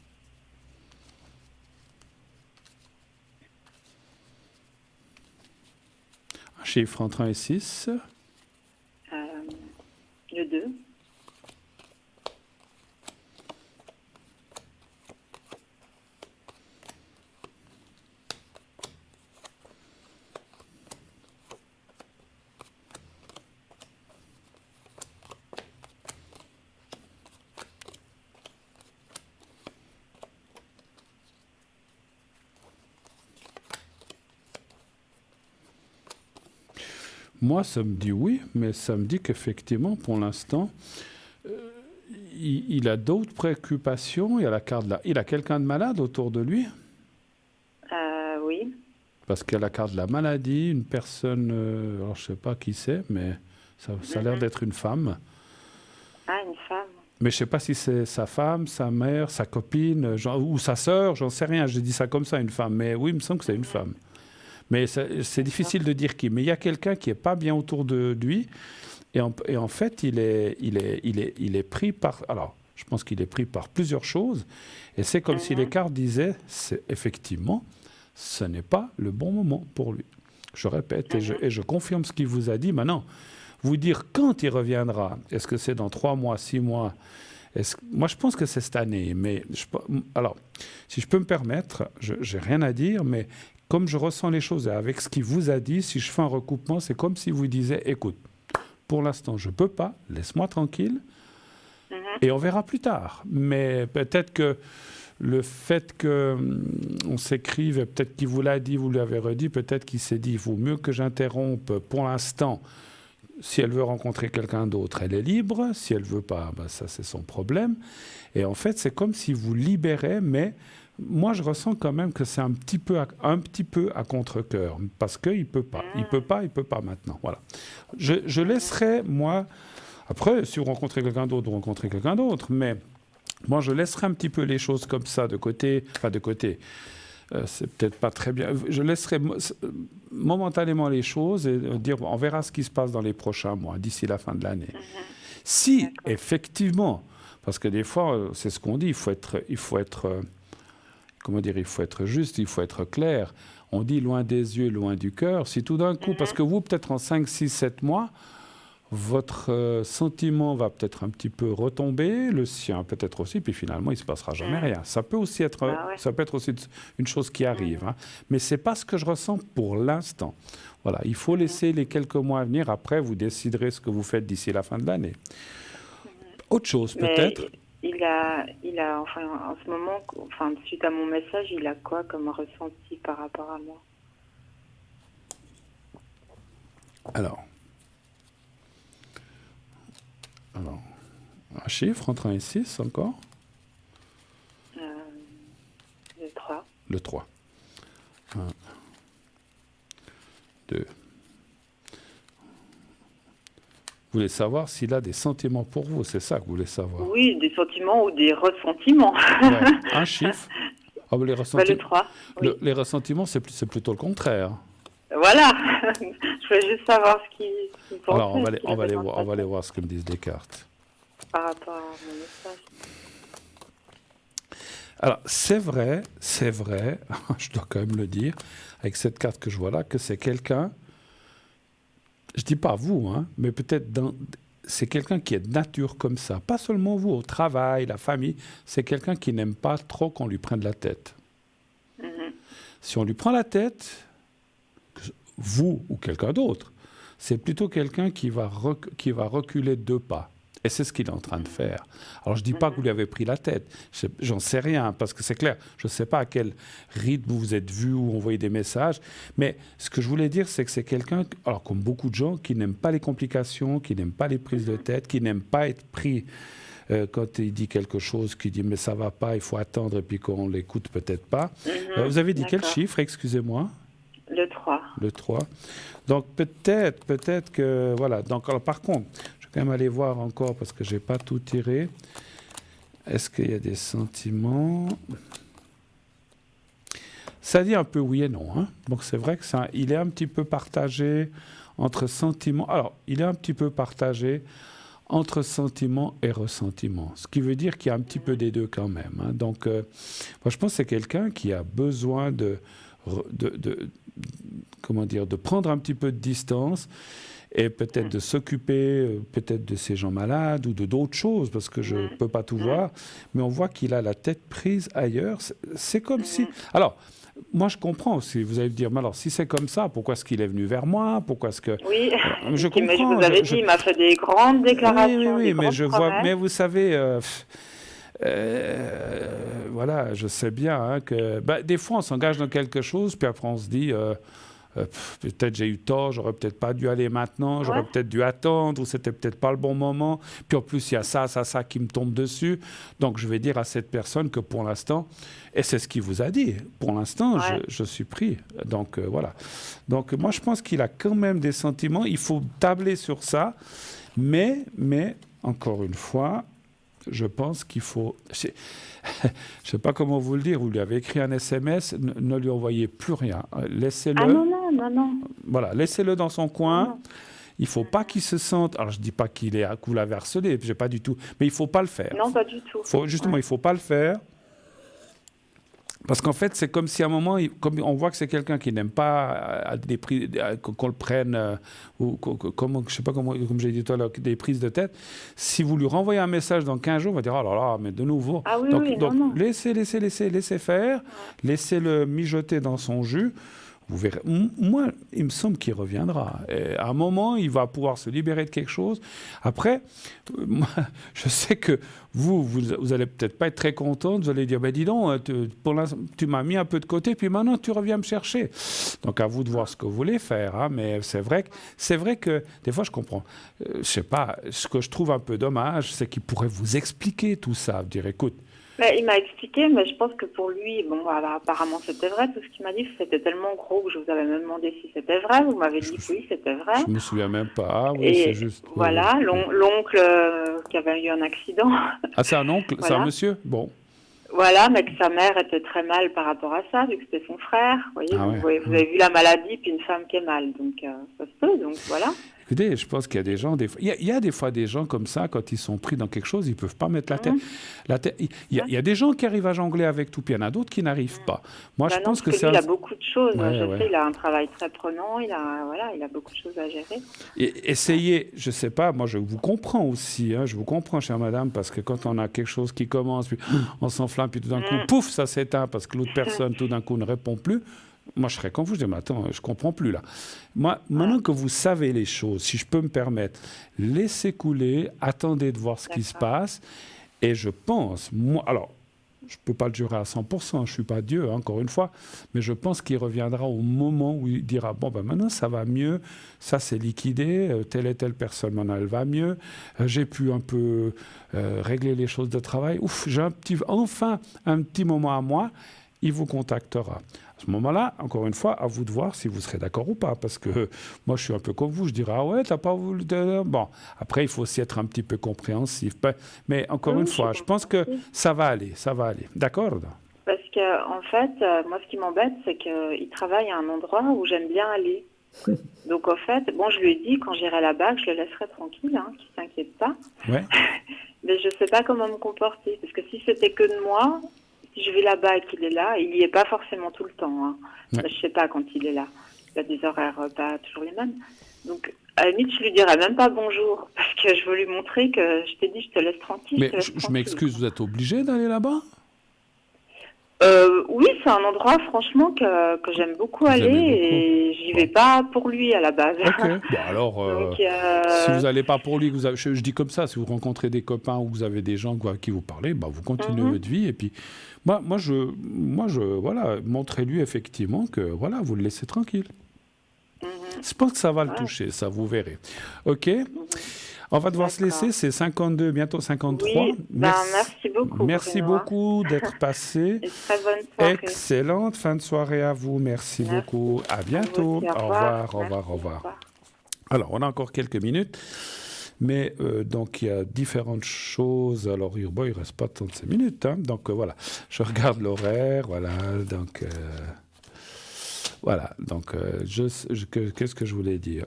Un chiffre entre 1 et 6. Le 2. Moi, ça me dit oui, mais ça me dit qu'effectivement, pour l'instant, il a d'autres préoccupations. Il a quelqu'un de malade autour de lui ? Oui. Parce qu'il y a la carte de la maladie, une personne, alors je ne sais pas qui c'est, mais ça a l'air d'être une femme. Ah, une femme. Mais je ne sais pas si c'est sa femme, sa mère, sa copine, ou sa sœur, j'en sais rien. J'ai dit ça comme ça, une femme. Mais oui, il me semble que c'est une femme. Mais c'est difficile de dire qui. Mais il y a quelqu'un qui n'est pas bien autour de lui. Et en fait, il est pris par... Alors, je pense qu'il est pris par plusieurs choses. Et c'est comme si les cartes disaient, effectivement, ce n'est pas le bon moment pour lui. Je répète, et je confirme ce qu'il vous a dit. Maintenant, vous dire quand il reviendra, est-ce que c'est dans 3 mois, 6 mois ? Moi, je pense que c'est cette année. Mais alors, si je peux me permettre, je n'ai rien à dire, mais... Comme je ressens les choses et avec ce qu'il vous a dit, si je fais un recoupement, c'est comme si vous disiez, écoute, pour l'instant, je ne peux pas, laisse-moi tranquille, et on verra plus tard. Mais peut-être que le fait qu'on s'écrive, et peut-être qu'il vous l'a dit, vous lui avez redit, peut-être qu'il s'est dit, il vaut mieux que j'interrompe pour l'instant. Si elle veut rencontrer quelqu'un d'autre, elle est libre. Si elle ne veut pas, ça c'est son problème. Et en fait, c'est comme si vous libérez, mais... Moi, je ressens quand même que c'est un petit peu à contre-cœur, parce qu'il ne peut pas. Il peut pas maintenant. Voilà. Je laisserai, moi... Après, si vous rencontrez quelqu'un d'autre, vous rencontrez quelqu'un d'autre, mais moi, je laisserai un petit peu les choses comme ça de côté. Enfin, de côté. C'est peut-être pas très bien. Je laisserai momentanément les choses et dire, on verra ce qui se passe dans les prochains mois, d'ici la fin de l'année. Si, effectivement, parce que des fois, c'est ce qu'on dit, il faut être comment dire, il faut être juste, il faut être clair. On dit loin des yeux, loin du cœur. Si tout d'un coup, parce que vous, peut-être en 5, 6, 7 mois, votre sentiment va peut-être un petit peu retomber, le sien peut-être aussi, puis finalement, il ne se passera jamais rien. Ça peut aussi être, ça peut être aussi une chose qui arrive, hein. Mais ce n'est pas ce que je ressens pour l'instant. Voilà, il faut laisser les quelques mois à venir. Après, vous déciderez ce que vous faites d'ici la fin de l'année. Autre chose, peut-être. Il a, enfin, en ce moment, enfin, suite à mon message, il a quoi comme ressenti par rapport à moi? Alors, un chiffre entre 1 et 6 encore? Le 3. Le 3. 1, 2. Vous voulez savoir s'il a des sentiments pour vous, c'est ça que vous voulez savoir? Oui, des sentiments ou des ressentiments. Ouais. Un chiffre. Oh, les ressentiments, le 3. Oui. Les ressentiments, c'est plutôt le contraire. Voilà. Je voulais juste savoir ce qu'il pensait. Alors, on va aller voir ce que me disent les cartes. Par rapport à mon message. Alors, c'est vrai, je dois quand même le dire, avec cette carte que je vois là, que c'est quelqu'un, je ne dis pas vous, hein, mais peut-être c'est quelqu'un qui est de nature comme ça. Pas seulement vous, au travail, la famille, c'est quelqu'un qui n'aime pas trop qu'on lui prenne la tête. Si on lui prend la tête, vous ou quelqu'un d'autre, c'est plutôt quelqu'un qui va reculer 2 pas. Et c'est ce qu'il est en train de faire. Alors, je ne dis pas que vous lui avez pris la tête. J'en sais rien, parce que c'est clair, je ne sais pas à quel rythme vous vous êtes vu ou envoyé des messages. Mais ce que je voulais dire, c'est que c'est quelqu'un, alors comme beaucoup de gens, qui n'aiment pas les complications, qui n'aiment pas les prises de tête, qui n'aiment pas être pris quand il dit quelque chose, qui dit « mais ça ne va pas, il faut attendre » et puis qu'on ne l'écoute peut-être pas. Vous avez dit quel chiffre, excusez-moi? Le 3. Le 3. Donc peut-être que... Voilà. Donc, alors, par contre... Je vais quand même aller voir encore parce que je n'ai pas tout tiré. Est-ce qu'il y a des sentiments? Ça dit un peu oui et non, hein. Donc c'est vrai que il est un petit peu partagé entre sentiments. Alors, il est un petit peu partagé entre sentiments et ressentiments. Ce qui veut dire qu'il y a un petit peu des deux quand même, hein. Donc, moi je pense que c'est quelqu'un qui a besoin de prendre un petit peu de distance et peut-être de s'occuper peut-être de ces gens malades ou de d'autres choses, parce que je ne peux pas tout voir, mais on voit qu'il a la tête prise ailleurs. C'est comme si... Alors, moi, je comprends aussi. Vous allez me dire, mais alors, si c'est comme ça, pourquoi est-ce qu'il est venu vers moi? Pourquoi est-ce que... Oui, je comprends. Mais je vous avais dit, il m'a fait des grandes déclarations. Oui, mais je vois... Mais vous savez... voilà, je sais bien hein, que... des fois, on s'engage dans quelque chose, puis après, on se dit... peut-être j'ai eu tort, j'aurais peut-être pas dû aller maintenant, j'aurais peut-être dû attendre, ou c'était peut-être pas le bon moment. Puis en plus, il y a ça qui me tombe dessus. Donc, je vais dire à cette personne que pour l'instant, et c'est ce qu'il vous a dit, pour l'instant, je suis pris. Donc, voilà. Donc, moi, je pense qu'il a quand même des sentiments. Il faut tabler sur ça. Mais encore une fois, je pense qu'il faut... Je ne sais pas comment vous le dire. Vous lui avez écrit un SMS, ne lui envoyez plus rien. Laissez-le. Ah non. Voilà, laissez-le dans son coin. Il ne faut pas qu'il se sente... Alors, je ne dis pas que vous l'avez harcelé, j'ai pas du tout. Mais il ne faut pas le faire. Non, pas du tout. Justement, il ne faut pas le faire. Parce qu'en fait, c'est comme si à un moment, comme on voit que c'est quelqu'un qui n'aime pas qu'on le prenne, ou je ne sais pas comment, comme j'ai dit tout à l'heure, des prises de tête. Si vous lui renvoyez un message dans 15 jours, il va dire « Oh là là, mais de nouveau ». Ah oui, donc non. laissez faire, laissez-le mijoter dans son jus. Vous verrez. Moi, il me semble qu'il reviendra. Et à un moment, il va pouvoir se libérer de quelque chose. Après, moi, je sais que vous allez peut-être pas être très contente. Vous allez dire, dis donc, pour l'instant, tu m'as mis un peu de côté, puis maintenant, tu reviens me chercher. Donc, à vous de voir ce que vous voulez faire. Hein, mais c'est vrai que des fois, je comprends. Je sais pas, ce que je trouve un peu dommage, c'est qu'il pourrait vous expliquer tout ça. Vous dire, écoute, il m'a expliqué, mais je pense que pour lui, apparemment c'était vrai, tout ce qu'il m'a dit, c'était tellement gros que je vous avais même demandé si c'était vrai. Vous m'avez dit que oui, c'était vrai. Je me souviens même pas. Oui, et c'est juste. Voilà, l'oncle qui avait eu un accident. Ah, c'est un oncle, voilà. C'est un monsieur. Bon. Voilà, mais que sa mère était très mal par rapport à ça, vu que c'était son frère. Vous voyez, vous avez vu la maladie, puis une femme qui est mal, donc ça se peut, donc voilà. Écoutez, je pense qu'il y a des gens, il y a des fois des gens comme ça, quand ils sont pris dans quelque chose, ils ne peuvent pas mettre la tête. Il y a des gens qui arrivent à jongler avec tout, puis il y en a d'autres qui n'arrivent pas. Moi, je pense que c'est... Il a beaucoup de choses. Je sais, il a un travail très prenant, il a beaucoup de choses à gérer. Et essayez, je ne sais pas, moi, je vous comprends aussi, je vous comprends, chère madame, parce que quand on a quelque chose qui commence, puis on s'enflamme, puis tout d'un coup, pouf, ça s'éteint, parce que l'autre personne, tout d'un coup, ne répond plus. Moi, je serais confus. Je dis, mais attends, je ne comprends plus là. Moi, maintenant que vous savez les choses, si je peux me permettre, laissez couler, attendez de voir ce qui se passe. Et je pense, moi, alors, je ne peux pas le jurer à 100%, je ne suis pas Dieu, encore une fois, mais je pense qu'il reviendra au moment où il dira, bon, ben maintenant, ça va mieux, ça c'est liquidé, telle et telle personne, maintenant, elle va mieux, j'ai pu un peu régler les choses de travail. Ouf, j'ai enfin un petit moment à moi, il vous contactera. À ce moment-là, encore une fois, à vous de voir si vous serez d'accord ou pas. Parce que moi, je suis un peu comme vous. Je dirais, ah ouais, t'as pas voulu... Bon, après, il faut aussi être un petit peu compréhensif. Mais encore une fois, je pense que ça va aller. D'accord ? Parce qu'en fait, moi, ce qui m'embête, c'est qu'il travaille à un endroit où j'aime bien aller. Donc, en fait, bon, je lui ai dit, quand j'irai là-bas, que je le laisserai tranquille, qu'il ne s'inquiète pas. Ouais. Mais je ne sais pas comment me comporter. Parce que si c'était que de moi... Si je vais là-bas et qu'il est là, il n'y est pas forcément tout le temps. Ouais. Je ne sais pas quand il est là. Il a des horaires pas toujours les mêmes. Donc, à la limite, je lui dirais même pas bonjour, parce que je veux lui montrer que je t'ai dit, je te laisse tranquille. Mais je m'excuse, vous êtes obligé d'aller là-bas ? Oui, c'est un endroit, franchement, que j'aime beaucoup aller et j'y vais pas pour lui à la base. Ok. Bon, alors, si vous n'allez pas pour lui, je dis comme ça, si vous rencontrez des copains ou vous avez des gens à qui vous parlez, vous continuez votre vie. Et puis, moi, voilà, montrez-lui effectivement que voilà, vous le laissez tranquille. Je pense que ça va le toucher, ça, vous verrez. Ok. On va devoir se laisser, c'est 52, bientôt 53. Oui, merci beaucoup. Merci beaucoup d'être passé. Et très bonne soirée. Excellente fin de soirée à vous. Merci beaucoup. À bientôt. Au revoir. Alors, on a encore quelques minutes. Mais donc, il y a différentes choses. Alors, il ne reste pas 35 minutes. Donc, voilà. Je regarde l'horaire. Voilà. Donc, qu'est-ce que je voulais dire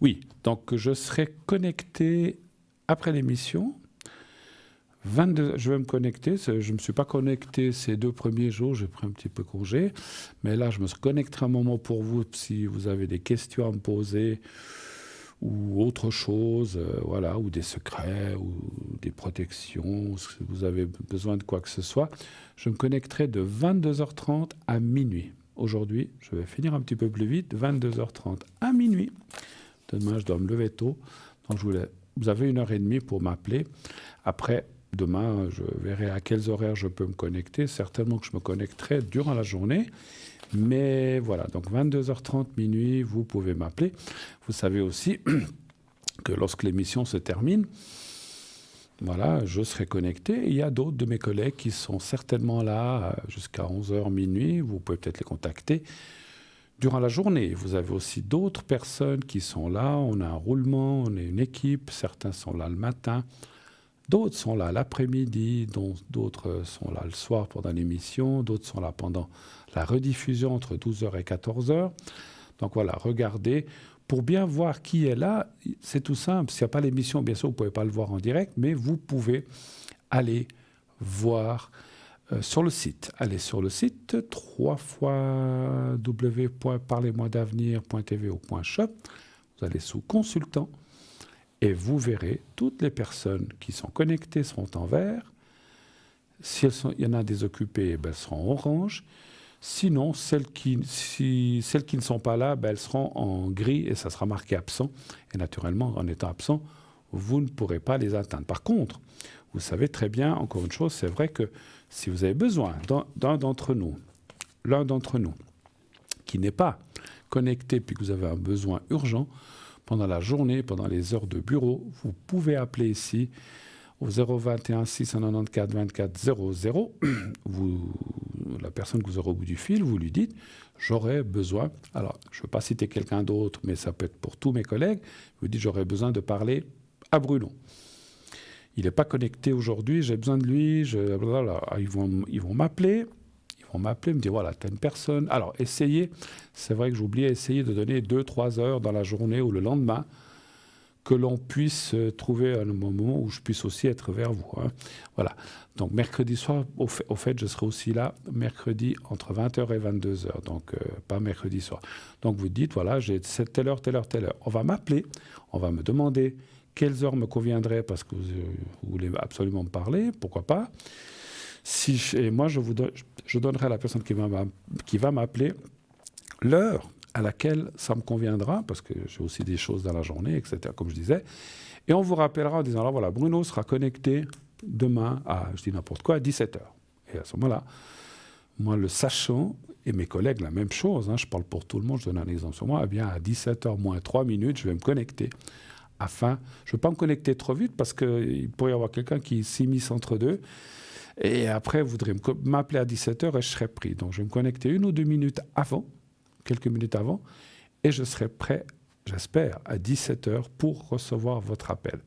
oui, donc je serai connecté après l'émission. Je vais me connecter. Je ne me suis pas connecté ces 2 premiers jours. J'ai pris un petit peu congé. Mais là, je me connecterai un moment pour vous si vous avez des questions à me poser ou autre chose, ou des secrets ou des protections, si vous avez besoin de quoi que ce soit. Je me connecterai de 22h30 à minuit. Aujourd'hui, je vais finir un petit peu plus vite, 22h30 à minuit. Demain, je dois me lever tôt. Donc, vous avez 1h30 pour m'appeler. Après, demain, je verrai à quels horaires je peux me connecter. Certainement que je me connecterai durant la journée. Mais voilà, donc 22h30, minuit, vous pouvez m'appeler. Vous savez aussi que lorsque l'émission se termine, voilà, je serai connecté. Il y a d'autres de mes collègues qui sont certainement là jusqu'à 11h, minuit. Vous pouvez peut-être les contacter. Durant la journée, vous avez aussi d'autres personnes qui sont là. On a un roulement, on est une équipe. Certains sont là le matin, d'autres sont là l'après-midi, d'autres sont là le soir pendant l'émission, d'autres sont là pendant la rediffusion entre 12h et 14h. Donc voilà, regardez. Pour bien voir qui est là, c'est tout simple. S'il n'y a pas l'émission, bien sûr, vous ne pouvez pas le voir en direct, mais vous pouvez aller voir sur le site. Allez sur le site www.parlez-moi-d'avenir.tv ou .shop. Vous allez sous consultant et vous verrez toutes les personnes qui sont connectées seront en vert. Si il y en a des occupées, elles seront en orange. Sinon, celles qui ne sont pas là, elles seront en gris et ça sera marqué absent. Et naturellement, en étant absent, vous ne pourrez pas les atteindre. Par contre, vous savez très bien, encore une chose, c'est vrai que si vous avez besoin l'un d'entre nous, qui n'est pas connecté puis que vous avez un besoin urgent, pendant la journée, pendant les heures de bureau, vous pouvez appeler ici au 021 694 24 00. La personne que vous aurez au bout du fil, vous lui dites « j'aurais besoin ». Alors, je ne veux pas citer quelqu'un d'autre, mais ça peut être pour tous mes collègues. Vous dites « j'aurais besoin de parler à Bruno ». Il n'est pas connecté aujourd'hui, j'ai besoin de lui. Ils vont m'appeler, ils vont m'appeler, me dire, voilà, tu as une personne. Alors, essayez, c'est vrai que j'oubliais, essayez de donner 2-3 heures dans la journée ou le lendemain, que l'on puisse trouver un moment où je puisse aussi être vers vous. Hein. Voilà. Donc, mercredi soir, au fait, je serai aussi là mercredi entre 20h et 22h, donc pas mercredi soir. Donc, vous dites, voilà, j'ai telle heure. On va m'appeler, on va me demander quelles heures me conviendraient parce que vous voulez absolument me parler, pourquoi pas. Et moi, je donnerai à la personne qui va m'appeler l'heure à laquelle ça me conviendra, parce que j'ai aussi des choses dans la journée, etc., comme je disais. Et on vous rappellera en disant, alors voilà, Bruno sera connecté demain à, je dis n'importe quoi, à 17h. Et à ce moment-là, moi, le sachant, et mes collègues, la même chose, hein, je parle pour tout le monde, je donne un exemple sur moi, eh bien, à 17h moins 3 minutes, je vais me connecter. Je ne veux pas me connecter trop vite, parce qu'il pourrait y avoir quelqu'un qui s'immisce entre deux, et après, vous voudrez m'appeler à 17h et je serai pris. Donc, je vais me connecter 1 ou 2 minutes avant, quelques minutes avant, et je serai prêt, j'espère, à 17h pour recevoir votre appel.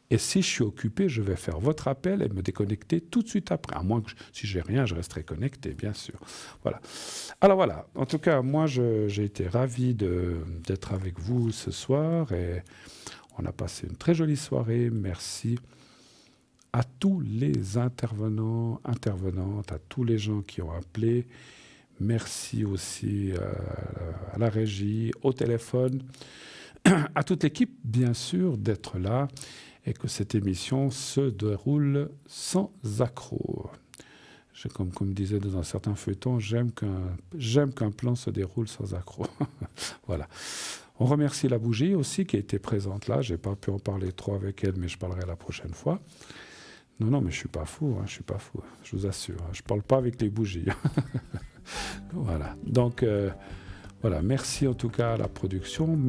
Et si je suis occupé, je vais faire votre appel et me déconnecter tout de suite après. À moins que, si je n'ai rien, je resterai connecté, bien sûr. Voilà. Alors voilà, en tout cas, moi, j'ai été ravi d'être avec vous ce soir, et on a passé une très jolie soirée. Merci à tous les intervenants, intervenantes, à tous les gens qui ont appelé. Merci aussi à la régie, au téléphone, à toute l'équipe, bien sûr, d'être là et que cette émission se déroule sans accroc. Comme disait dans un certain feuilleton, j'aime qu'un plan se déroule sans accroc. Voilà. On remercie la bougie aussi qui a été présente là. Je n'ai pas pu en parler trop avec elle, mais je parlerai la prochaine fois. Non, mais je ne suis pas fou, je suis pas fou, je vous assure. Je ne parle pas avec les bougies. Voilà. Donc, voilà. Merci en tout cas à la production.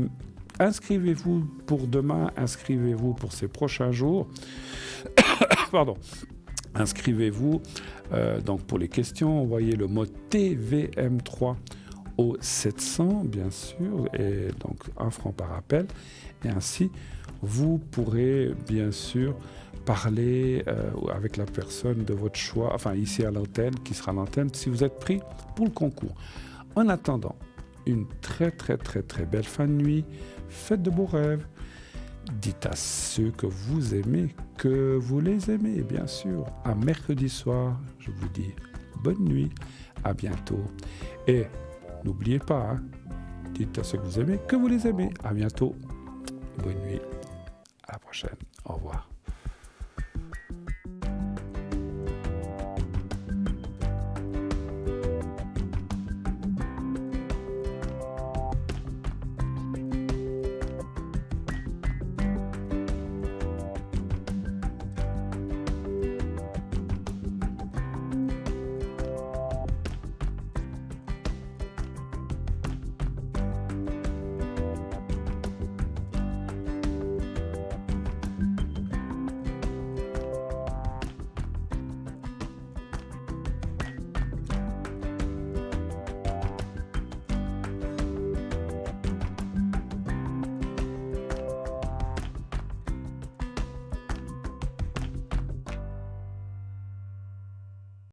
Inscrivez-vous pour demain, inscrivez-vous pour ces prochains jours. Pardon. Inscrivez-vous. Donc, pour les questions, envoyez le mot TVM3 au 700, bien sûr, et donc 1 franc par appel. Et ainsi, vous pourrez, bien sûr, parler avec la personne de votre choix, enfin ici à l'antenne, qui sera à l'antenne, si vous êtes pris pour le concours. En attendant, une très très très très belle fin de nuit, faites de beaux rêves, dites à ceux que vous aimez que vous les aimez, bien sûr. À mercredi soir, je vous dis bonne nuit, à bientôt. Et n'oubliez pas, dites à ceux que vous aimez que vous les aimez. À bientôt, bonne nuit, à la prochaine, au revoir.